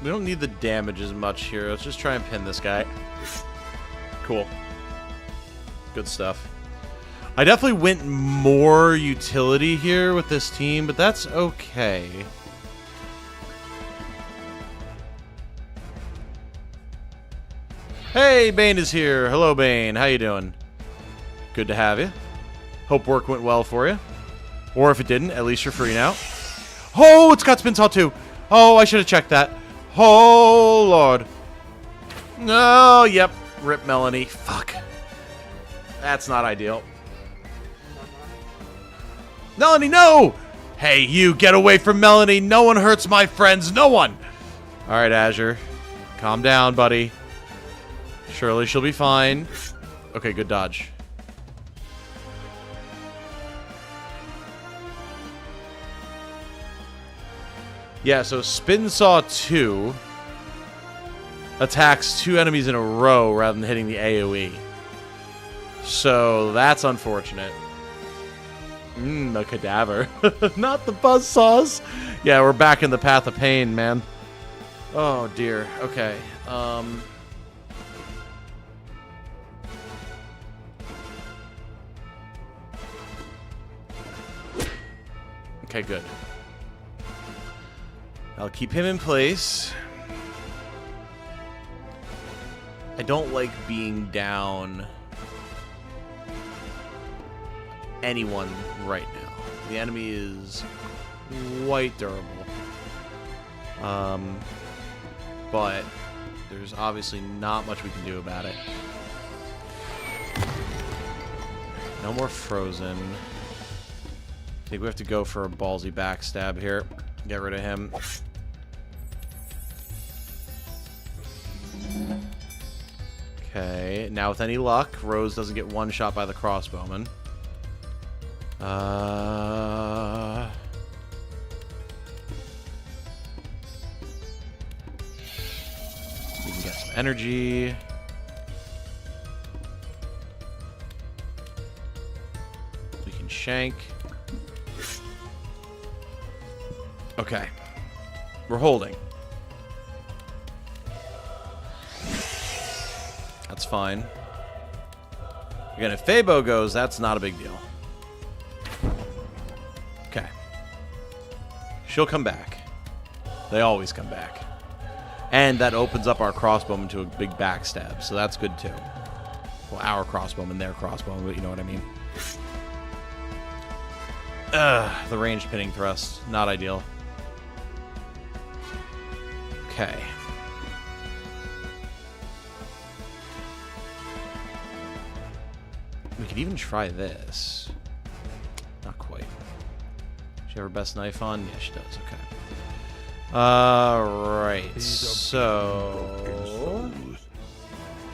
we don't need the damage as much here. Let's just try and pin this guy. Cool. Good stuff. I definitely went more utility here with this team, but that's okay. Hey, Bane is here. Hello, Bane. How you doing? Good to have you. Hope work went well for you. Or if it didn't, at least you're free now. Oh, it's got Spin Saw too. Oh, I should have checked that. Oh, Lord. No, yep. Rip Melanie. Fuck. That's not ideal. Melanie, no! Hey, you, get away from Melanie. No one hurts my friends. No one. All right, Azure. Calm down, buddy. Surely she'll be fine. Okay, good dodge. Yeah, so Spin Saw 2 attacks 2 enemies in a row rather than hitting the AoE. So that's unfortunate. The cadaver. Not the buzzsaws. Yeah, we're back in the path of pain, man. Oh, dear. Okay. Okay, good. I'll keep him in place. I don't like being down anyone right now. The enemy is quite durable. But there's obviously not much we can do about it. No more frozen. I think we have to go for a ballsy backstab here. Get rid of him. Okay, now with any luck, Rose doesn't get one shot by the crossbowman. We can get some energy. We can shank. Okay. We're holding. That's fine. Again, if Fabo goes, that's not a big deal. Okay. She'll come back. They always come back. And that opens up our crossbowman to a big backstab, so that's good too. Well, our crossbowman, their crossbowman, but you know what I mean. The ranged pinning thrust, not ideal. Okay. We could even try this. Not quite. She have her best knife on? Yeah, she does. Okay. Right. So...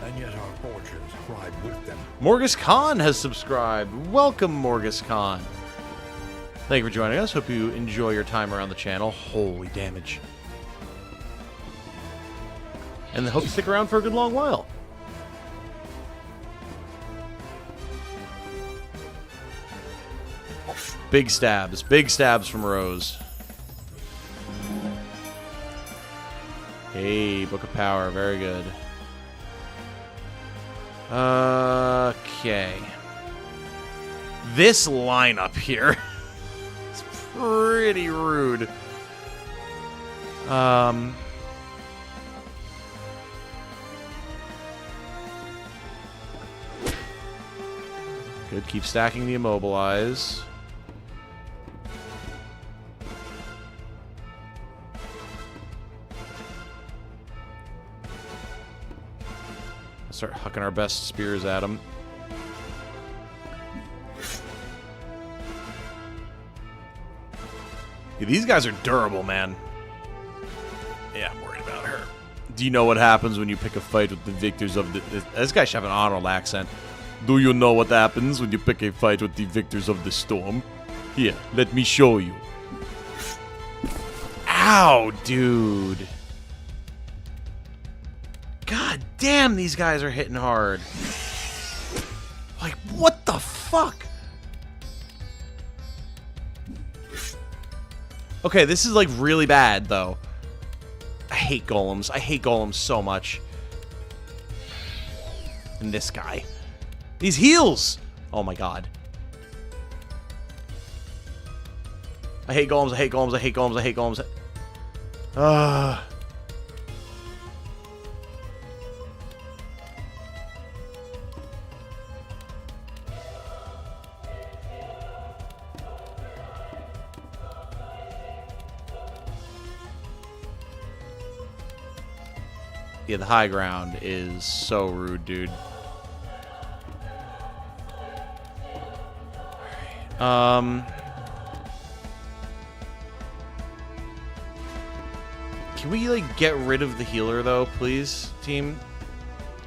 and yet our fortunes ride with them. Morgus Khan has subscribed. Welcome, Morgus Khan. Thank you for joining us. Hope you enjoy your time around the channel. Holy damage. And hope you stick around for a good long while. Big stabs. Big stabs from Rose. Hey, Book of Power. Very good. Okay. This lineup here is pretty rude. Good. Keep stacking the immobilize. Start hucking our best spears at him. Yeah, these guys are durable, man. Yeah, I'm worried about her. Do you know what happens when you pick a fight with the victors of the... This guy should have an honorable accent. Do you know what happens when you pick a fight with the victors of the storm? Here, let me show you. Ow, dude. God damn, these guys are hitting hard. Like, what the fuck? Okay, this is like really bad, though. I hate golems. I hate golems so much. And this guy. These heals! Oh my god. I hate golems, I hate golems, I hate golems, I hate golems. Yeah, the high ground is so rude, dude. Can we, like, get rid of the healer, though, please, team?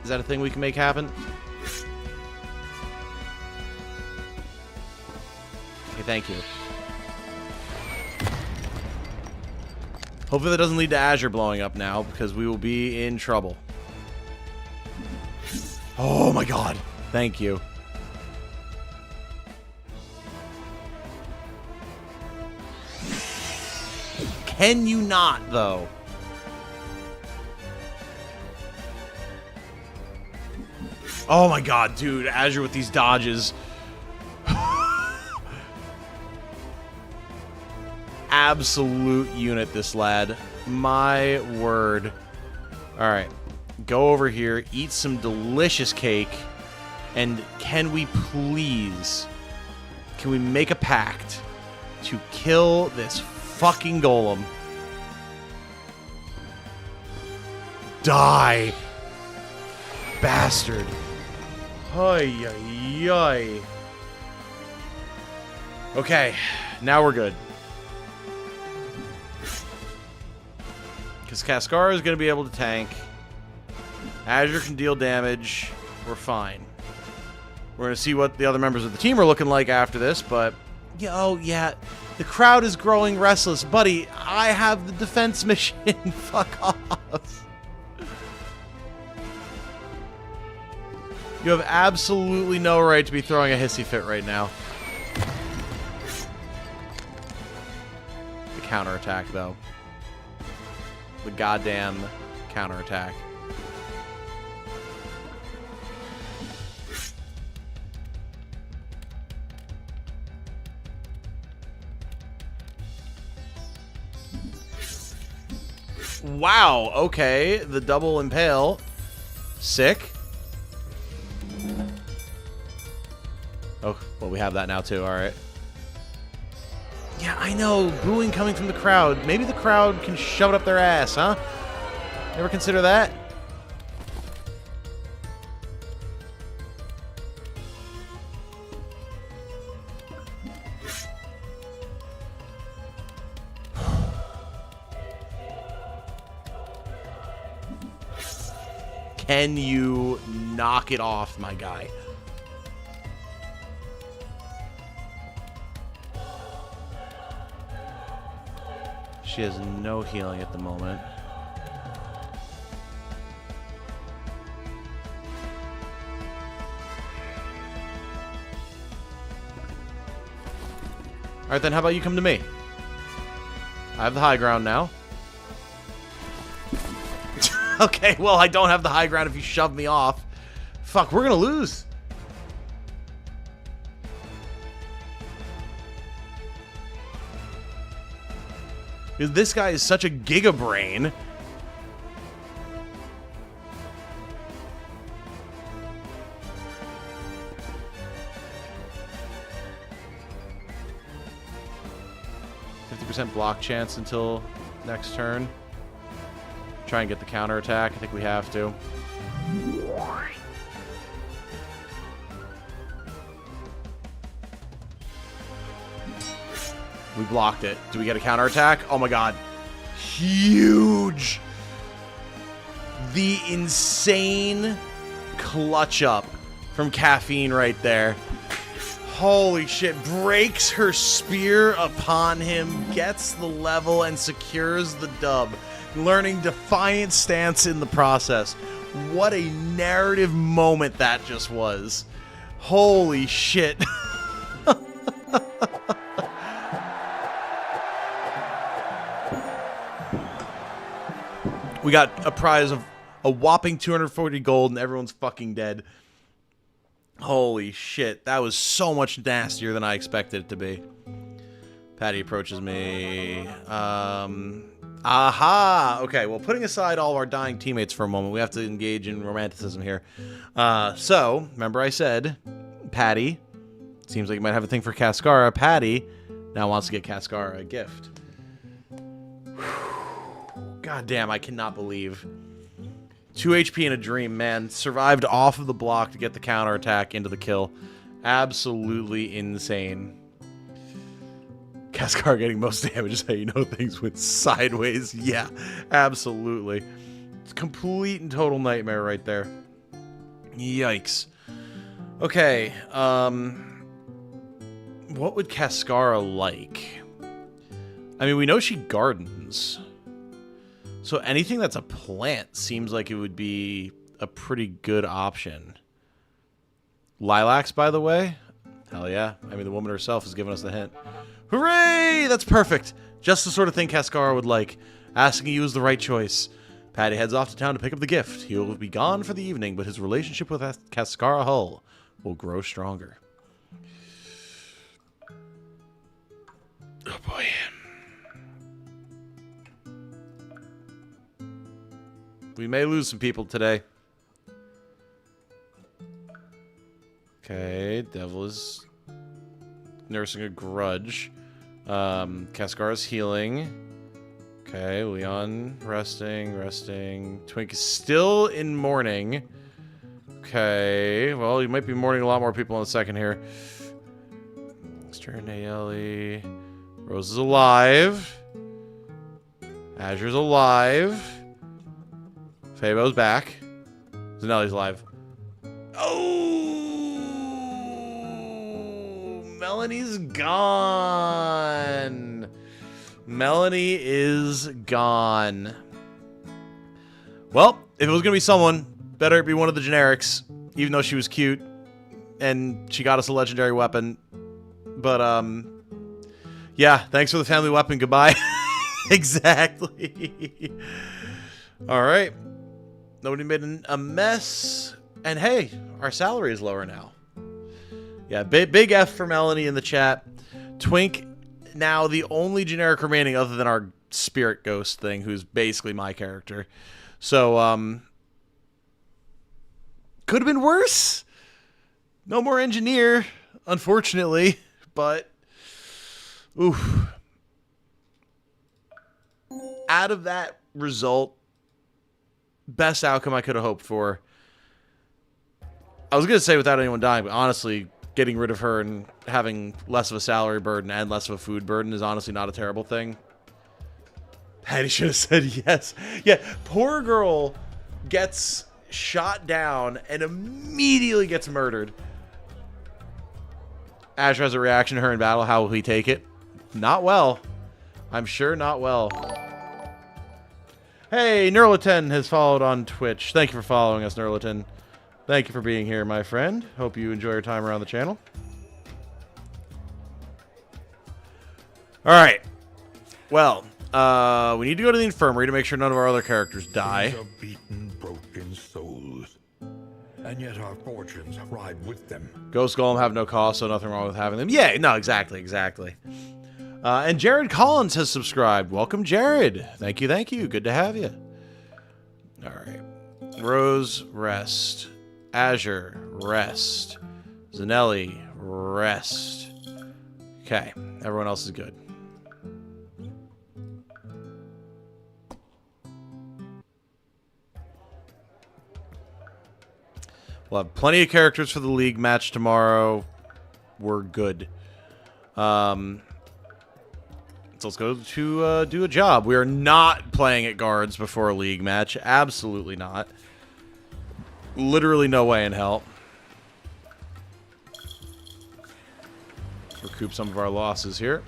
Is that a thing we can make happen? Okay, thank you. Hopefully that doesn't lead to Azure blowing up now, because we will be in trouble. Oh my god. Thank you. Can you not, though? Oh my god, dude. Azure with these dodges. Absolute unit, this lad. My word. Alright. Go over here, eat some delicious cake, and can we please... Can we make a pact to kill this fucking golem? Die! Bastard. Ay, ay, ay. Okay, now we're good. Because Cascara is going to be able to tank. Azure can deal damage. We're fine. We're going to see what the other members of the team are looking like after this, but... Yeah, oh, yeah. The crowd is growing restless. Buddy, I have the defense mission. Fuck off. You have absolutely no right to be throwing a hissy fit right now. The counterattack, though. The goddamn counterattack. Wow, okay. The double impale. Sick. Oh, well, we have that now, too. All right. Yeah, I know. Booing coming from the crowd. Maybe the crowd can shove it up their ass, huh? Ever consider that? Can you knock it off, my guy? She has no healing at the moment. Alright then, how about you come to me? I have the high ground now. Okay, well, I don't have the high ground if you shove me off. Fuck, we're gonna lose. This guy is such a giga brain. %50 block chance until next turn. Try and get the counterattack. I think we have to. We blocked it. Do we get a counterattack? Oh my god. Huge. The insane clutch up from Caffeine right there. Holy shit. Breaks her spear upon him, gets the level, and secures the dub. Learning Defiant Stance in the process. What a narrative moment that just was. Holy shit. We got a prize of a whopping 240 gold and everyone's fucking dead. Holy shit. That was so much nastier than I expected it to be. Patty approaches me. Aha! Okay, well, putting aside all of our dying teammates for a moment, we have to engage in romanticism here. So, remember I said, Patty, seems like you might have a thing for Cascara. Patty now wants to get Cascara a gift. God damn, I cannot believe. 2 HP in a dream, man. Survived off of the block to get the counterattack into the kill. Absolutely insane. Cascar getting most damage is how you know things went sideways. Yeah, absolutely. It's complete and total nightmare right there. Yikes. Okay, what would Cascara like? I mean, we know she gardens. So anything that's a plant seems like it would be a pretty good option. Lilacs, by the way? Hell yeah. I mean, the woman herself has given us the hint. Hooray! That's perfect. Just the sort of thing Cascara would like. Asking you is the right choice. Patty heads off to town to pick up the gift. He will be gone for the evening, but his relationship with Cascara Hull will grow stronger. Oh boy. We may lose some people today. Okay, Devil is nursing a grudge. Cascara's healing. Okay, Leon resting. Twink is still in mourning. Okay, well, you might be mourning a lot more people in a second here. Mr. Nayeli. Rose is alive. Azure's alive. Fabo's back. Zanelli's alive. Oh! Melanie's gone. Melanie is gone. Well, if it was going to be someone, better it be one of the generics, even though she was cute and she got us a legendary weapon. But, yeah, thanks for the family weapon. Goodbye. Exactly. All right. Nobody made a mess. And hey, our salary is lower now. Yeah, big F for Melanie in the chat. Twink, now the only generic remaining other than our spirit ghost thing, who's basically my character. So, could have been worse. No more engineer, unfortunately. But, oof. Out of that result, best outcome I could have hoped for. I was going to say without anyone dying, but honestly, getting rid of her and having less of a salary burden and less of a food burden is honestly not a terrible thing. Patty should have said yes. Yeah, poor girl gets shot down and immediately gets murdered. Azure has a reaction to her in battle. How will he take it? Not well. I'm sure not well. Hey, Nerlaten has followed on Twitch. Thank you for following us, Nerlaten. Thank you for being here, my friend. Hope you enjoy your time around the channel. All right. Well, we need to go to the infirmary to make sure none of our other characters die. These are beaten, broken souls, and yet our fortunes ride with them. Ghost Golem have no cost, so nothing wrong with having them. Yeah, no, exactly. And Jared Collins has subscribed. Welcome, Jared. Thank you. Good to have you. All right. Rose, rest. Azure, rest. Zanelli, rest. Okay. Everyone else is good. We'll have plenty of characters for the league match tomorrow. We're good. let's go to do a job. We are not playing at guards before a league match. Absolutely not. Literally no way in hell. Let's recoup some of our losses here.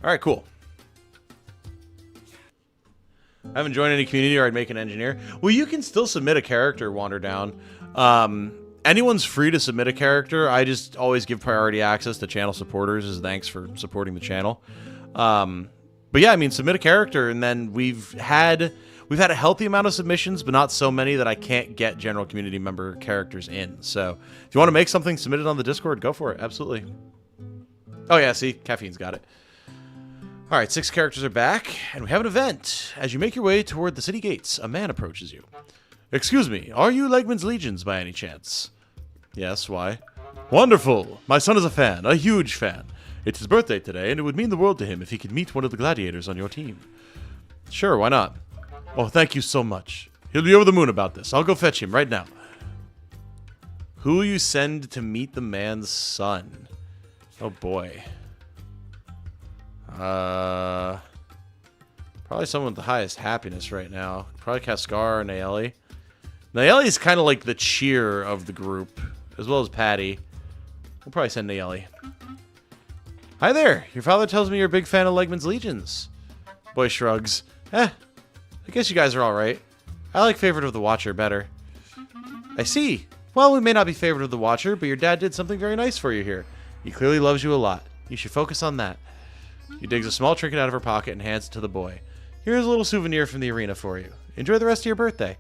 All right, cool. I haven't joined any community or I'd make an engineer. Well, you can still submit a character, Wander Down. Anyone's free to submit a character. I just always give priority access to channel supporters as thanks for supporting the channel. But yeah, I mean, submit a character, and then we've had a healthy amount of submissions, but not so many that I can't get general community member characters in. So if you want to make something, submit it on the Discord. Go for it. Absolutely. Oh yeah, see, Caffeine's got it. All right, 6 characters are back, and we have an event. As you make your way toward the city gates, a man approaches you. Excuse me, are you Legman's Legions by any chance? Yes, why? Wonderful! My son is a fan, a huge fan. It's his birthday today, and it would mean the world to him if he could meet one of the gladiators on your team. Sure, why not? Oh, thank you so much. He'll be over the moon about this. I'll go fetch him right now. Who will you send to meet the man's son? Oh, boy. Probably someone with the highest happiness right now. Probably Kaskar or Nayeli. Nayeli is kind of like the cheer of the group, as well as Patty. We'll probably send Nayeli. Hi there. Your father tells me you're a big fan of Legman's Legions. Boy shrugs. I guess you guys are all right. I like Favorite of the Watcher better. I see. Well, we may not be Favorite of the Watcher, but your dad did something very nice for you here. He clearly loves you a lot. You should focus on that. He digs a small trinket out of her pocket and hands it to the boy. Here's a little souvenir from the arena for you. Enjoy the rest of your birthday.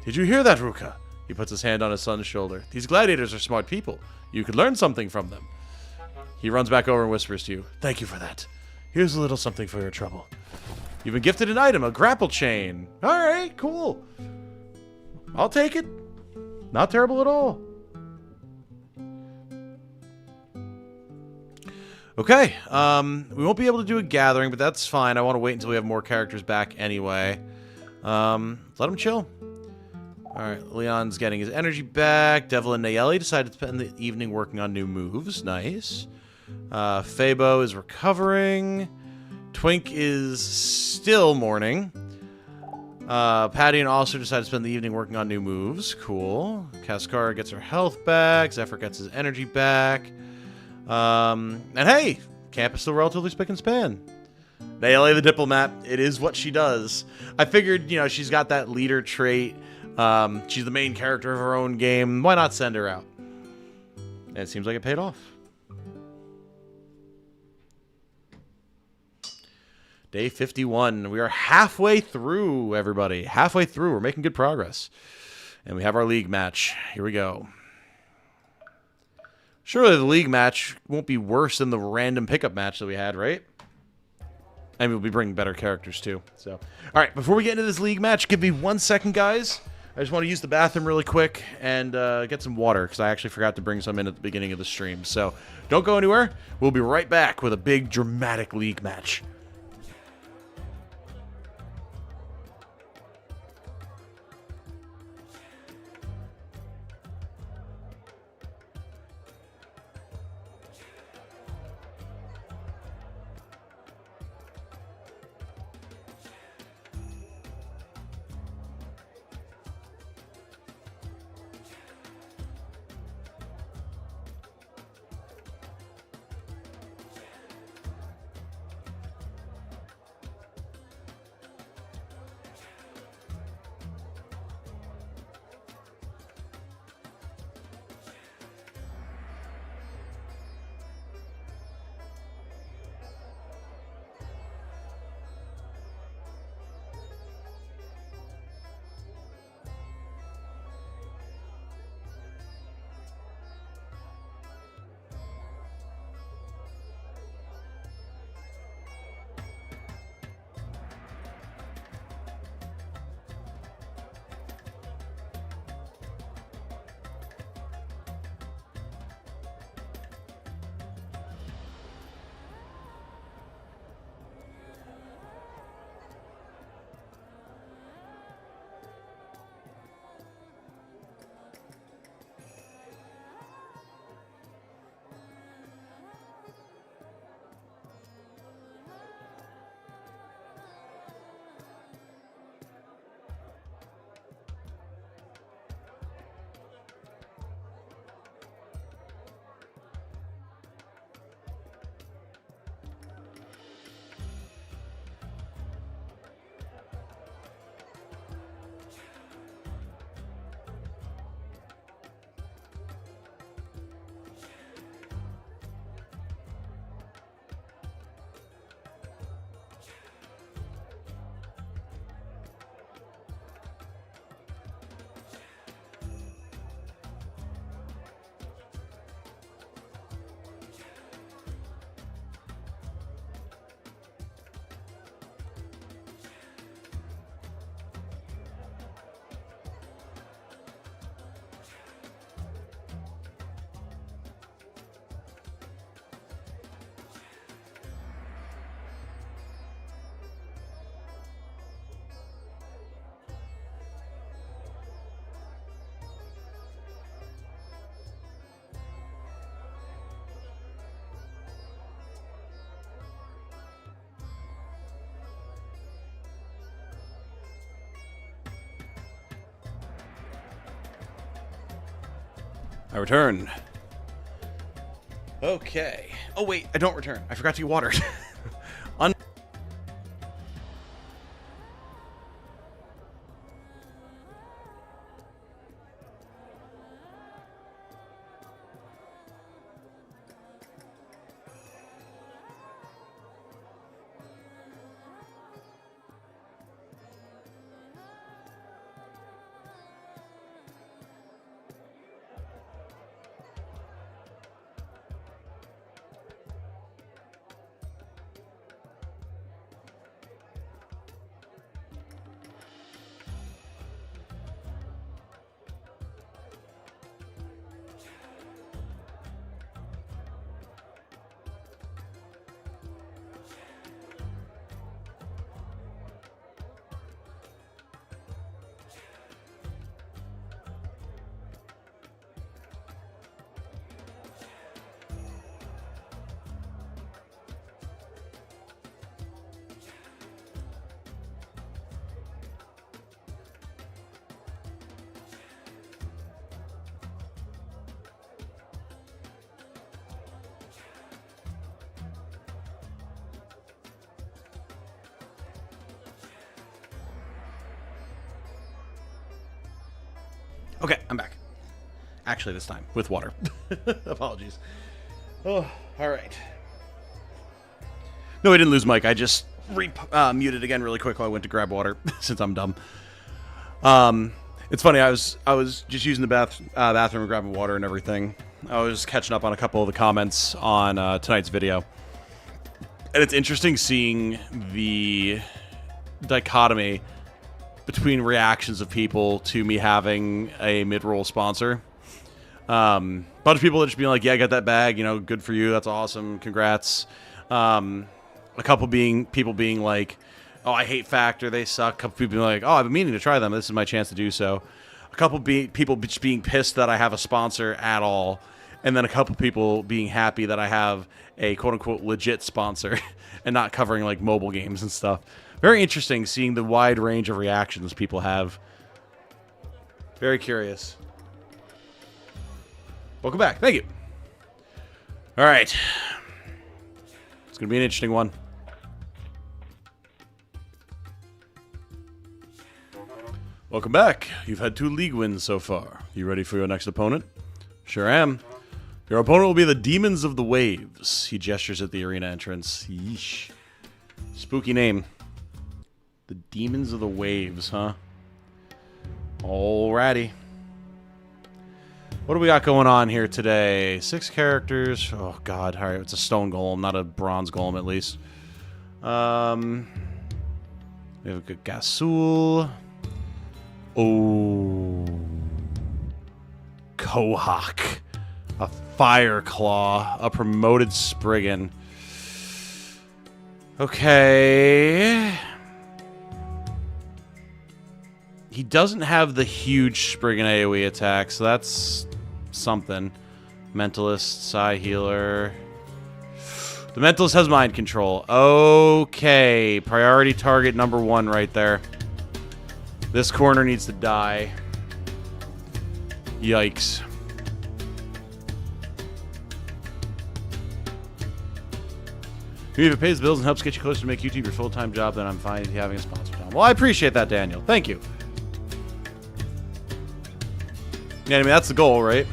Did you hear that, Ruka? He puts his hand on his son's shoulder. These gladiators are smart people. You could learn something from them. He runs back over and whispers to you. Thank you for that. Here's a little something for your trouble. You've been gifted an item, a grapple chain. All right, cool. I'll take it. Not terrible at all. Okay, we won't be able to do a gathering, but that's fine. I want to wait until we have more characters back anyway. Let them chill. Alright, Leon's getting his energy back. Devil and Nayeli decided to spend the evening working on new moves. Nice. Fabo is recovering. Twink is still mourning. Patty and Alistair decide to spend the evening working on new moves. Cool. Kaskar gets her health back. Zephyr gets his energy back. And hey, camp is still relatively spick and span. Nayeli the Diplomat, it is what she does. I figured, you know, she's got that leader trait. She's the main character of her own game. Why not send her out? And it seems like it paid off. Day 51. We are halfway through, everybody. Halfway through. We're making good progress. And we have our league match. Here we go. Surely the league match won't be worse than the random pickup match that we had, right? I mean, we'll be bringing better characters, too. So, all right, before we get into this league match, give me 1 second, guys. I just want to use the bathroom really quick and get some water, because I actually forgot to bring some in at the beginning of the stream. So, don't go anywhere. We'll be right back with a big, dramatic league match. I return. Okay. Oh, wait, I don't return. I forgot to get watered. Okay, I'm back. Actually, this time with water. Apologies. Oh, all right. No, I didn't lose Mike. I just muted again really quick while I went to grab water since I'm dumb. It's funny. I was just using the bathroom and grabbing water and everything. I was catching up on a couple of the comments on tonight's video, and it's interesting seeing the dichotomy between reactions of people to me having a mid-roll sponsor. Bunch of people that just being like, yeah, I got that bag, you know, good for you, that's awesome, congrats. A couple people being like, oh, I hate Factor, they suck. A couple people being like, oh, I've been meaning to try them, this is my chance to do so. A couple people just being pissed that I have a sponsor at all. And then a couple people being happy that I have a quote-unquote legit sponsor and not covering like mobile games and stuff. Very interesting seeing the wide range of reactions people have. Very curious. Welcome back. Thank you. All right. It's going to be an interesting one. Welcome back. You've had 2 league wins so far. You ready for your next opponent? Sure am. Your opponent will be the Demons of the Waves. He gestures at the arena entrance. Yeesh. Spooky name. The Demons of the Waves, huh? Alrighty. What do we got going on here today? 6 characters. Oh, God. All right, it's a stone golem, not a bronze golem, at least. We have a good Gasul. Oh. Kohak. A Fireclaw. A promoted Spriggan. Okay. He doesn't have the huge Spriggan AoE attack, so that's something. Mentalist, Psi Healer. The Mentalist has mind control. Okay. Priority target number 1 right there. This corner needs to die. Yikes. If it pays the bills and helps get you closer to make YouTube your full-time job, then I'm fine with you having a sponsor, Tom. Well, I appreciate that, Daniel. Thank you. Yeah, I mean, that's the goal, right?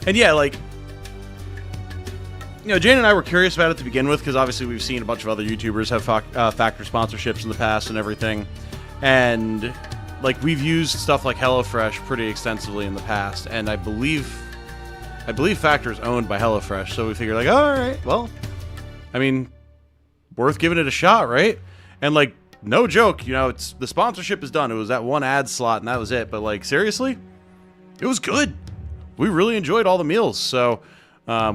And yeah, like, you know, Jane and I were curious about it to begin with, because obviously we've seen a bunch of other YouTubers have Factor sponsorships in the past and everything. And, like, we've used stuff like HelloFresh pretty extensively in the past, and I believe Factor is owned by HelloFresh, so we figured, like, all right, well, I mean, worth giving it a shot, right? And, like, no joke, you know, it's the sponsorship is done. It was that one ad slot, and that was it. But, like, seriously, it was good. We really enjoyed all the meals, so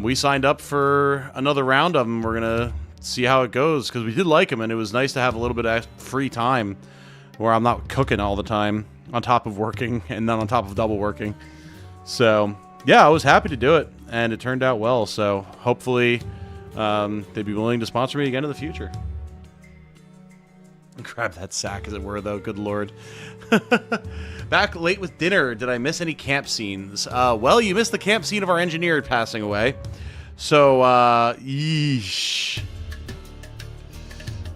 we signed up for another round of them. We're gonna see how it goes, because we did like them, and it was nice to have a little bit of free time where I'm not cooking all the time on top of working and then on top of double working. So yeah, I was happy to do it, and it turned out well. So hopefully they'd be willing to sponsor me again in the future. Grab that sack, as it were, though. Good lord. Back late with dinner. Did I miss any camp scenes? Well, you missed the camp scene of our engineer passing away. So, yeesh.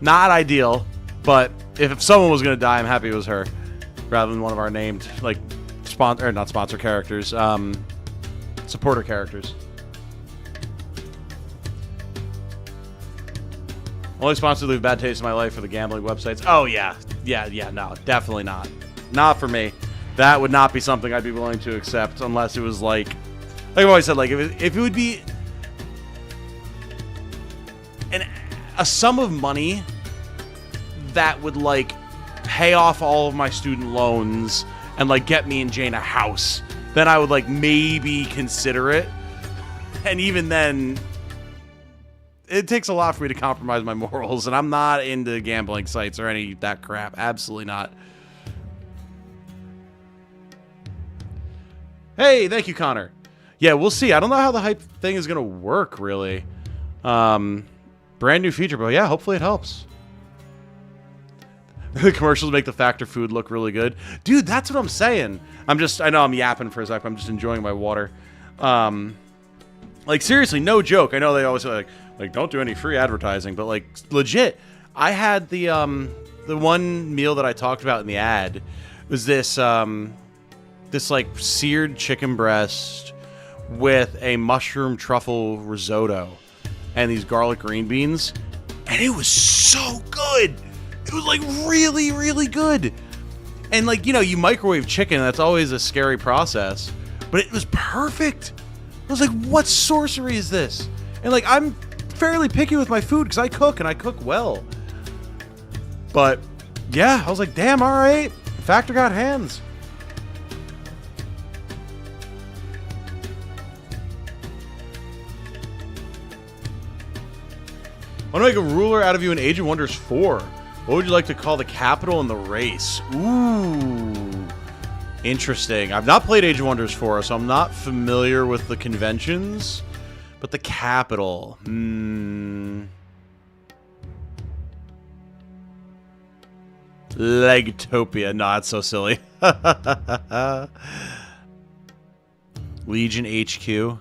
Not ideal, but if someone was going to die, I'm happy it was her, rather than one of our named, like, not sponsor characters, supporter characters. Only sponsor to leave bad taste in my life for the gambling websites. Oh, yeah. Yeah, no, definitely not. Not for me. That would not be something I'd be willing to accept unless it was like I've always said, like, if it would be a sum of money that would, like, pay off all of my student loans and, like, get me and Jane a house, then I would, like, maybe consider it. And even then, it takes a lot for me to compromise my morals, and I'm not into gambling sites or any of that crap. Absolutely not. Hey, thank you, Connor. Yeah, we'll see. I don't know how the hype thing is going to work, really. Brand new feature, but yeah, hopefully it helps. The commercials make the Factor food look really good. Dude, that's what I'm saying. I know I'm yapping for a sec, but I'm just enjoying my water. Like, seriously, no joke. I know they always say, like, don't do any free advertising, but, like, legit, I had the one meal that I talked about in the ad was this, like, seared chicken breast with a mushroom truffle risotto and these garlic green beans, and it was so good. It was, like, really, really good. And, like, you know, you microwave chicken, that's always a scary process, but it was perfect. I was like, what sorcery is this? And, like, I'm fairly picky with my food because I cook, and I cook well. But, yeah, I was like, damn, all right. Factor got hands. I want to make a ruler out of you in Age of Wonders 4. What would you like to call the capital in the race? Ooh. Interesting. I've not played Age of Wonders 4, so I'm not familiar with the conventions. But the capital. Legtopia. No, that's so silly. Legion HQ.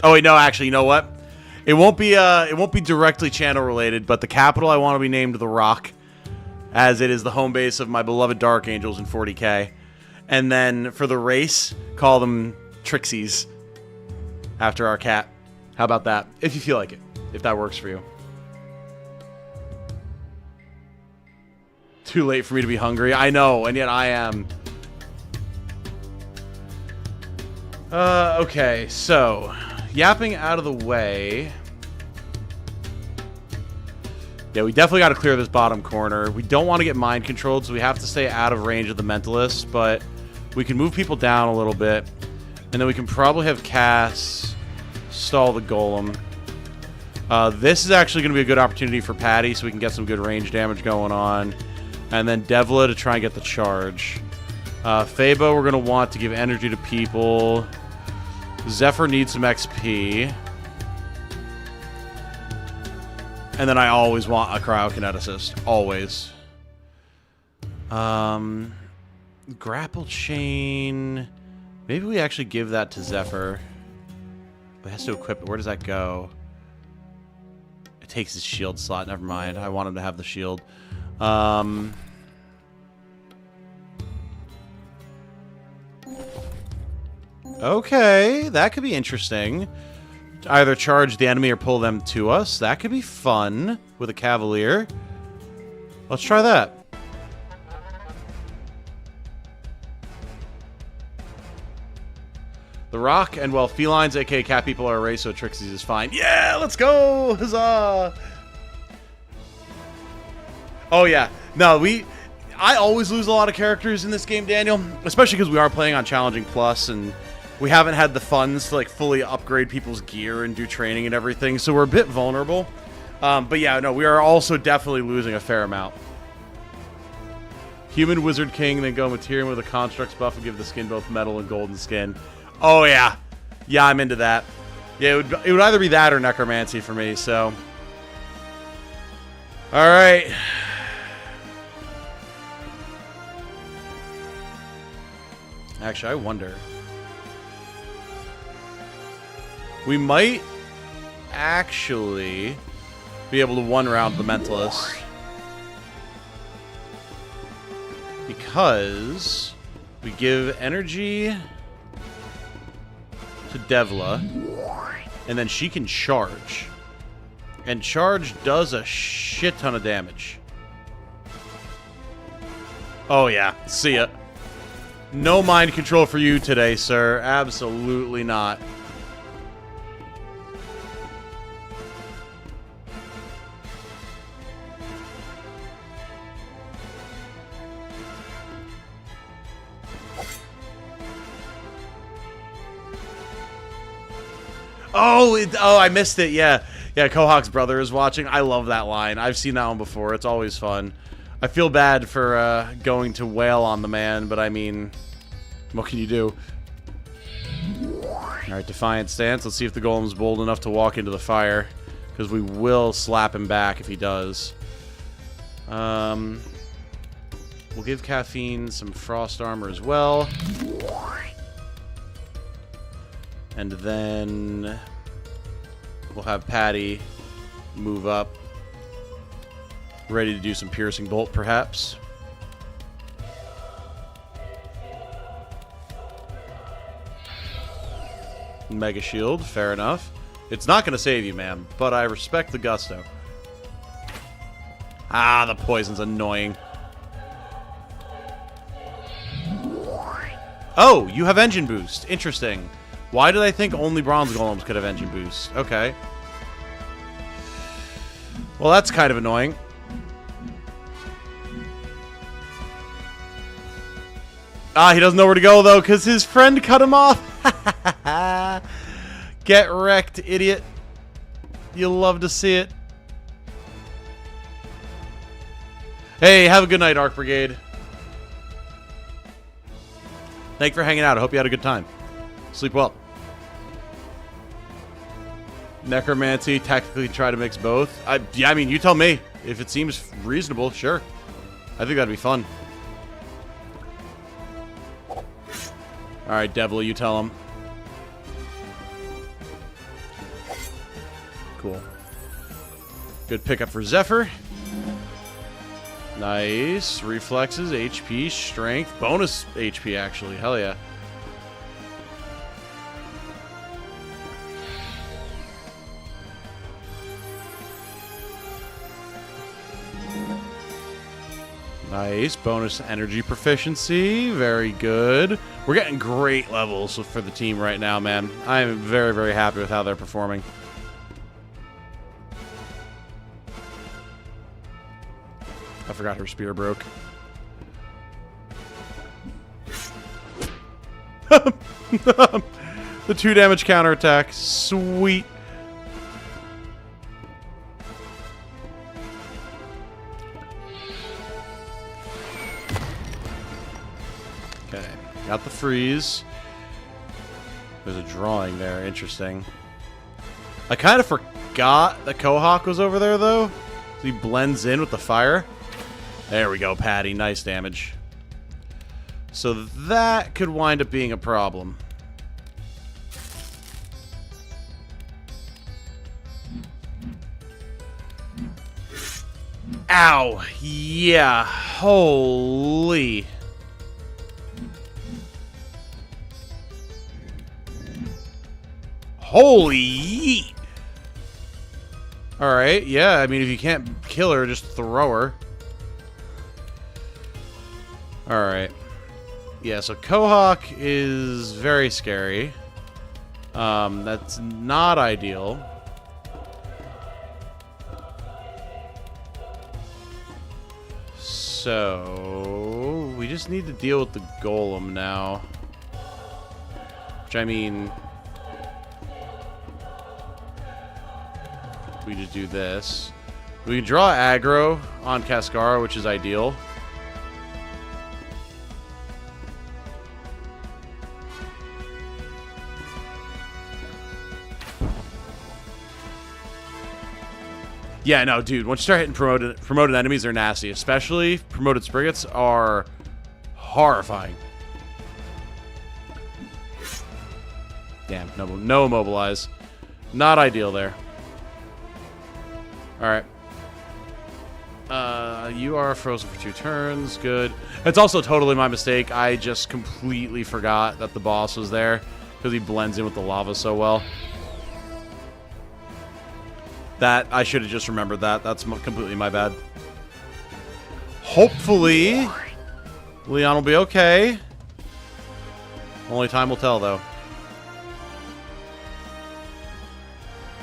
Oh wait, no, actually, you know what? It won't be directly channel related, but the capital I want to be named The Rock, as it is the home base of my beloved Dark Angels in 40K. And then for the race, call them Trixies, after our cat. How about that? If you feel like it, if that works for you. Too late for me to be hungry. I know, and yet I am. Okay, so yapping out of the way. Yeah, we definitely got to clear this bottom corner. We don't want to get mind controlled, so we have to stay out of range of the Mentalist, but we can move people down a little bit, and then we can probably have Cass stall the Golem. This is actually going to be a good opportunity for Patty, so we can get some good range damage going on, and then Devla to try and get the charge. Fabo, we're going to want to give energy to people. Zephyr needs some XP. And then I always want a cryokineticist. Always. Grapple chain. Maybe we actually give that to Zephyr. But it has to equip it. Where does that go? It takes his shield slot. Never mind. I want him to have the shield. Okay, that could be interesting. Either charge the enemy or pull them to us. That could be fun with a Cavalier. Let's try that. The Rock, and well, felines, aka cat people, are a race, so Trixies is fine. Yeah, let's go! Huzzah! Oh yeah, no, I always lose a lot of characters in this game, Daniel, especially because we are playing on Challenging Plus, and we haven't had the funds to, like, fully upgrade people's gear and do training and everything, so we're a bit vulnerable. But yeah, no, we are also definitely losing a fair amount. Human Wizard King, then go Materium with a Constructs buff and give the skin both metal and golden skin. Oh yeah. Yeah, I'm into that. Yeah, it would either be that or necromancy for me, so. All right. Actually, I wonder. We might actually be able to one-round the Mentalist. Because we give energy to Devla, and then she can charge. And charge does a shit ton of damage. Oh yeah, see ya. No mind control for you today, sir. Absolutely not. Oh, I missed it. Yeah. Yeah, Kohawk's brother is watching. I love that line. I've seen that one before. It's always fun. I feel bad for going to wail on the man, but I mean, what can you do? Alright, Defiant Stance. Let's see if the Golem's bold enough to walk into the fire, because we will slap him back if he does. We'll give Caffeine some Frost Armor as well. And then we'll have Patty move up. Ready to do some Piercing Bolt, perhaps. Mega Shield, fair enough. It's not going to save you, ma'am, but I respect the gusto. Ah, the poison's annoying. Oh, you have Engine Boost. Interesting. Why did I think only Bronze Golems could have Engine Boost? Okay. Well, that's kind of annoying. Ah, he doesn't know where to go, though, because his friend cut him off. Get wrecked, idiot. You'll love to see it. Hey, have a good night, Arc Brigade. Thank you for hanging out. I hope you had a good time. Sleep well. Necromancy, tactically try to mix both. Yeah, I mean, you tell me. If it seems reasonable, sure. I think that'd be fun. Alright, Devil, you tell him. Cool. Good pickup for Zephyr. Nice. Reflexes, HP, strength. Bonus HP, actually. Hell yeah. Nice. Bonus energy proficiency. Very good. We're getting great levels for the team right now, man. I am very, very happy with how they're performing. I forgot her spear broke. The 2 damage counterattack. Sweet. Okay. Got the freeze. There's a drawing there. Interesting. I kind of forgot that Kohawk was over there, though. So he blends in with the fire. There we go, Patty. Nice damage. So that could wind up being a problem. Ow. Yeah. Holy. Holy yeet. Alright, yeah. I mean, if you can't kill her, just throw her. Alright. Yeah, so Kohawk is very scary. That's not ideal. So we just need to deal with the Golem now. Which, I mean, we just do this. We can draw aggro on Cascara, which is ideal. Yeah, no, dude. Once you start hitting promoted enemies, they're nasty. Especially promoted sprigates are horrifying. Damn, no immobilize. Not ideal there. Alright. You are frozen for 2 turns. Good. It's also totally my mistake. I just completely forgot that the boss was there because he blends in with the lava so well. That, I should have just remembered that. That's completely my bad. Hopefully, Leon will be okay. Only time will tell, though.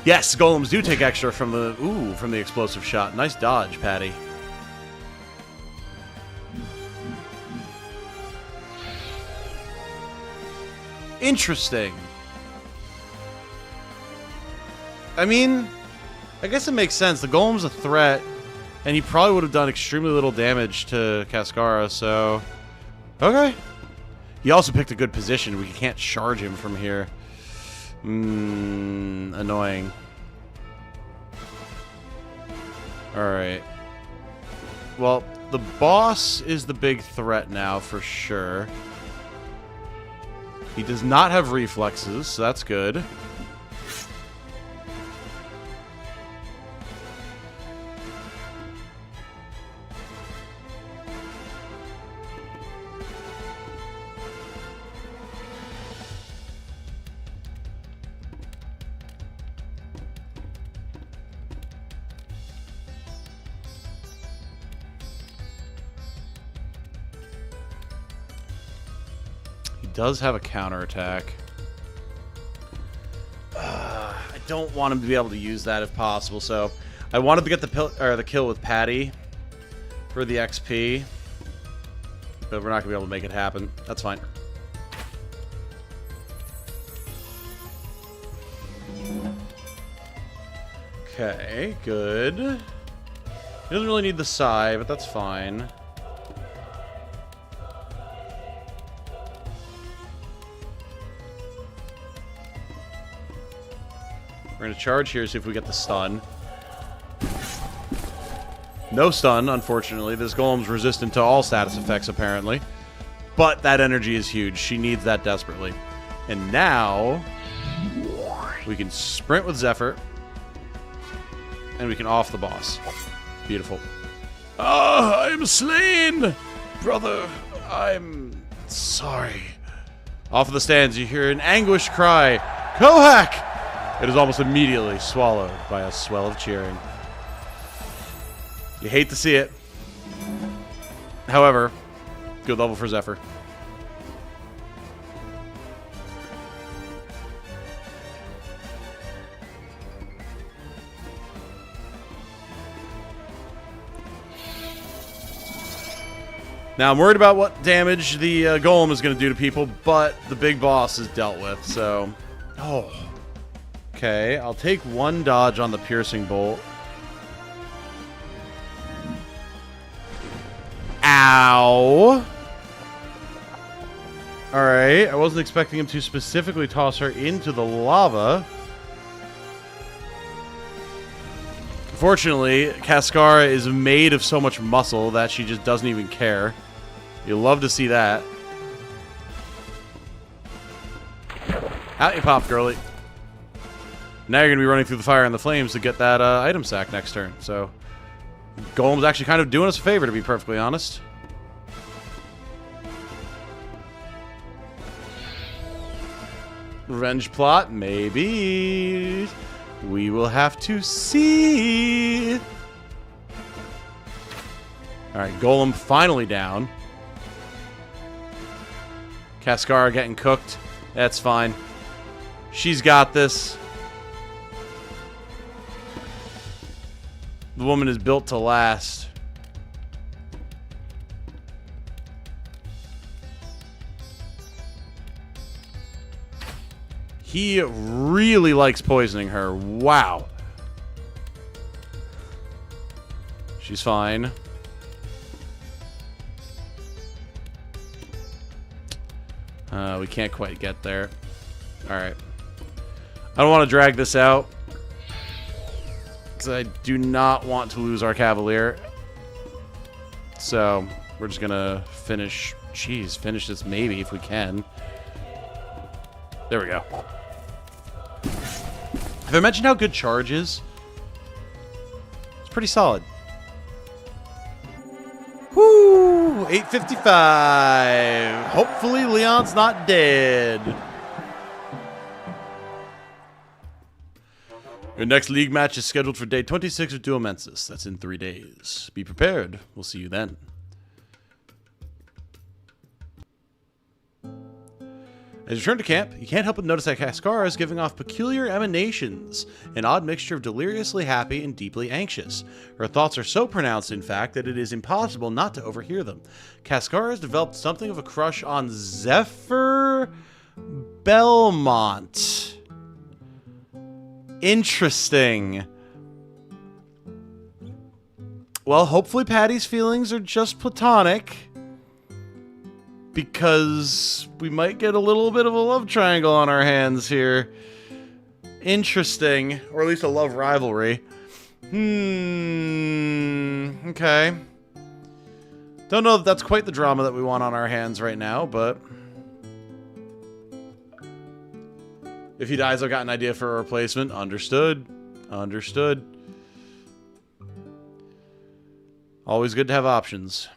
Yes, golems do take extra from the explosive shot. Nice dodge, Patty. Interesting. I mean, I guess it makes sense. The golem's a threat, and he probably would have done extremely little damage to Cascara, so... Okay. He also picked a good position. We can't charge him from here. Annoying. Alright. Well, the boss is the big threat now, for sure. He does not have reflexes, so that's good. Does have a counterattack. I don't want him to be able to use that if possible, so I wanted to get the kill with Patty for the XP, but we're not gonna be able to make it happen. That's fine. Okay, good. He doesn't really need the Psy, but that's fine. We're going to charge here, see if we get the stun. No stun, unfortunately. This golem's resistant to all status effects, apparently. But that energy is huge. She needs that desperately. And now, we can sprint with Zephyr. And we can off the boss. Beautiful. Ah, I am slain! Brother, I'm sorry. Off of the stands, you hear an anguished cry. Kohak! It is almost immediately swallowed by a swell of cheering. You hate to see it. However, good level for Zephyr. Now, I'm worried about what damage the golem is going to do to people, but the big boss is dealt with, so... Oh... Okay, I'll take 1 dodge on the piercing bolt. Ow! Alright, I wasn't expecting him to specifically toss her into the lava. Fortunately, Cascara is made of so much muscle that she just doesn't even care. You'll love to see that. Out you pop, girlie. Now you're going to be running through the fire and the flames to get that item sack next turn. So, Golem's actually kind of doing us a favor, to be perfectly honest. Revenge plot? Maybe. We will have to see. Alright, Golem finally down. Cascara getting cooked. That's fine. She's got this. The woman is built to last. He really likes poisoning her. Wow. She's fine. We can't quite get there. Alright. I don't want to drag this out. Because I do not want to lose our Cavalier. So, we're just going to finish... Jeez, finish this maybe if we can. There we go. Have I mentioned how good charge is? It's pretty solid. Woo! 855. Hopefully Leon's not dead. Your next league match is scheduled for day 26 of Duomensis. That's in 3 days. Be prepared. We'll see you then. As you return to camp, you can't help but notice that Cascara is giving off peculiar emanations, an odd mixture of deliriously happy and deeply anxious. Her thoughts are so pronounced, in fact, that it is impossible not to overhear them. Cascara has developed something of a crush on Zephyr Belmont. Interesting. Well, hopefully Patty's feelings are just platonic. Because we might get a little bit of a love triangle on our hands here. Interesting. Or at least a love rivalry. Okay. Don't know if that's quite the drama that we want on our hands right now, but... If he dies, I've got an idea for a replacement. Understood. Understood. Always good to have options.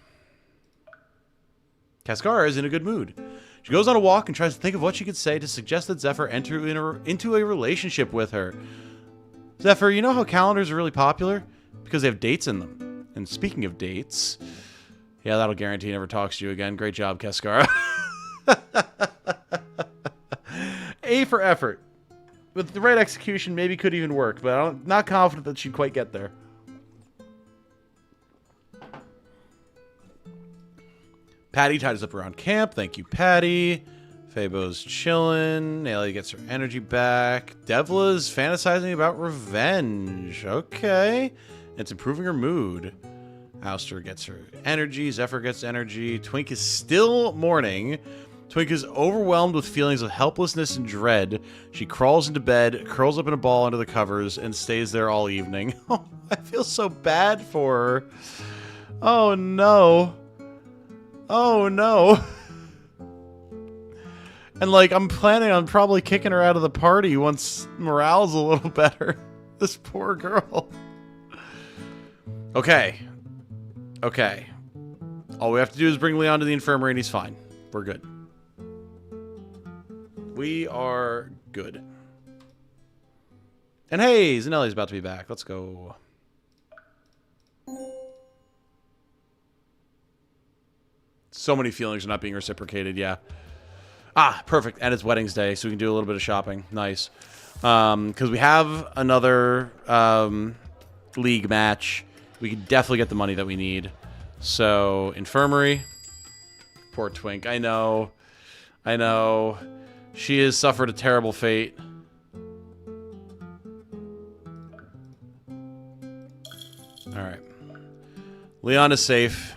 Cascara is in a good mood. She goes on a walk and tries to think of what she could say to suggest that Zephyr enter into a relationship with her. Zephyr, you know how calendars are really popular? Because they have dates in them. And speaking of dates... Yeah, that'll guarantee he never talks to you again. Great job, Cascara. A for effort. With the right execution, maybe could even work, but I'm not confident that she'd quite get there. Patty ties up around camp. Thank you, Patty. Fabo's chilling. Nalia gets her energy back. Devla's fantasizing about revenge. Okay. It's improving her mood. Ouster gets her energy. Zephyr gets energy. Twink is still mourning. Twink is overwhelmed with feelings of helplessness and dread. She crawls into bed, curls up in a ball under the covers, and stays there all evening. Oh, I feel so bad for her. Oh, no. Oh, no. And, like, I'm planning on probably kicking her out of the party once morale's a little better. This poor girl. Okay. Okay. All we have to do is bring Leon to the infirmary and he's fine. We're good. We are good. And hey, Zanelli's about to be back. Let's go. So many feelings are not being reciprocated, yeah. Ah, perfect. And it's weddings day, so we can do a little bit of shopping. Nice. Because we have another league match. We can definitely get the money that we need. So, infirmary. Poor Twink. I know. I know. She has suffered a terrible fate. Alright. Leon is safe.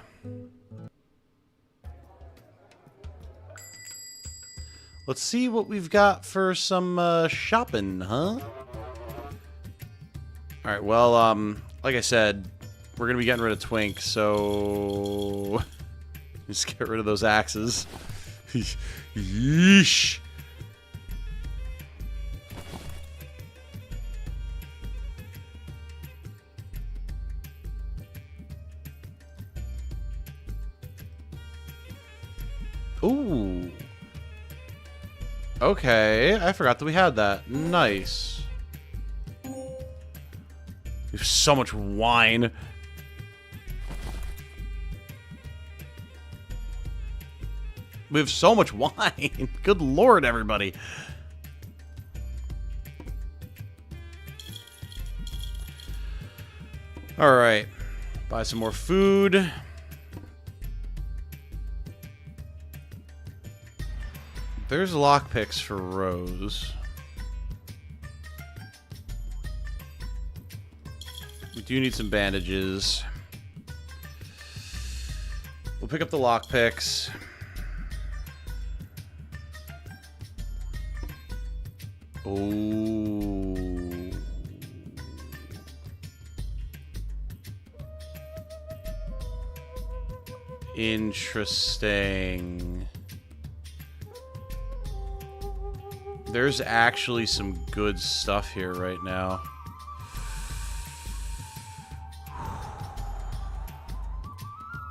Let's see what we've got for some shopping, huh? Alright, well, like I said, we're going to be getting rid of Twink, so... just get rid of those axes. Yeesh. Ooh. Okay, I forgot that we had that. Nice. We have so much wine. We have so much wine. Good lord, everybody. Alright. Buy some more food. There's lockpicks for Rose. We do need some bandages. We'll pick up the lockpicks. Oh. Interesting. There's actually some good stuff here right now.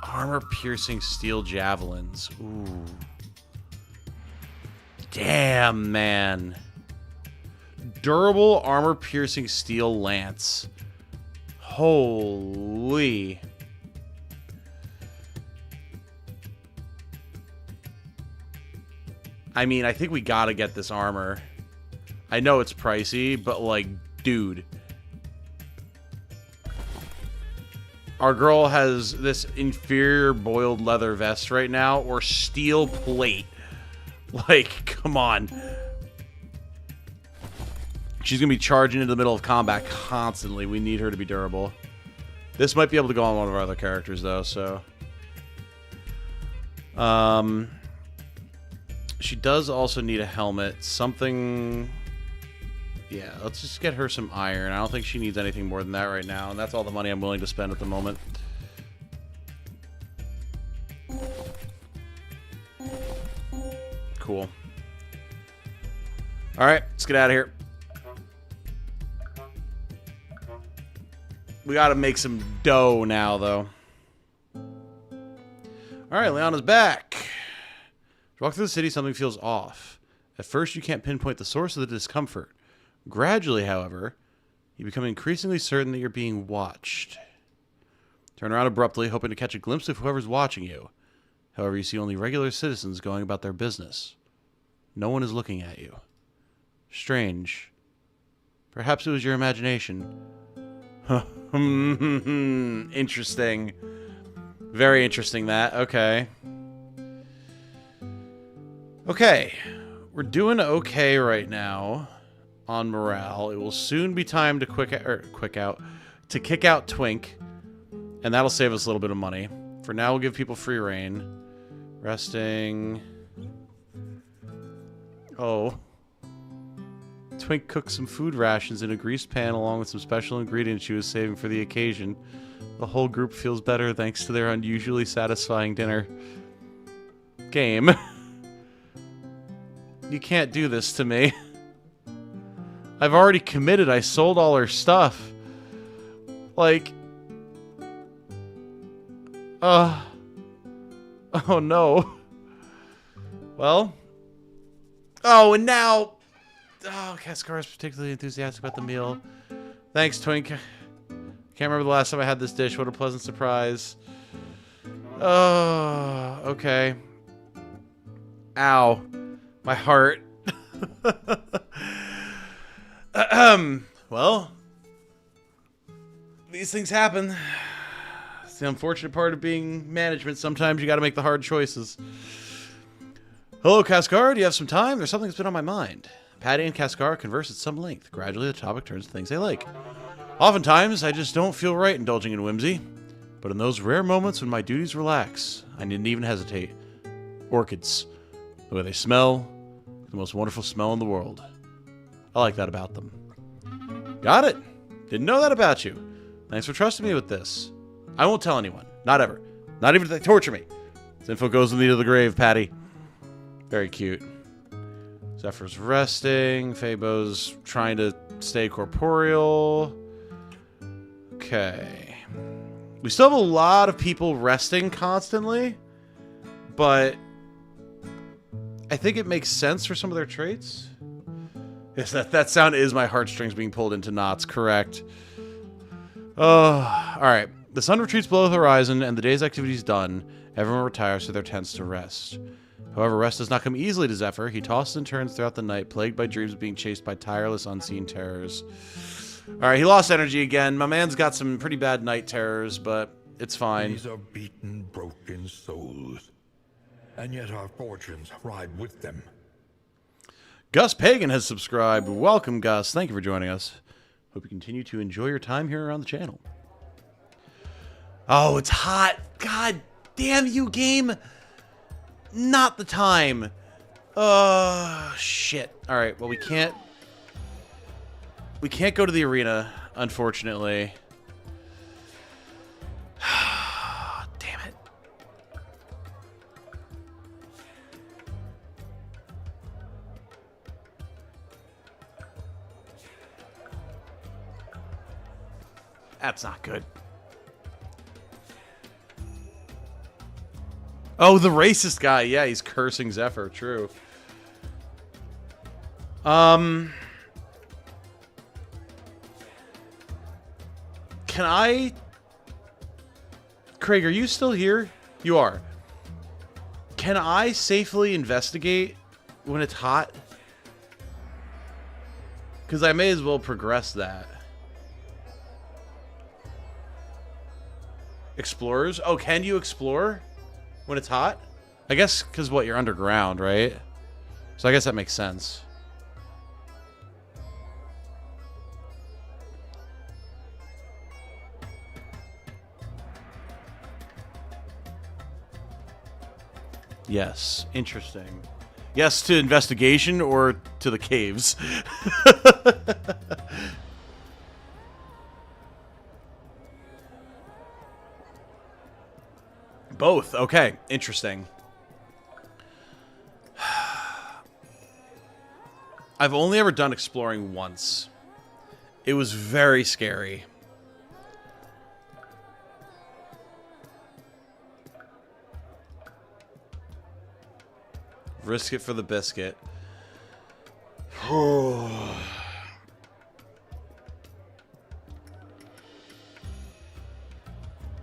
Armor-piercing steel javelins. Ooh. Damn, man. Durable armor-piercing steel lance. Holy. I mean, I think we gotta get this armor. I know it's pricey, but like, dude. Our girl has this inferior boiled leather vest right now, or steel plate. Like, come on. She's going to be charging into the middle of combat constantly. We need her to be durable. This might be able to go on one of our other characters, though, so... She does also need a helmet. Something... Yeah, let's just get her some iron. I don't think she needs anything more than that right now, and that's all the money I'm willing to spend at the moment. Cool. Alright, let's get out of here. We gotta make some dough now, though. Alright, Leona's back. As you walk through the city, something feels off. At first, you can't pinpoint the source of the discomfort. Gradually, however, you become increasingly certain that you're being watched. Turn around abruptly, hoping to catch a glimpse of whoever's watching you. However, you see only regular citizens going about their business. No one is looking at you. Strange. Perhaps it was your imagination. Interesting. Very interesting, that. Okay. Okay. We're doing okay right now on morale. It will soon be time to kick out Twink, and that'll save us a little bit of money. For now, we'll give people free reign. Resting. Oh. Twink cooked some food rations in a greased pan along with some special ingredients she was saving for the occasion. The whole group feels better thanks to their unusually satisfying dinner. Game. You can't do this to me. I've already committed. I sold all her stuff. Like... Oh no. Well. Oh, and now... Oh, Cascar is particularly enthusiastic about the meal. Thanks, Twink. Can't remember the last time I had this dish. What a pleasant surprise. Oh, okay. Ow. My heart. Well, these things happen. It's the unfortunate part of being management. Sometimes you got to make the hard choices. Hello, Cascar. Do you have some time? There's something that's been on my mind. Patty and Cascar converse at some length. Gradually, the topic turns to things they like. Oftentimes, I just don't feel right indulging in whimsy. But in those rare moments when my duties relax, I didn't even hesitate. Orchids. The way they smell, the most wonderful smell in the world. I like that about them. Got it. Didn't know that about you. Thanks for trusting me with this. I won't tell anyone. Not ever. Not even if they torture me. This info goes with me to the grave, Patty. Very cute. Zephyr's resting. Fabo's trying to stay corporeal. Okay. We still have a lot of people resting constantly, but I think it makes sense for some of their traits. Yes, that sound is my heartstrings being pulled into knots, correct. Oh, alright. The sun retreats below the horizon, and the day's activities done. Everyone retires to their tents to rest. However, rest does not come easily to Zephyr. He tosses and turns throughout the night, plagued by dreams of being chased by tireless, unseen terrors. Alright, he lost energy again. My man's got some pretty bad night terrors, but it's fine. These are beaten, broken souls, and yet our fortunes ride with them. Gus Pagan has subscribed. Welcome, Gus. Thank you for joining us. Hope you continue to enjoy your time here around the channel. Oh, it's hot. God damn you, game. Not the time. Oh, shit. All right, well, we can't go to the arena, unfortunately. Damn it. That's not good. Oh, the racist guy. Yeah, he's cursing Zephyr. True. Can I... Craig, are you still here? You are. Can I safely investigate when it's hot? Because I may as well progress that. Explorers? Oh, can you explore when it's hot? I guess because what, you're underground, right? So I guess that makes sense. Yes, interesting. Yes to investigation or to the caves? Both. Okay, interesting. I've only ever done exploring once. It was very scary. Risk it for the biscuit.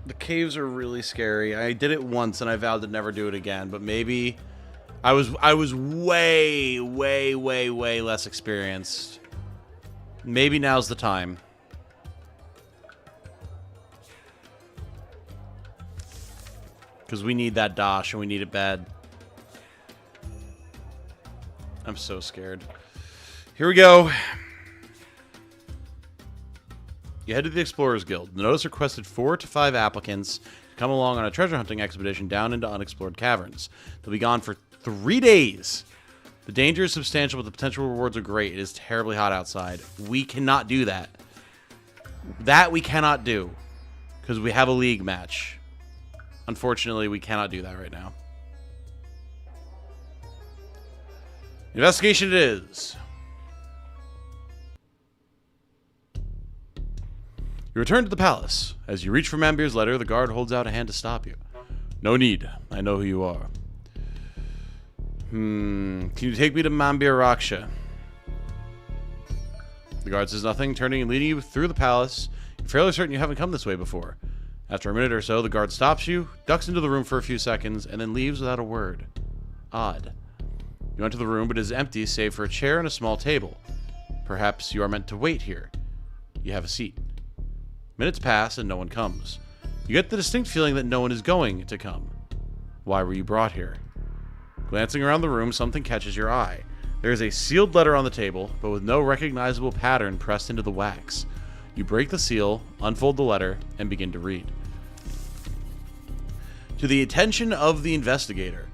The caves are really scary. I did it once and I vowed to never do it again, but maybe I was way less experienced. Maybe now's the time. Because we need that dosh and we need it bad. I'm so scared. Here we go. You head to the Explorers Guild. The notice requested 4 to 5 applicants to come along on a treasure hunting expedition down into unexplored caverns. They'll be gone for 3 days. The danger is substantial, but the potential rewards are great. It is terribly hot outside. We cannot do that. That we cannot do. Because we have a league match. Unfortunately, we cannot do that right now. Investigation it is. You return to the palace. As you reach for Mambir's letter, the guard holds out a hand to stop you. No need. I know who you are. Can you take me to Mambir Raksha? The guard says nothing, turning and leading you through the palace. You're fairly certain you haven't come this way before. After a minute or so, the guard stops you, ducks into the room for a few seconds, and then leaves without a word. Odd. You enter the room, but it is empty save for a chair and a small table. Perhaps you are meant to wait here. You have a seat. Minutes pass and no one comes. You get the distinct feeling that no one is going to come. Why were you brought here? Glancing around the room, something catches your eye. There is a sealed letter on the table, but with no recognizable pattern pressed into the wax. You break the seal, unfold the letter, and begin to read. To the attention of the investigator.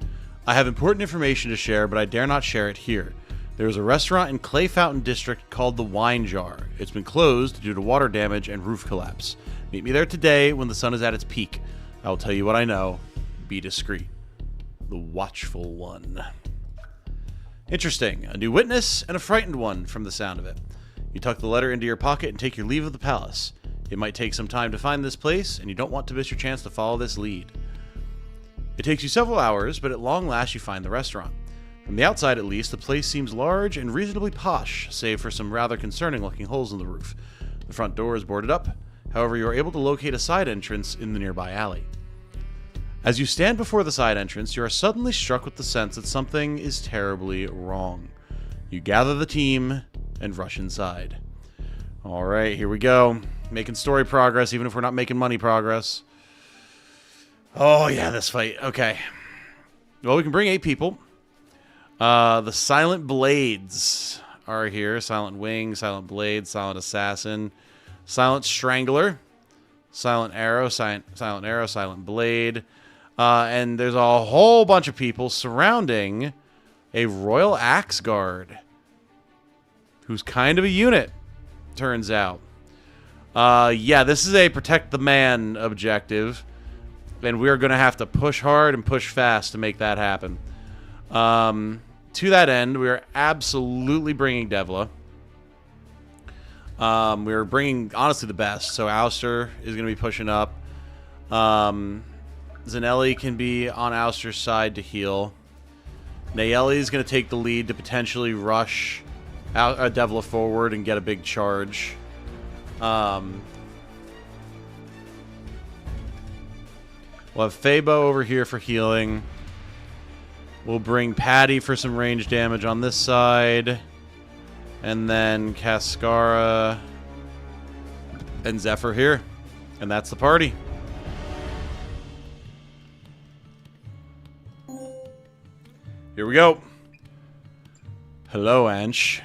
I have important information to share, but I dare not share it here. There is a restaurant in Clay Fountain District called the Wine Jar. It's been closed due to water damage and roof collapse. Meet me there today when the sun is at its peak. I will tell you what I know. Be discreet. The Watchful One. Interesting. A new witness and a frightened one from the sound of it. You tuck the letter into your pocket and take your leave of the palace. It might take some time to find this place, and you don't want to miss your chance to follow this lead. It takes you several hours, but at long last you find the restaurant. From the outside at least, the place seems large and reasonably posh, save for some rather concerning looking holes in the roof. The front door is boarded up, however you are able to locate a side entrance in the nearby alley. As you stand before the side entrance, you are suddenly struck with the sense that something is terribly wrong. You gather the team and rush inside. Alright, here we go. Making story progress, even if we're not making money progress. Oh, yeah, this fight. Okay. Well, we can bring 8 people. The Silent Blades are here. Silent Wing, Silent Blade, Silent Assassin, Silent Strangler, Silent Arrow, Silent Blade. And there's a whole bunch of people surrounding a Royal Axe Guard, who's kind of a unit, turns out. Yeah, this is a protect the man objective. And we're going to have to push hard and push fast to make that happen. To that end, we are absolutely bringing Devla. We're bringing, honestly, the best. So Ouster is going to be pushing up. Zanelli can be on Ouster's side to heal. Nayeli is going to take the lead to potentially rush Devla forward and get a big charge. We'll have Fabo over here for healing. We'll bring Patty for some range damage on this side. And then Cascara and Zephyr here. And that's the party. Here we go. Hello, Ansh.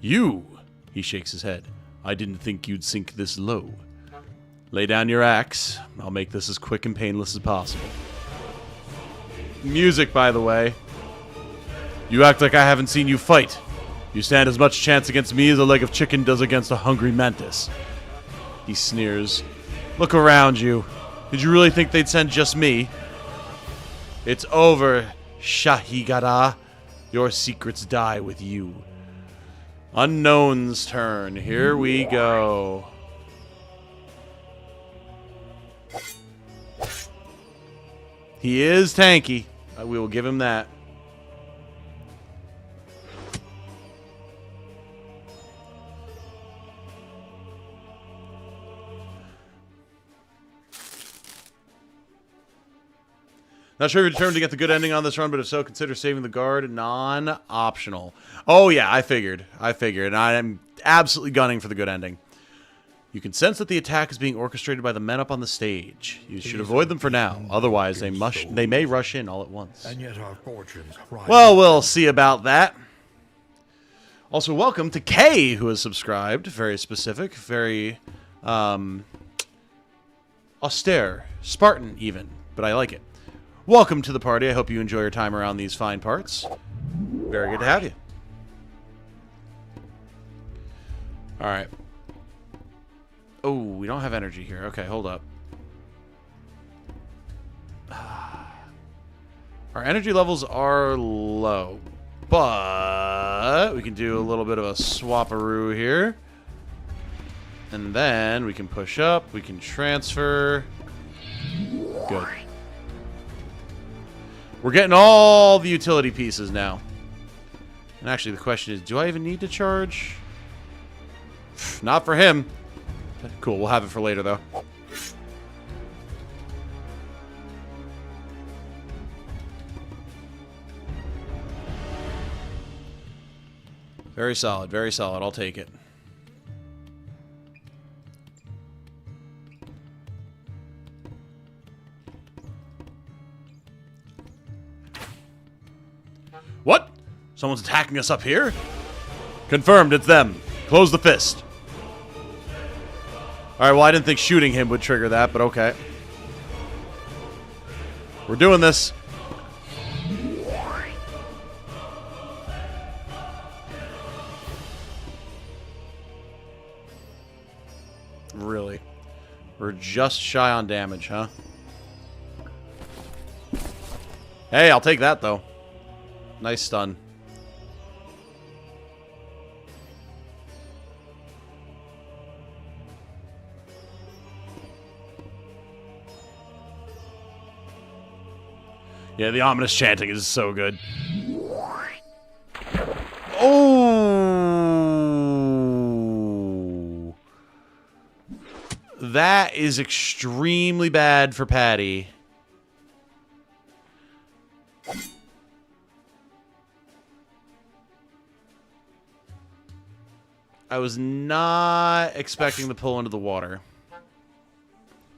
You, he shakes his head. I didn't think you'd sink this low. Lay down your axe. I'll make this as quick and painless as possible. Music, by the way. You act like I haven't seen you fight. You stand as much chance against me as a leg of chicken does against a hungry mantis. He sneers. Look around you. Did you really think they'd send just me? It's over, Shahigara. Your secrets die with you. Unknown's turn. Here we go. He is tanky. We will give him that. Not sure if you're determined to get the good ending on this run, but if so, consider saving the guard non-optional. Oh yeah, I figured. And I am absolutely gunning for the good ending. You can sense that the attack is being orchestrated by the men up on the stage. You should avoid them for now. Otherwise, they may rush in all at once. And yet our fortunes rise. Well, we'll see about that. Also, welcome to Kay, who has subscribed. Very specific, very austere, Spartan even, but I like it. Welcome to the party. I hope you enjoy your time around these fine parts. Very good to have you. All right. Oh, we don't have energy here. Okay, hold up. Our energy levels are low, but we can do a little bit of a swaparoo here. And then we can push up. We can transfer. Good. We're getting all the utility pieces now. And actually, the question is, do I even need to charge? Not for him. Cool, we'll have it for later, though. Very solid, very solid. I'll take it. What? Someone's attacking us up here? Confirmed, it's them. Close the fist. Alright, well, I didn't think shooting him would trigger that, but okay. We're doing this. Really? We're just shy on damage, huh? Hey, I'll take that, though. Nice stun. Yeah, the ominous chanting is so good. Oh! That is extremely bad for Patty. I was not expecting the pull into the water.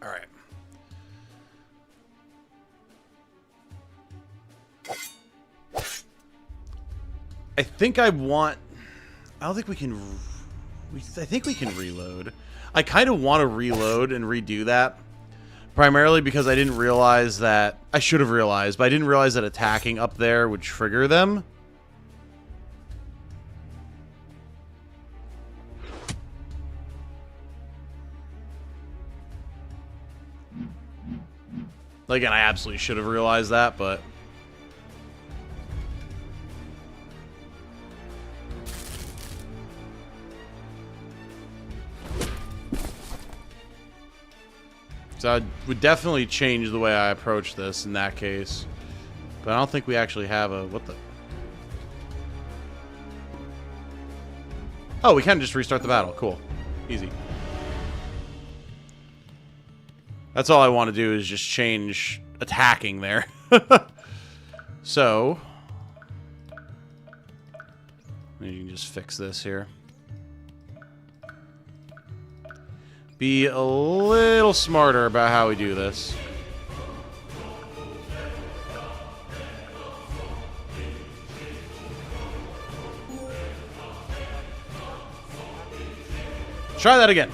All right. I think I want... I don't think we can... I think we can reload. I kind of want to reload and redo that. Primarily because I didn't realize that... I should have realized, but I didn't realize that attacking up there would trigger them. Again, I absolutely should have realized that, but... So I would definitely change the way I approach this in that case. But I don't think we actually have a... What the... Oh, we can just restart the battle. Cool. Easy. That's all I want to do is just change attacking there. So... You can just fix this here. Be a little smarter about how we do this. Try that again.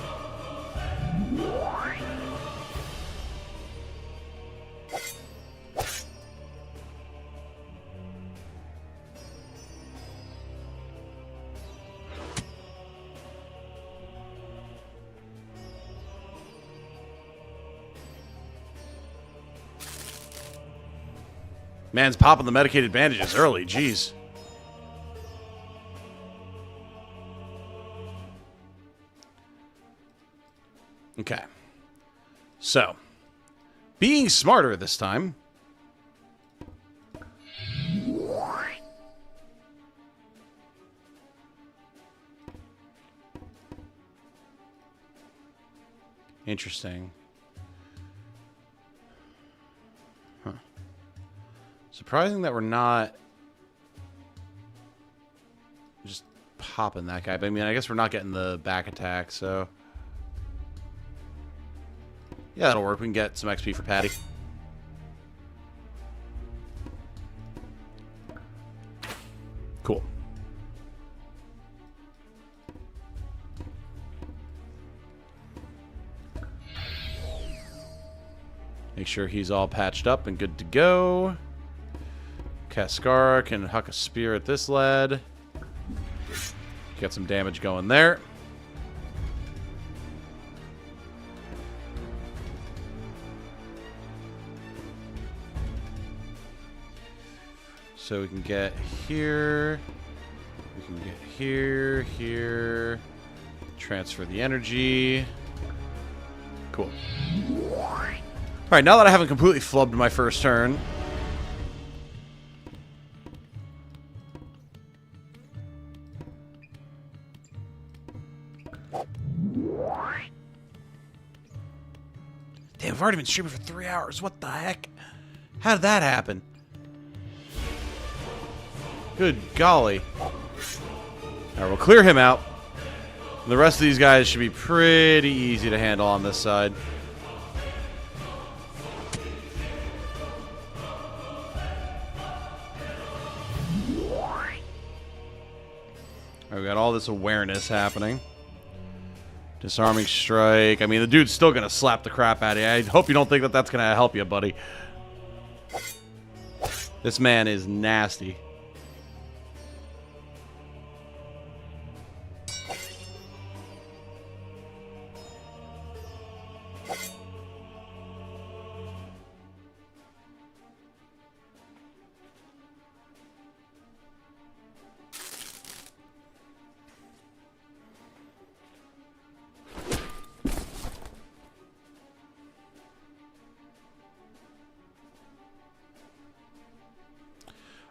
Man's popping the medicated bandages early. Jeez. Okay. So, being smarter this time. Interesting. Huh. Surprising that we're not just popping that guy. But I mean, I guess we're not getting the back attack, so... Yeah, that'll work. We can get some XP for Patty. Cool. Make sure he's all patched up and good to go. Cascara can huck a spear at this lead. Get some damage going there. So we can get here. We can get here, here. Transfer the energy. Cool. Alright, now that I haven't completely flubbed my first turn. Damn, I've already been streaming for 3 hours. What the heck? How did that happen? Good golly. Alright, we'll clear him out. The rest of these guys should be pretty easy to handle on this side. Alright, we got all this awareness happening. Disarming strike. I mean, the dude's still gonna slap the crap out of you. I hope you don't think that that's gonna help you, buddy. This man is nasty.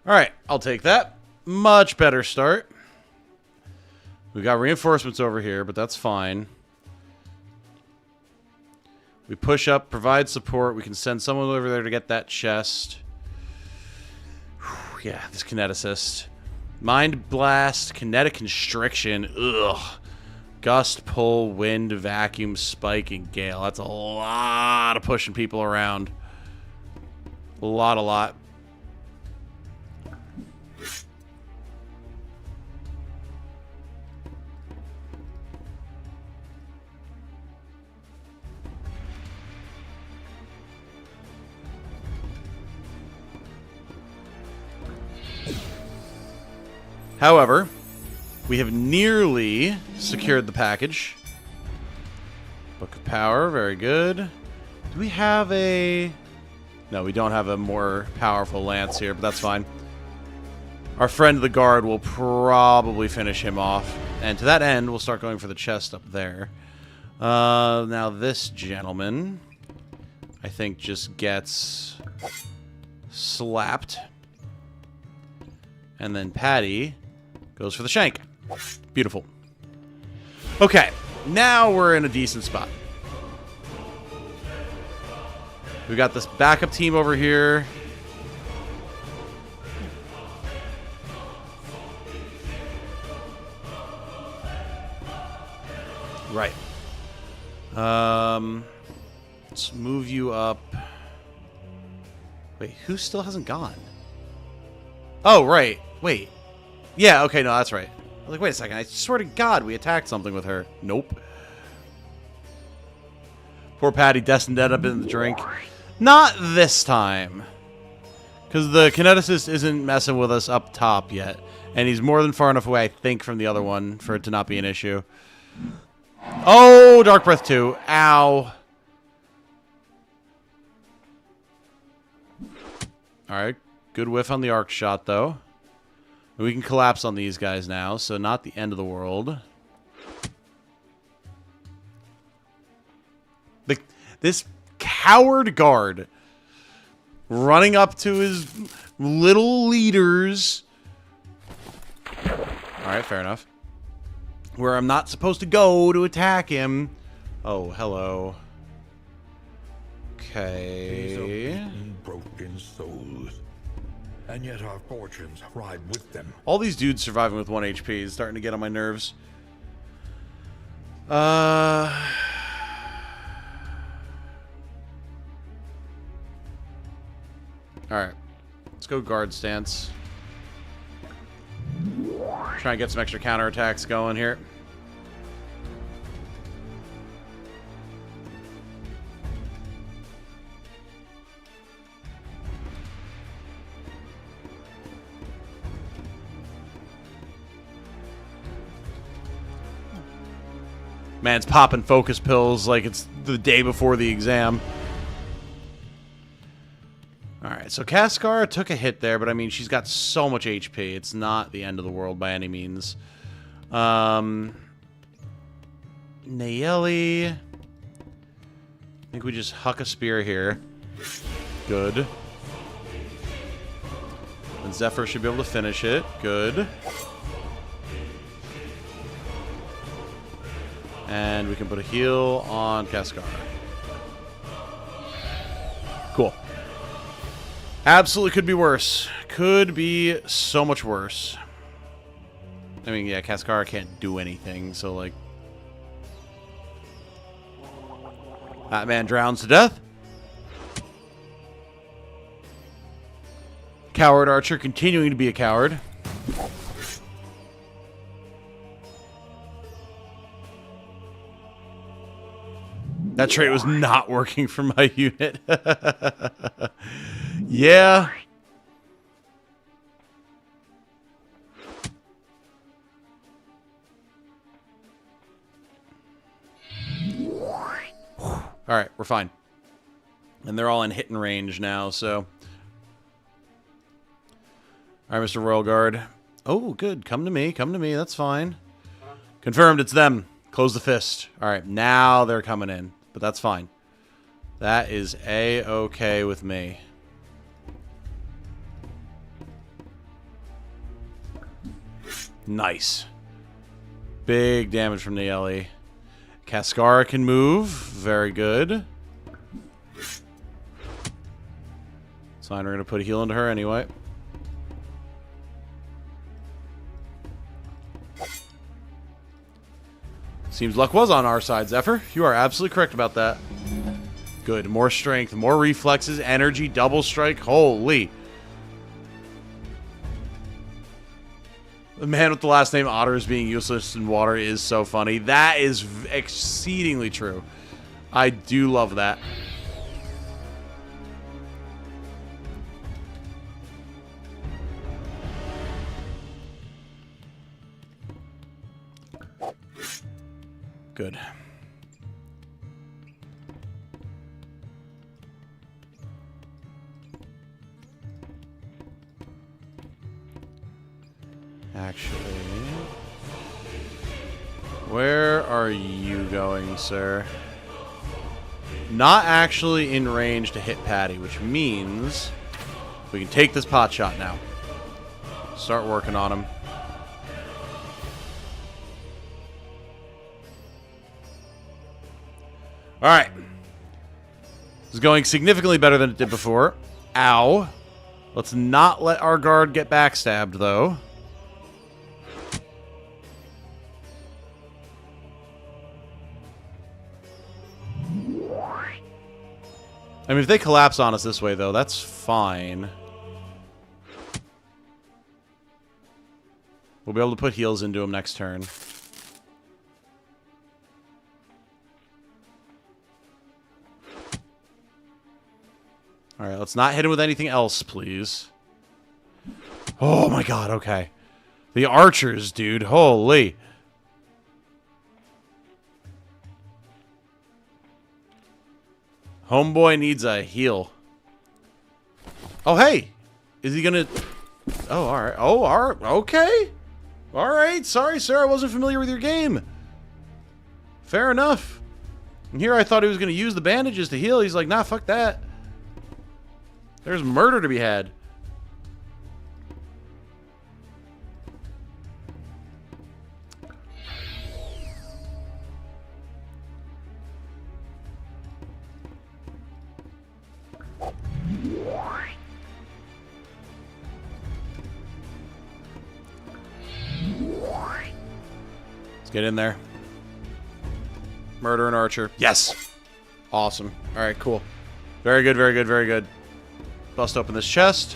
Alright, I'll take that. Much better start. We got reinforcements over here, but that's fine. We push up, provide support. We can send someone over there to get that chest. Whew, yeah, this kineticist. Mind blast, kinetic constriction. Ugh. Gust, pull, wind, vacuum, spike, and gale. That's a lot of pushing people around. A lot. However, we have nearly secured the package. Book of Power, very good. Do we have a... No, we don't have a more powerful lance here, but that's fine. Our friend the guard will probably finish him off. And to that end, we'll start going for the chest up there. Now this gentleman... I think, just gets slapped. And then Patty goes for the shank. Beautiful. Okay, now we're in a decent spot. We got this backup team over here. Right. Let's move you up. Wait, who still hasn't gone? Oh, right. Wait. Yeah, okay, no, that's right. I was like, wait a second. I swear to God we attacked something with her. Nope. Poor Patty destined to end up in the drink. Not this time. Because the kineticist isn't messing with us up top yet. And he's more than far enough away, I think, from the other one for it to not be an issue. Oh, Dark Breath 2. Ow. Alright. Good whiff on the arc shot, though. We can collapse on these guys now, so not the end of the world. This coward guard running up to his little leaders. Alright, fair enough. Where I'm not supposed to go to attack him. Oh, hello. Okay. These are beaten, broken souls. And yet our fortunes ride with them. All these dudes surviving with 1 HP is starting to get on my nerves. Alright. Let's go guard stance. Try and get some extra counterattacks going here. Man's popping focus pills like it's the day before the exam. Alright, so Cascar took a hit there, but I mean, she's got so much HP. It's not the end of the world by any means. Nayeli. I think we just huck a spear here. Good. And Zephyr should be able to finish it. Good. And we can put a heal on Cascar. Cool. Absolutely could be worse. Could be so much worse. I mean, yeah, Cascar can't do anything, so, like... That man drowns to death. Coward Archer continuing to be a coward. That trait was not working for my unit. Yeah. Alright, we're fine. And they're all in hitting range now, so... Alright, Mr. Royal Guard. Oh, good. Come to me. Come to me. That's fine. Confirmed, it's them. Close the fist. Alright, now they're coming in. But that's fine. That is A-okay with me. Nice. Big damage from Nayeli. Cascara can move. Very good. So we're going to put a heal into her anyway. Seems luck was on our side, Zephyr. You are absolutely correct about that. Good. More strength, more reflexes, energy, double strike. Holy. The man with the last name Otters being useless in water is so funny. That is exceedingly true. I do love that. Good. Actually, where are you going, sir? not actually in range to hit Patty, which means we can take this pot shot now. Start working on him. Alright. This is going significantly better than it did before. Ow. Let's not let our guard get backstabbed, though. I mean, if they collapse on us this way, though, that's fine. We'll be able to put heals into them next turn. Alright, let's not hit him with anything else, please. Oh my god, okay. The archers, dude. Holy. Homeboy needs a heal. Oh, hey! Is he gonna... Oh, alright. Oh, alright. Okay. Alright. Sorry, sir. I wasn't familiar with your game. Fair enough. And here I thought he was gonna use the bandages to heal. He's like, nah, fuck that. There's murder to be had. Let's get in there. Murder and archer. Yes! Awesome. Alright, cool. Very good, very good, very good. Bust open this chest.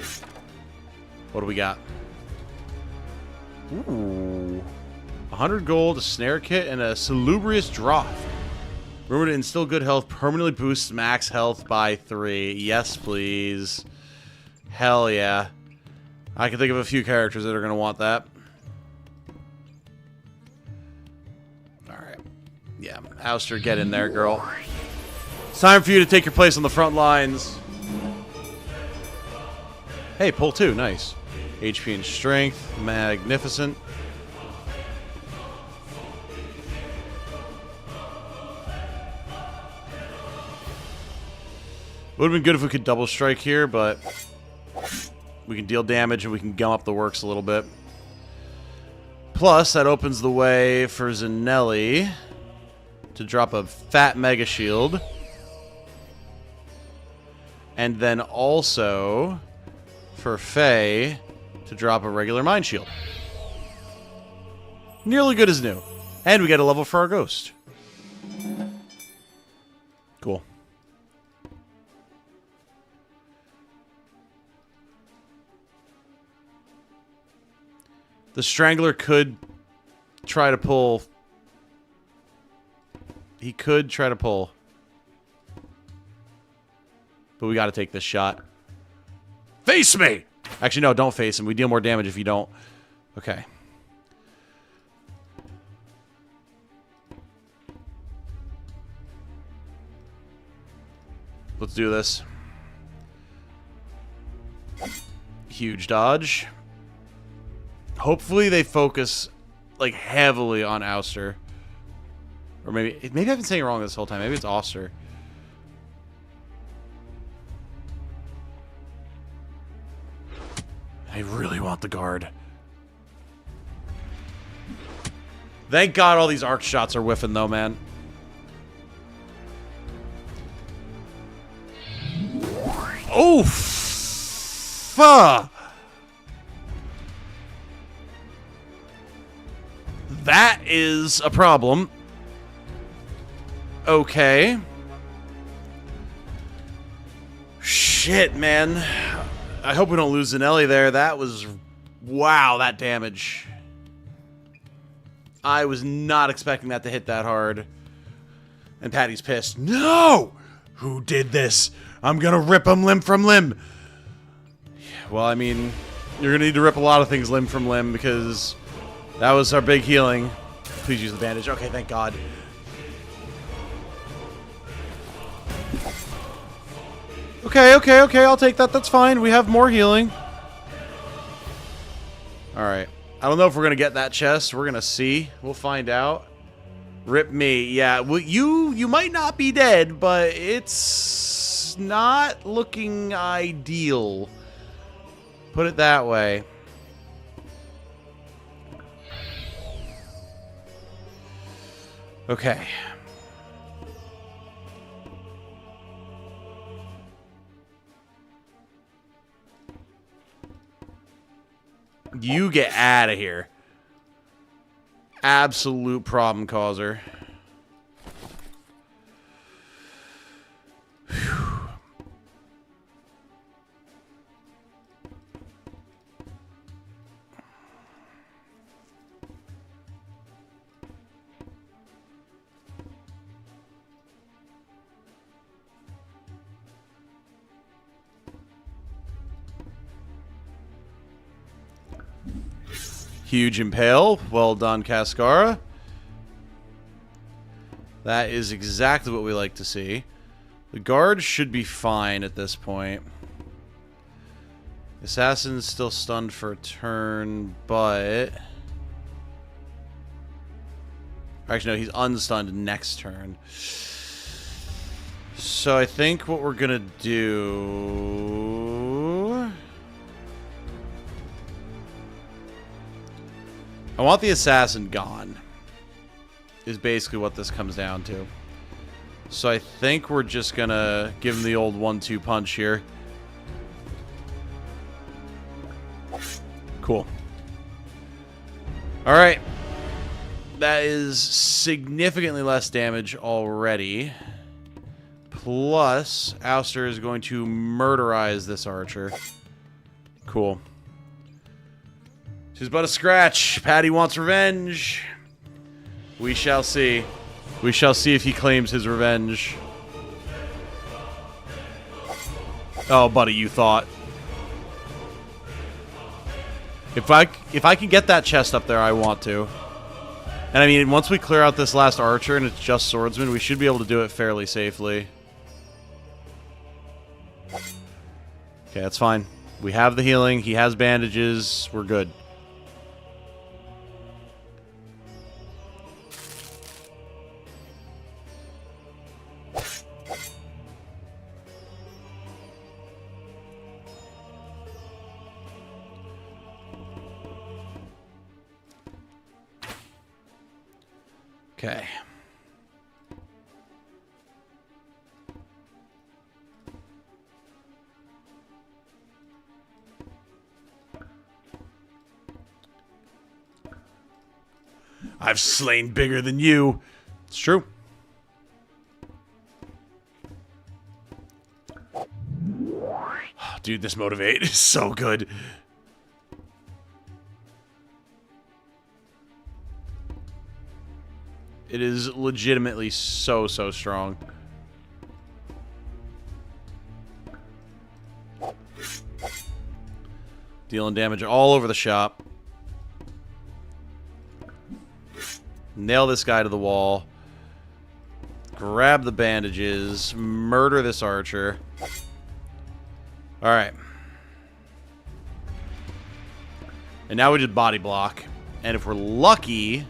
What do we got? Ooh. 100 gold, a snare kit, and a salubrious draught. Rumored to instill good health, permanently boosts max health by 3. Yes, please. Hell yeah. I can think of a few characters that are going to want that. Alright. Yeah, Ouster, get in there, girl. It's time for you to take your place on the front lines. Hey, pull 2. Nice. HP and strength. Magnificent. Would have been good if we could double strike here, but we can deal damage and we can gum up the works a little bit. Plus, that opens the way for Zanelli to drop a fat mega shield. And then also for Faye to drop a regular mind shield. Nearly good as new. And we get a level for our ghost. Cool. The Strangler could try to pull. He could try to pull. But we got to take this shot. Face me! Actually, no, don't face him. We deal more damage if you don't. Okay. Let's do this. Huge dodge. Hopefully they focus, like, heavily on Ouster. Or maybe I've been saying it wrong this whole time. Maybe it's Oster. I really want the guard. Thank God all these arc shots are whiffing, though, man. Oh, fuck. That is a problem. Okay. Shit, man. I hope we don't lose Zanelli there. That was... Wow, that damage. I was not expecting that to hit that hard. And Patty's pissed. No! Who did this? I'm gonna rip him limb from limb. Well, I mean, you're gonna need to rip a lot of things limb from limb because that was our big healing. Please use the bandage. Okay, thank God. Okay, okay, okay, I'll take that. That's fine. We have more healing. Alright. I don't know if we're going to get that chest. We're going to see. We'll find out. Rip me. Yeah, well, you might not be dead, but it's not looking ideal. Put it that way. Okay. You get out of here. Absolute problem causer. Huge impale. Well done, Cascara. That is exactly what we like to see. The guard should be fine at this point. Assassin's still stunned for a turn, but... Actually, no, he's unstunned next turn. So I think what we're going to do... I want the assassin gone, is basically what this comes down to. So I think we're just going to give him the old 1-2 punch here. Cool. All right. That is significantly less damage already. Plus, Ouster is going to murderize this archer. Cool. She's but a scratch. Patty wants revenge. We shall see. We shall see if he claims his revenge. Oh, buddy, you thought. If I can get that chest up there, I want to. And I mean, once we clear out this last archer and it's just swordsman, we should be able to do it fairly safely. Okay, that's fine. We have the healing. He has bandages. We're good. Okay. I've slain bigger than you. It's true. Dude, this motivate is so good. It is legitimately so strong. Dealing damage all over the shop. Nail this guy to the wall. Grab the bandages. Murder this archer. Alright. And now we just body block. And if we're lucky,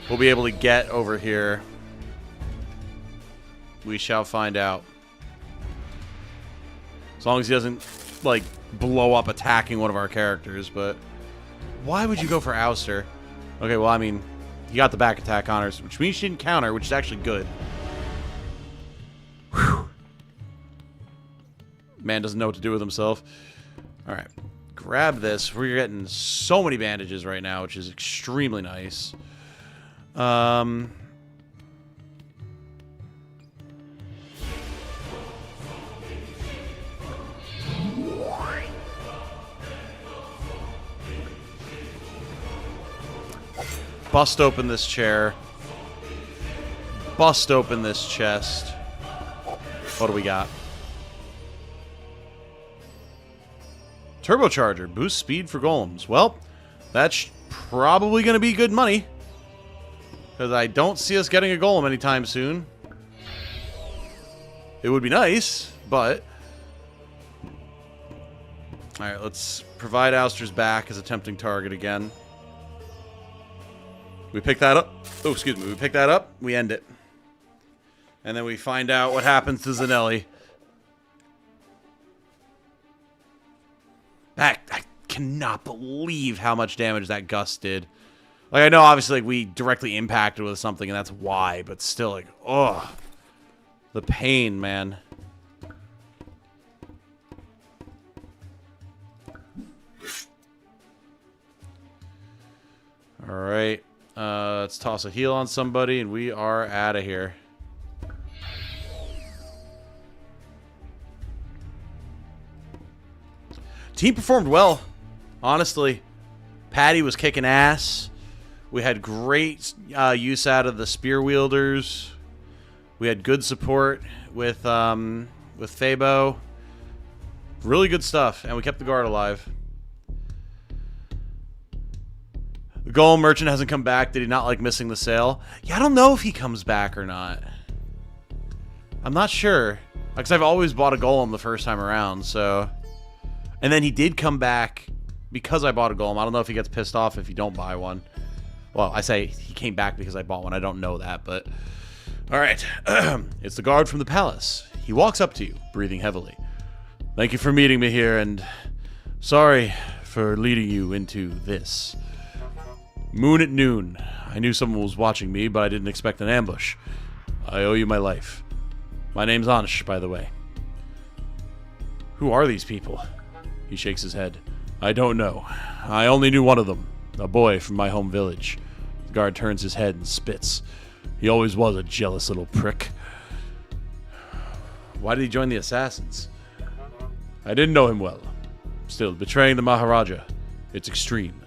we'll be able to get over here. We shall find out. As long as he doesn't, like, blow up attacking one of our characters, but... Why would you go for Ouster? Okay, well, I mean, he got the back attack on her, which means she didn't counter, which is actually good. Whew. Man doesn't know what to do with himself. Alright. Grab this. We're getting so many bandages right now, which is extremely nice. Bust open this chair. Bust open this chest. What do we got? Turbocharger. Boost speed for golems. Well, that's probably going to be good money. Because I don't see us getting a golem anytime soon. It would be nice, but... Alright, let's provide Ouster's back as a tempting target again. We pick that up. Oh, excuse me. We pick that up. We end it. And then we find out what happens to Zanelli. I cannot believe how much damage that gust did. Like, I know, obviously, like, we directly impacted with something, and that's why. But still, like, ugh. The pain, man. Alright. Let's toss a heal on somebody, and we are out of here. Team performed well, honestly. Patty was kicking ass. We had great use out of the spear wielders. We had good support with Fabo. Really good stuff, and we kept the guard alive. The Golem Merchant hasn't come back. Did he not like missing the sale? Yeah, I don't know if he comes back or not. I'm not sure. Because I've always bought a Golem the first time around, so... And then he did come back because I bought a Golem. I don't know if he gets pissed off if you don't buy one. Well, I say he came back because I bought one. I don't know that, but... Alright. It's the guard from the palace. He walks up to you, breathing heavily. Thank you for meeting me here, and... Sorry for leading you into this. Moon at noon. I knew someone was watching me, but I didn't expect an ambush. I owe you my life. My name's Ansh, by the way. Who are these people? He shakes his head. I don't know. I only knew one of them. A boy from my home village. The guard turns his head and spits. He always was a jealous little prick. Why did he join the assassins? I didn't know him well. Still, betraying the Maharaja. It's extreme.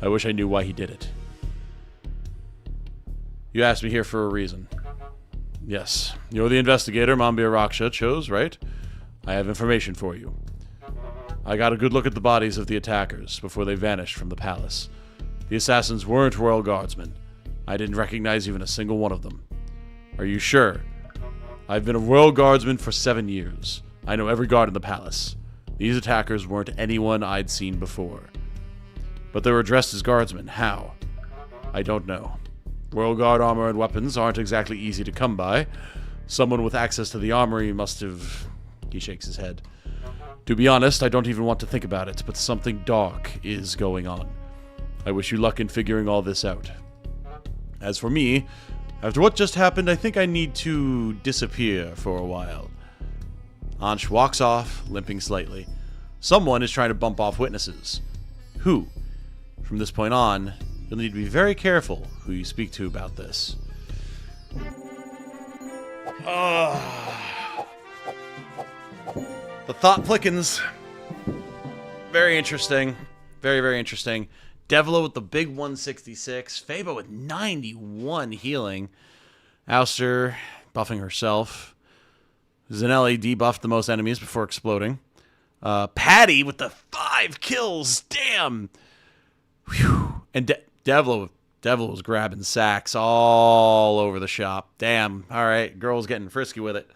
I wish I knew why he did it. You asked me here for a reason. Yes. You're the investigator Mambir Raksha chose, right? I have information for you. I got a good look at the bodies of the attackers before they vanished from the palace. The assassins weren't royal guardsmen. I didn't recognize even a single one of them. Are you sure? I've been a royal guardsman for 7 years. I know every guard in the palace. These attackers weren't anyone I'd seen before. But they were dressed as guardsmen. How? I don't know. Royal Guard armor and weapons aren't exactly easy to come by. Someone with access to the armory must have... He shakes his head. To be honest, I don't even want to think about it, but something dark is going on. I wish you luck in figuring all this out. As for me, after what just happened, I think I need to disappear for a while. Ansh walks off, limping slightly. Someone is trying to bump off witnesses. Who? From this point on, you'll need to be very careful who you speak to about this. The thought plickens. Very interesting. Very, very interesting. Devla with the big 166. Fabo with 91 healing. Ouster buffing herself. Zanelli debuffed the most enemies before exploding. Patty with the 5 kills. Damn. Whew. And Devla was grabbing sacks all over the shop. Damn. All right. Girl's getting frisky with it.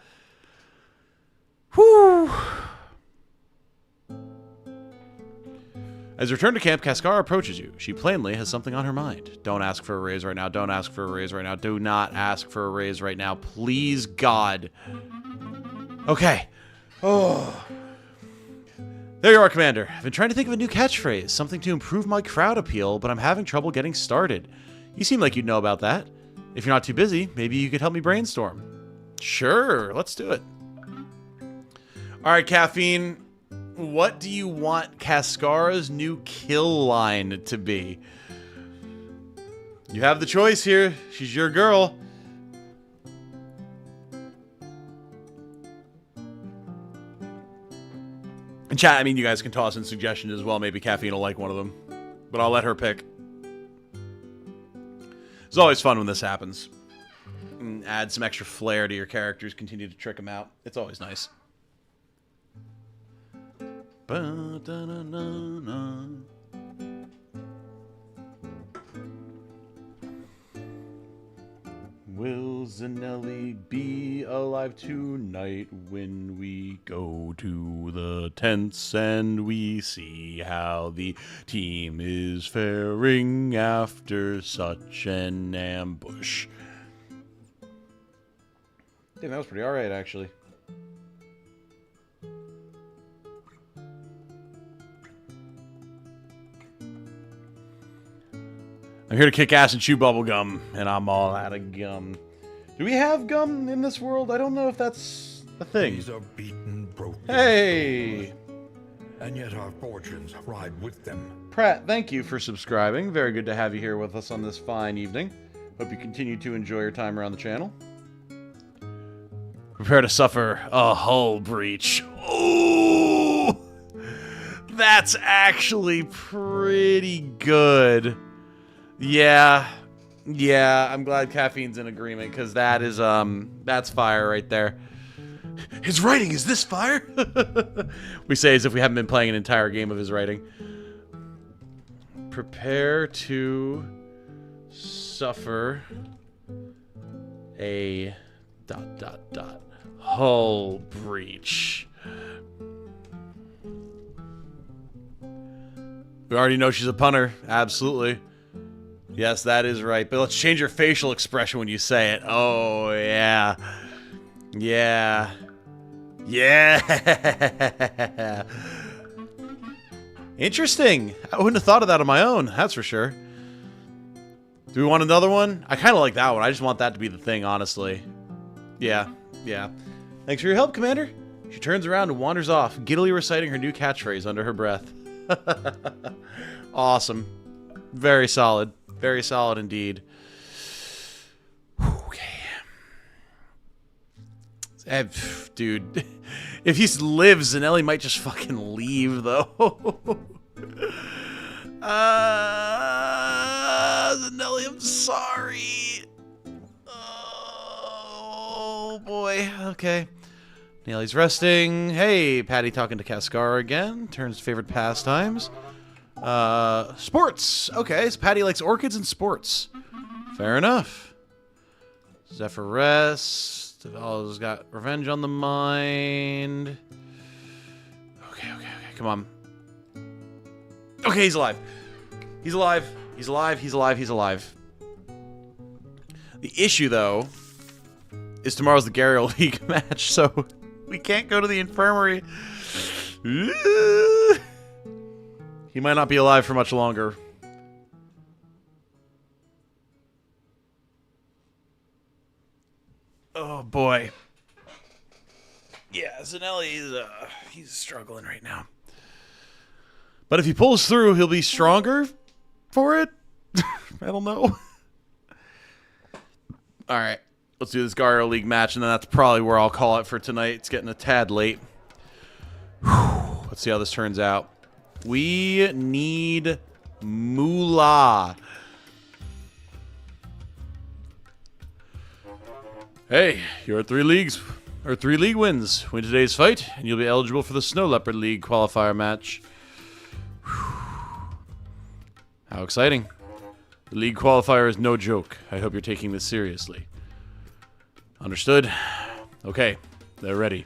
Whew. As you return to camp, Kaskar approaches you. She plainly has something on her mind. Don't ask for a raise right now. Don't ask for a raise right now. Do not ask for a raise right now. Please, God. Okay. Oh. There you are, Commander. I've been trying to think of a new catchphrase, something to improve my crowd appeal, but I'm having trouble getting started. You seem like you'd know about that. If you're not too busy, maybe you could help me brainstorm. Sure, let's do it. All right, Caffeine, what do you want Kaskar's new kill line to be? You have the choice here. She's your girl. And chat, I mean, you guys can toss in suggestions as well. Maybe Caffeine will like one of them. But I'll let her pick. It's always fun when this happens. And add some extra flair to your characters. Continue to trick them out. It's always nice. Will Zanelli be alive tonight when we go to the tents and we see how the team is faring after such an ambush? Damn, that was pretty alright, actually. I'm here to kick ass and chew bubble gum, and I'm all out of gum. Do we have gum in this world? I don't know if that's a thing. These are beaten, broken Hey! souls, and yet our fortunes ride with them. Pratt, thank you for subscribing. Very good to have you here with us on this fine evening. Hope you continue to enjoy your time around the channel. Prepare to suffer a hull breach. Ooh! That's actually pretty good. Yeah, I'm glad Caffeine's in agreement, because that is, that's fire right there. His writing is this fire? We say as if we haven't been playing an entire game of his writing. Prepare to suffer a ... hull breach. We already know she's a punter. Absolutely. Yes, that is right. But let's change your facial expression when you say it. Oh, yeah. Yeah. Yeah. Interesting. I wouldn't have thought of that on my own. That's for sure. Do we want another one? I kind of like that one. I just want that to be the thing, honestly. Yeah. Thanks for your help, Commander. She turns around and wanders off, giddily reciting her new catchphrase under her breath. Awesome. Very solid. Very solid indeed. Okay. Dude, if he lives, Zanelli might just fucking leave, though. Zanelli, I'm sorry. Oh, boy. Okay. Neely's resting. Hey, Patty talking to Cascara again. Turns favorite pastimes. Sports. Okay, so Patty likes orchids and sports. Fair enough. Zephyr rest. Develop's got revenge on the mind. Okay. Come on. Okay, he's alive. He's alive. The issue, though, is tomorrow's the Gariel League match, so we can't go to the infirmary. He might not be alive for much longer. Oh, boy. Yeah, Zanelli, he's struggling right now. But if he pulls through, he'll be stronger for it? I don't know. All right. Let's do this Gariel League match, and then that's probably where I'll call it for tonight. It's getting a tad late. Whew. Let's see how this turns out. We need Moolah. Hey, you're at 3 leagues, or 3 league wins. Win today's fight, and you'll be eligible for the Snow Leopard League qualifier match. Whew. How exciting. The league qualifier is no joke. I hope you're taking this seriously. Understood? Okay, they're ready.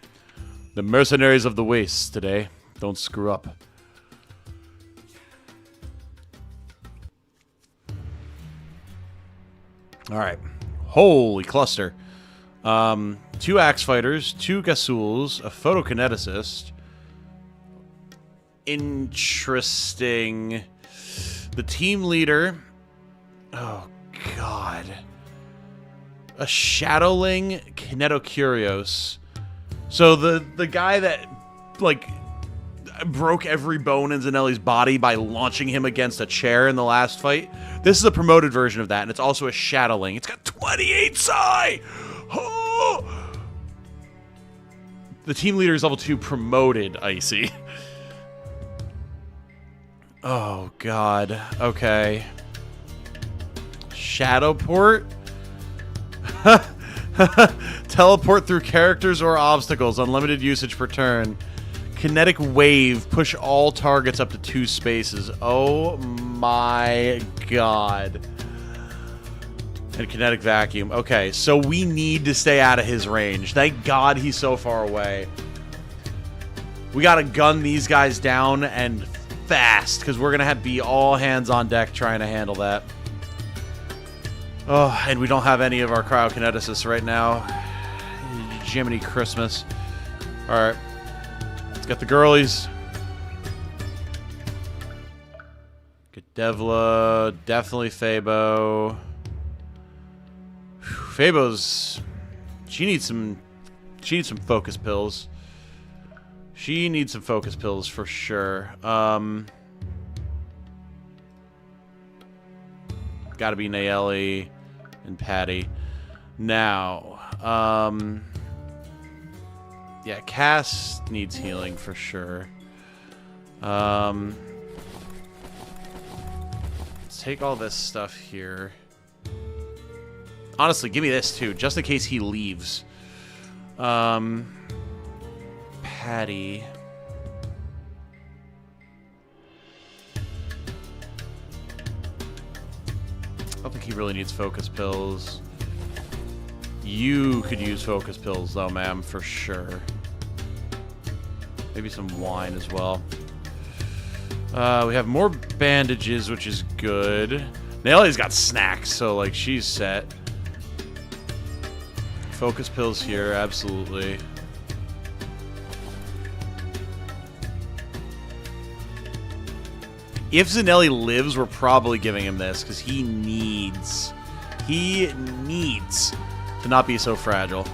The mercenaries of the wastes today. Don't screw up. Alright. Holy cluster. 2 axe fighters, 2 Gasuls, a photokineticist. Interesting. The team leader. Oh, God. A Shadowling Kinetocurios. So the guy that, like, broke every bone in Zanelli's body by launching him against a chair in the last fight. This is a promoted version of that, and it's also a Shadowling. It's got 28 psi! Oh! The team leader is level 2 promoted, Icy. Oh, God. Okay. Shadowport? Teleport through characters or obstacles. Unlimited usage per turn. Kinetic wave. Push all targets up to 2 spaces. Oh my God. And kinetic vacuum. Okay, so we need to stay out of his range. Thank God he's so far away. We gotta gun these guys down and fast, because we're gonna have to be all hands on deck trying to handle that. Oh, and we don't have any of our cryokineticists right now. Jiminy Christmas. Alright. Let's get the girlies. Get Devla. Definitely Fabo. Fabo's... She needs some focus pills. She needs some focus pills for sure. Gotta be Nayeli and Patty. Now, yeah, Cass needs healing for sure. Let's take all this stuff here. Honestly, give me this too, just in case he leaves. Patty. I don't think he really needs focus pills. You could use focus pills though, ma'am, for sure. Maybe some wine as well. We have more bandages, which is good. Nayeli's got snacks, so like she's set. Focus pills here, absolutely. If Zanelli lives, we're probably giving him this, because he needs to not be so fragile.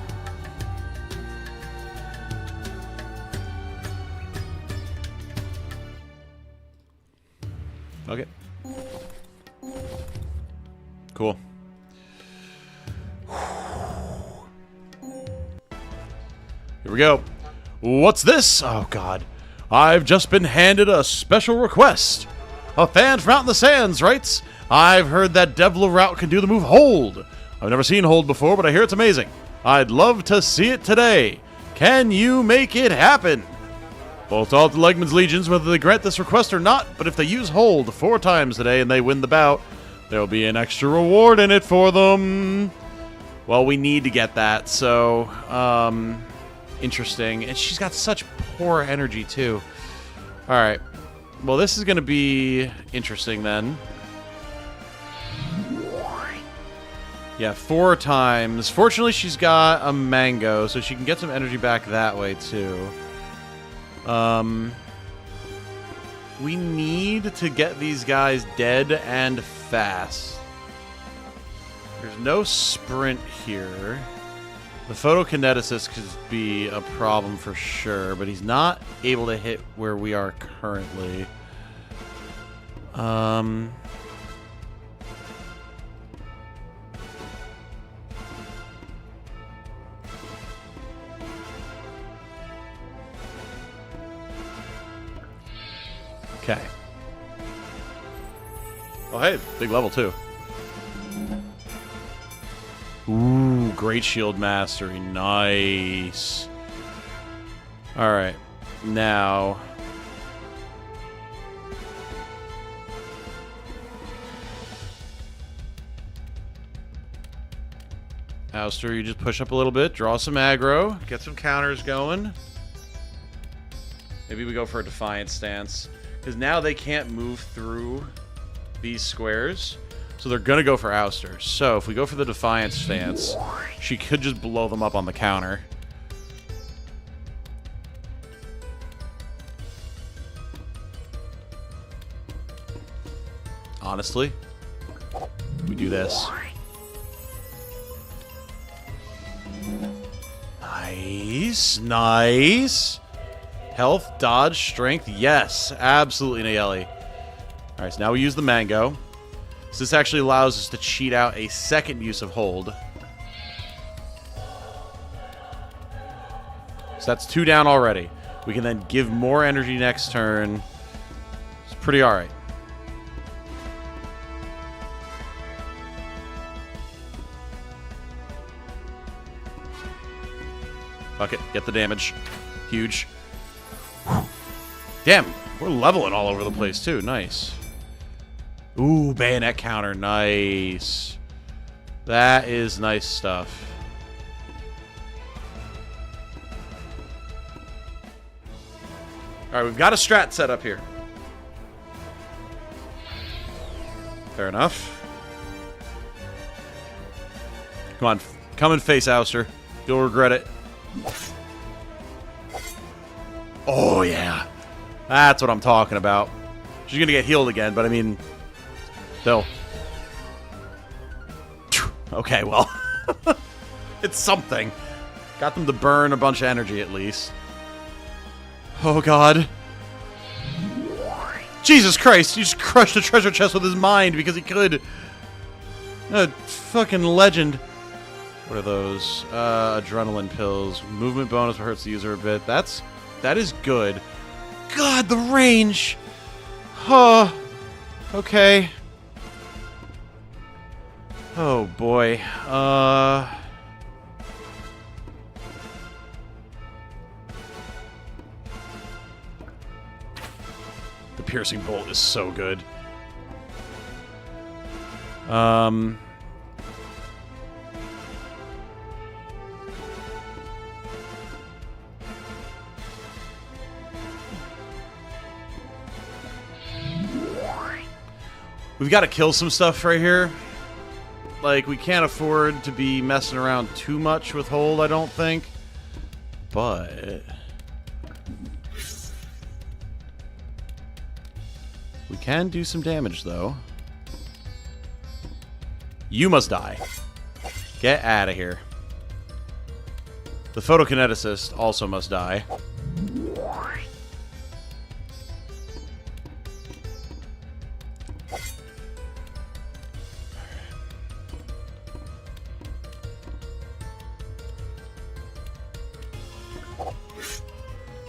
Okay. Cool. Here we go. What's this? Oh, God. I've just been handed a special request. A fan from out in the sands writes, I've heard that Devla route can do the move Hold. I've never seen Hold before, but I hear it's amazing. I'd love to see it today. Can you make it happen? Both all the Legman's Legions, whether they grant this request or not, but if they use Hold 4 times today and they win the bout, there'll be an extra reward in it for them. Well, we need to get that, so, interesting. And she's got such poor energy, too. Alright. Well, this is going to be interesting, then. Yeah, 4 times. Fortunately, she's got a mango, so she can get some energy back that way, too. We need to get these guys dead and fast. There's no sprint here. The photokineticist could be a problem for sure, but he's not able to hit where we are currently. Okay. Oh, hey, big level, too. Ooh, great shield mastery. Nice. Alright. Now... Ouster, you just push up a little bit, draw some aggro, get some counters going. Maybe we go for a Defiant stance. Because now they can't move through these squares. So they're going to go for Ouster. So if we go for the Defiant stance, she could just blow them up on the counter. Honestly, we do this. Nice. Nice. Health, dodge, strength. Yes, absolutely, Nayeli. Alright, so now we use the mango. So this actually allows us to cheat out a second use of Hold. So that's 2 down already. We can then give more energy next turn. It's pretty alright. Fuck it, get the damage. Huge. Damn, we're leveling all over the place, too. Nice. Ooh, bayonet counter. Nice. That is nice stuff. Alright, we've got a strat set up here. Fair enough. Come on, come and face Ouster. You'll regret it. Oh, yeah. That's what I'm talking about. She's gonna get healed again, but I mean... Still. Okay, well. It's something. Got them to burn a bunch of energy, at least. Oh, God. Jesus Christ, he just crushed a treasure chest with his mind because he could. A fucking legend. What are those? Adrenaline pills. Movement bonus hurts the user a bit. That is good. God, the range. Huh. Okay. Oh boy. The piercing bolt is so good. We've got to kill some stuff right here. Like, we can't afford to be messing around too much with hold, I don't think. But... we can do some damage, though. You must die. Get out of here. The photokineticist also must die.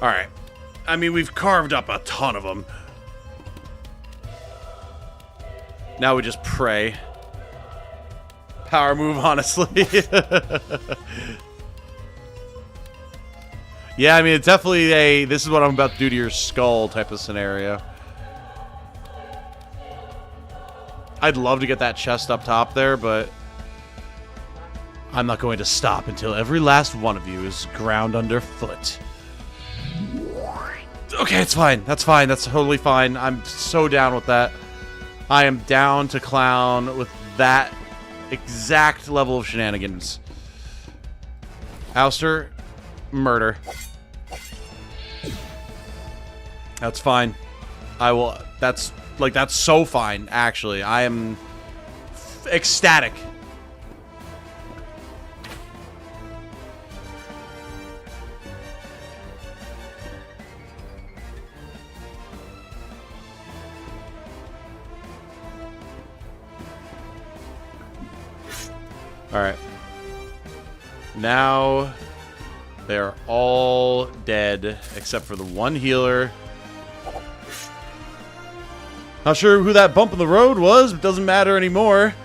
Alright. I mean, we've carved up a ton of them. Now we just pray. Power move, honestly. Yeah, I mean, it's definitely a this is what I'm about to do to your skull type of scenario. I'd love to get that chest up top there, but I'm not going to stop until every last one of you is ground underfoot. Okay, it's fine. That's fine. That's totally fine. I'm so down with that. I am down to clown with that exact level of shenanigans. Ouster, murder. That's fine. I will... That's so fine, actually. I am ecstatic. Alright. Now, they're all dead, except for the one healer. Not sure who that bump in the road was, but doesn't matter anymore.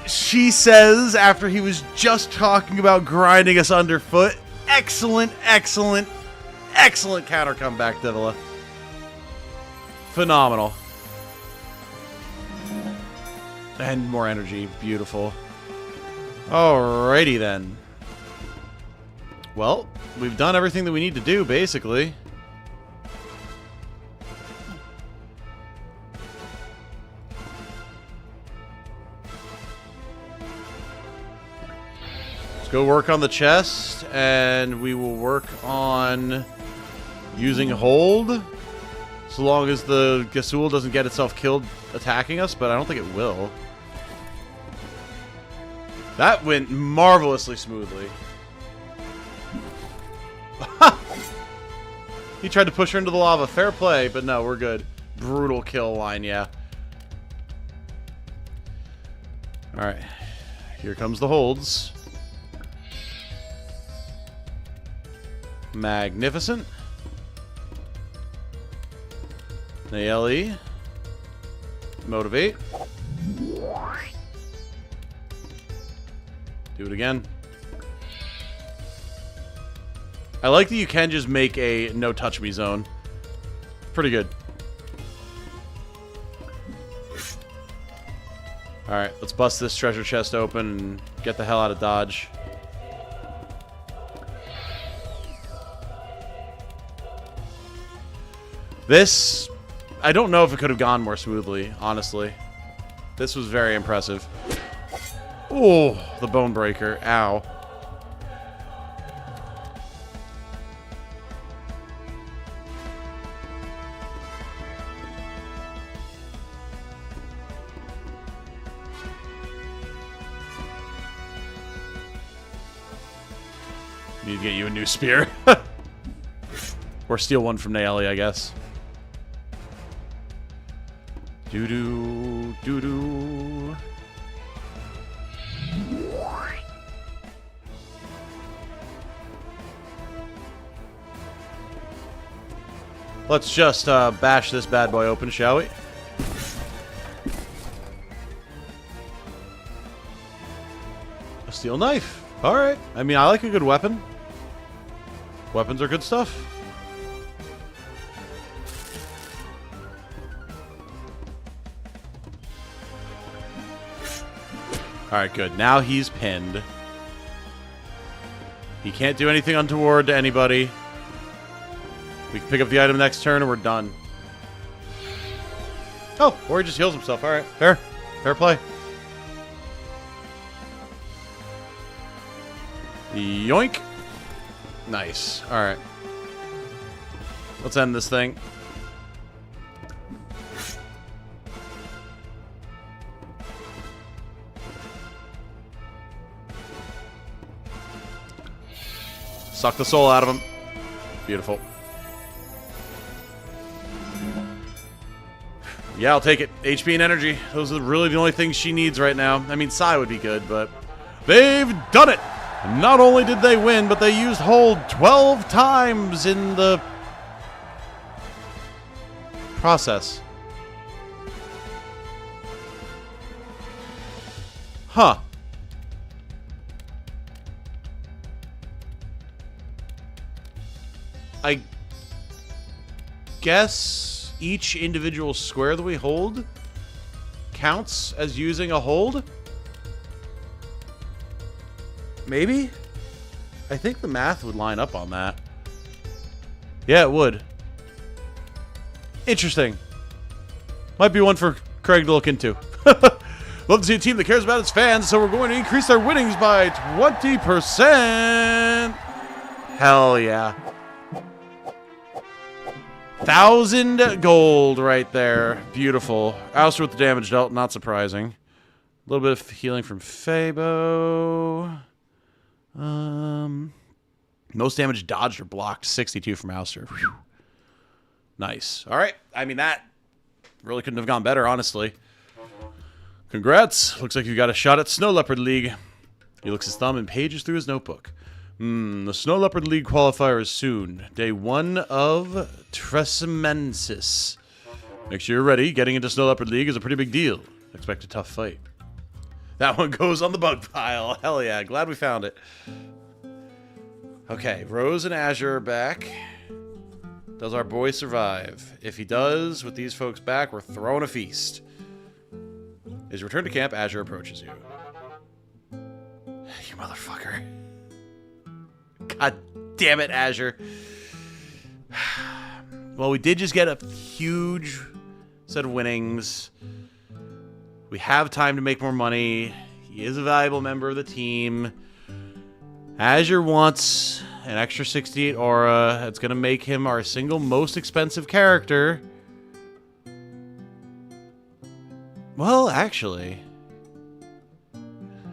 She says, after he was just talking about grinding us underfoot, excellent, excellent, excellent counter comeback, Divila. Phenomenal. And more energy. Beautiful. Alrighty then. Well, we've done everything that we need to do, basically. Let's go work on the chest, and we will work on using hold, so long as the Gasul doesn't get itself killed attacking us, but I don't think it will. That went marvelously smoothly. He tried to push her into the lava. Fair play, but no, we're good. Brutal kill line, yeah. Alright. Here comes the holds. Magnificent. Naeli. Motivate. Do it again. I like that you can just make a no-touch-me zone. Pretty good. Alright, let's bust this treasure chest open and get the hell out of Dodge. This, I don't know if it could have gone more smoothly, honestly. This was very impressive. Oh, the bone breaker. Ow. Need to get you a new spear. Or steal one from Naeli, I guess. Doo-doo, doo-doo. Let's just bash this bad boy open, shall we? A steel knife. Alright. I mean, I like a good weapon. Weapons are good stuff. Alright, good. Now he's pinned. He can't do anything untoward to anybody. We can pick up the item next turn and we're done. Oh, or he just heals himself. Alright, fair. Fair play. Yoink. Nice. Alright. Let's end this thing. Suck the soul out of him. Beautiful. Yeah, I'll take it. HP and energy. Those are really the only things she needs right now. I mean, Psy would be good, but... They've done it! Not only did they win, but they used hold 12 times in the... process. Huh. I guess each individual square that we hold counts as using a hold? Maybe? I think the math would line up on that. Yeah, it would. Interesting. Might be one for Craig to look into. Love to see a team that cares about its fans, so we're going to increase our winnings by 20%. Hell yeah. 1,000 gold right there. Beautiful. Ouster with the damage dealt, not surprising. A little bit of healing from Fabo. Most damage dodged or blocked, 62 from Ouster. Whew. Nice. All right. I mean, that really couldn't have gone better, honestly. Congrats. Looks like you got a shot at Snow Leopard League. He looks his thumb and pages through his notebook. The Snow Leopard League qualifier is soon. Day 1 of Tresamensis. Make sure you're ready. Getting into Snow Leopard League is a pretty big deal. Expect a tough fight. That one goes on the bug pile. Hell yeah. Glad we found it. Okay. Rose and Azure are back. Does our boy survive? If he does, with these folks back, we're throwing a feast. As you return to camp, Azure approaches you. You motherfucker. God damn it, Azure. Well, we did just get a huge set of winnings. We have time to make more money. He is a valuable member of the team. Azure wants an extra 68 aura. It's going to make him our single most expensive character. Well, actually,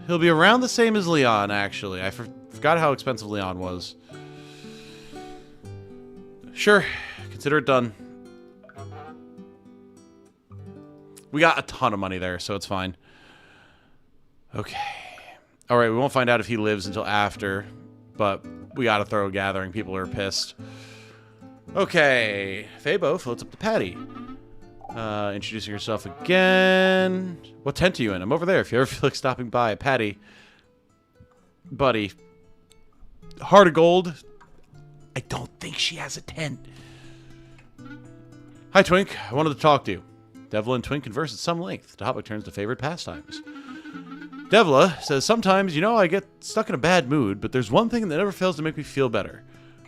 he'll be around the same as Leon, actually. I forgot how expensive Leon was. Sure, consider it done. We got a ton of money there, so it's fine. Okay. Alright, we won't find out if he lives until after, but we gotta throw a gathering. People are pissed. Okay. Fabo floats up to Patty. Introducing herself again. What tent are you in? I'm over there if you ever feel like stopping by. Patty. Buddy. Heart of Gold. I don't think she has a tent. Hi, Twink. I wanted to talk to you. Devla and Twink converse at some length. The topic turns to favorite pastimes. Devla says, sometimes, I get stuck in a bad mood, but there's one thing that never fails to make me feel better.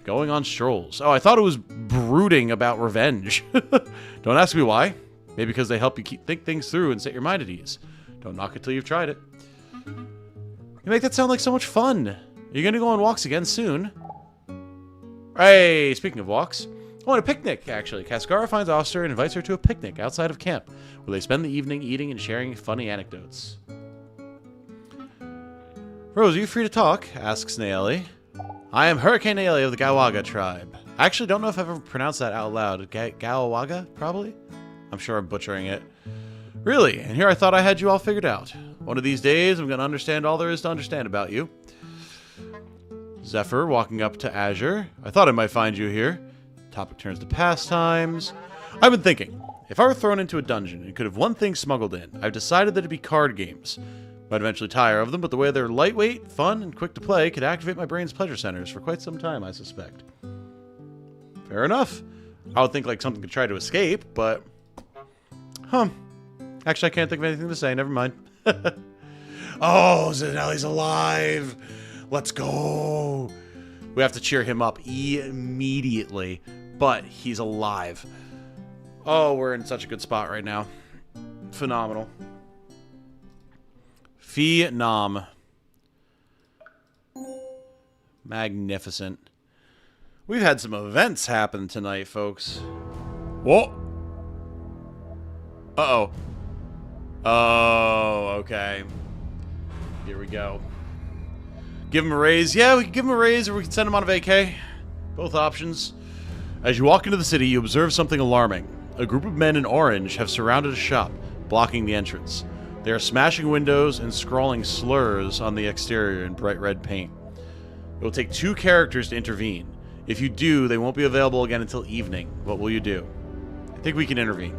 Going on strolls. Oh, I thought it was brooding about revenge. Don't ask me why. Maybe because they help you think things through and set your mind at ease. Don't knock it till you've tried it. You make that sound like so much fun. Are you going to go on walks again soon? Hey, speaking of walks, I want a picnic, actually. Cascara finds Oster and invites her to a picnic outside of camp, where they spend the evening eating and sharing funny anecdotes. Rose, are you free to talk? Asks Naeli. I am Hurricane Naeli of the Gawaga tribe. I actually don't know if I've ever pronounced that out loud. Gawaga, probably? I'm sure I'm butchering it. Really? And here I thought I had you all figured out. One of these days, I'm going to understand all there is to understand about you. Zephyr walking up to Azure. I thought I might find you here. Topic turns to pastimes. I've been thinking, if I were thrown into a dungeon and could have one thing smuggled in, I've decided that it'd be card games. Might eventually tire of them, but the way they're lightweight, fun, and quick to play could activate my brain's pleasure centers for quite some time, I suspect. Fair enough. I would think like something could try to escape, but... Actually, I can't think of anything to say. Never mind. Oh, Zanelli's alive! Let's go! We have to cheer him up immediately, but he's alive. Oh, we're in such a good spot right now. Phenomenal. Phenom. Magnificent. We've had some events happen tonight, folks. Whoa! Uh-oh. Oh, okay. Here we go. Give him a raise. Yeah, we can give him a raise, or we can send him on a vacay. Both options. As you walk into the city, you observe something alarming. A group of men in orange have surrounded a shop, blocking the entrance. They are smashing windows and scrawling slurs on the exterior in bright red paint. It will take 2 characters to intervene. If you do, they won't be available again until evening. What will you do? I think we can intervene.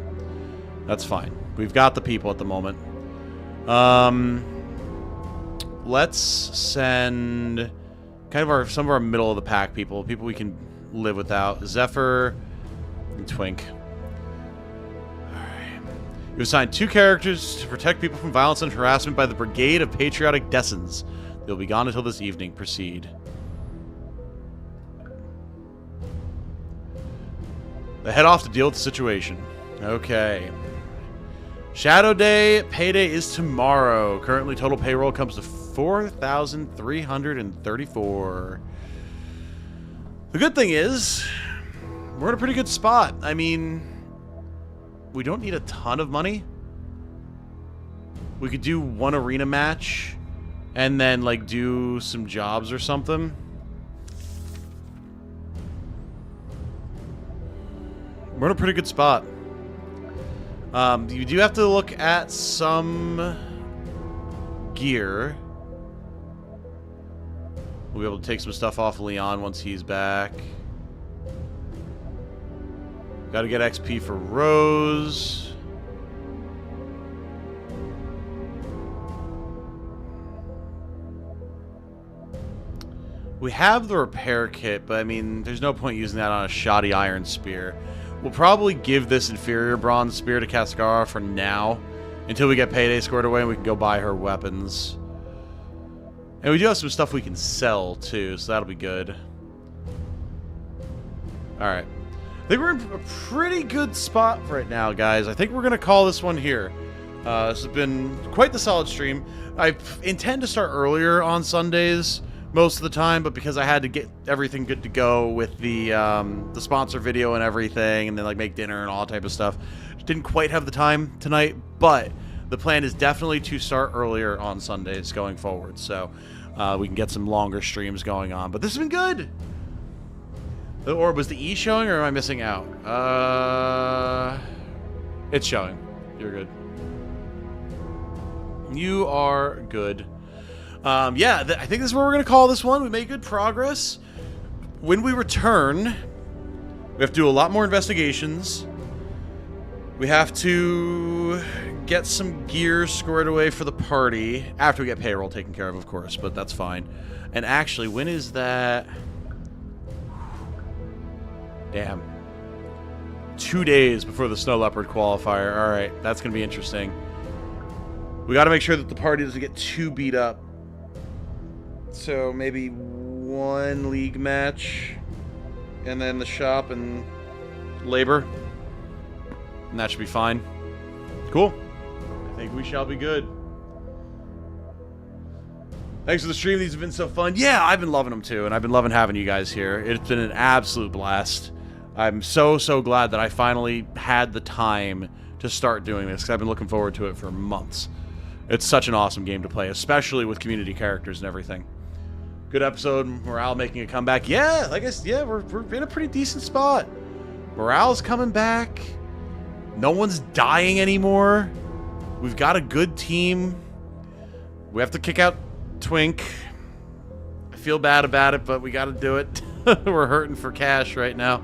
That's fine. We've got the people at the moment. Let's send kind of some of our middle of the pack people we can live without. Zephyr and Twink. Alright. You've assigned 2 characters to protect people from violence and harassment by the Brigade of Patriotic Dessins. They'll be gone until this evening. Proceed. They head off to deal with the situation. Okay. Shadow Day payday is tomorrow. Currently, total payroll comes to 4,334. The good thing is, we're in a pretty good spot. I mean, we don't need a ton of money. We could do 1 arena match and then, like, do some jobs or something. We're in a pretty good spot. You do have to look at some gear. We'll be able to take some stuff off Leon once he's back. Got to get XP for Rose. We have the repair kit, but I mean, there's no point using that on a shoddy iron spear. We'll probably give this inferior bronze spear to Cascara for now, until we get payday squared away and we can go buy her weapons. And we do have some stuff we can sell too, so that'll be good. Alright. I think we're in a pretty good spot right now, guys. I think we're going to call this one here. This has been quite the solid stream. I intend to start earlier on Sundays most of the time, but because I had to get everything good to go with the sponsor video and everything, and then like make dinner and all that type of stuff, didn't quite have the time tonight. But the plan is definitely to start earlier on Sundays going forward, so we can get some longer streams going on. But this has been good. Or was the E showing, or am I missing out? It's showing. You're good. You are good. Yeah, I think this is where we're going to call this one. We made good progress. When we return, we have to do a lot more investigations. We have to get some gear squared away for the party. After we get payroll taken care of course, but that's fine. And actually, when is that? Damn. 2 days before the Snow Leopard qualifier. All right, that's going to be interesting. We got to make sure that the party doesn't get too beat up. So maybe 1 league match, and then the shop and labor. And that should be fine. Cool. I think we shall be good. Thanks for the stream. These have been so fun. Yeah, I've been loving them too, and I've been loving having you guys here. It's been an absolute blast. I'm so glad that I finally had the time to start doing this, because I've been looking forward to it for months. It's such an awesome game to play, especially with community characters and everything. Good episode. Morale making a comeback. Yeah, I guess, yeah, we're in a pretty decent spot. Morale's coming back. No one's dying anymore. We've got a good team. We have to kick out Twink. I feel bad about it, but we got to do it. We're hurting for cash right now.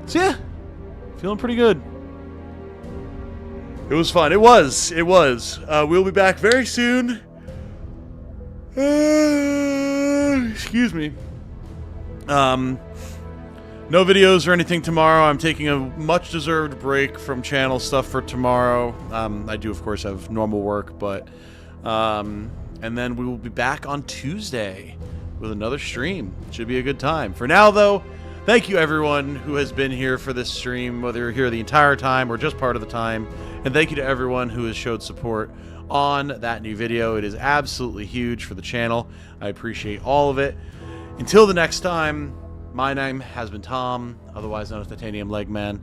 So yeah, feeling pretty good. It was fun. It was. We'll be back very soon. Excuse me. No videos or anything tomorrow. I'm taking a much-deserved break from channel stuff for tomorrow. I do, of course, have normal work, but... and then we will be back on Tuesday with another stream. Should be a good time. For now, though, thank you, everyone who has been here for this stream, whether you're here the entire time or just part of the time. And thank you to everyone who has showed support on that new video. It is absolutely huge for the channel. I appreciate all of it. Until the next time, my name has been Tom, otherwise known as Titanium Legman.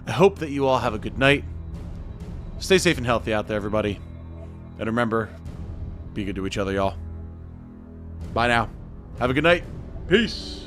I hope that you all have a good night. Stay safe and healthy out there, everybody. And remember, be good to each other, y'all. Bye now. Have a good night. Peace.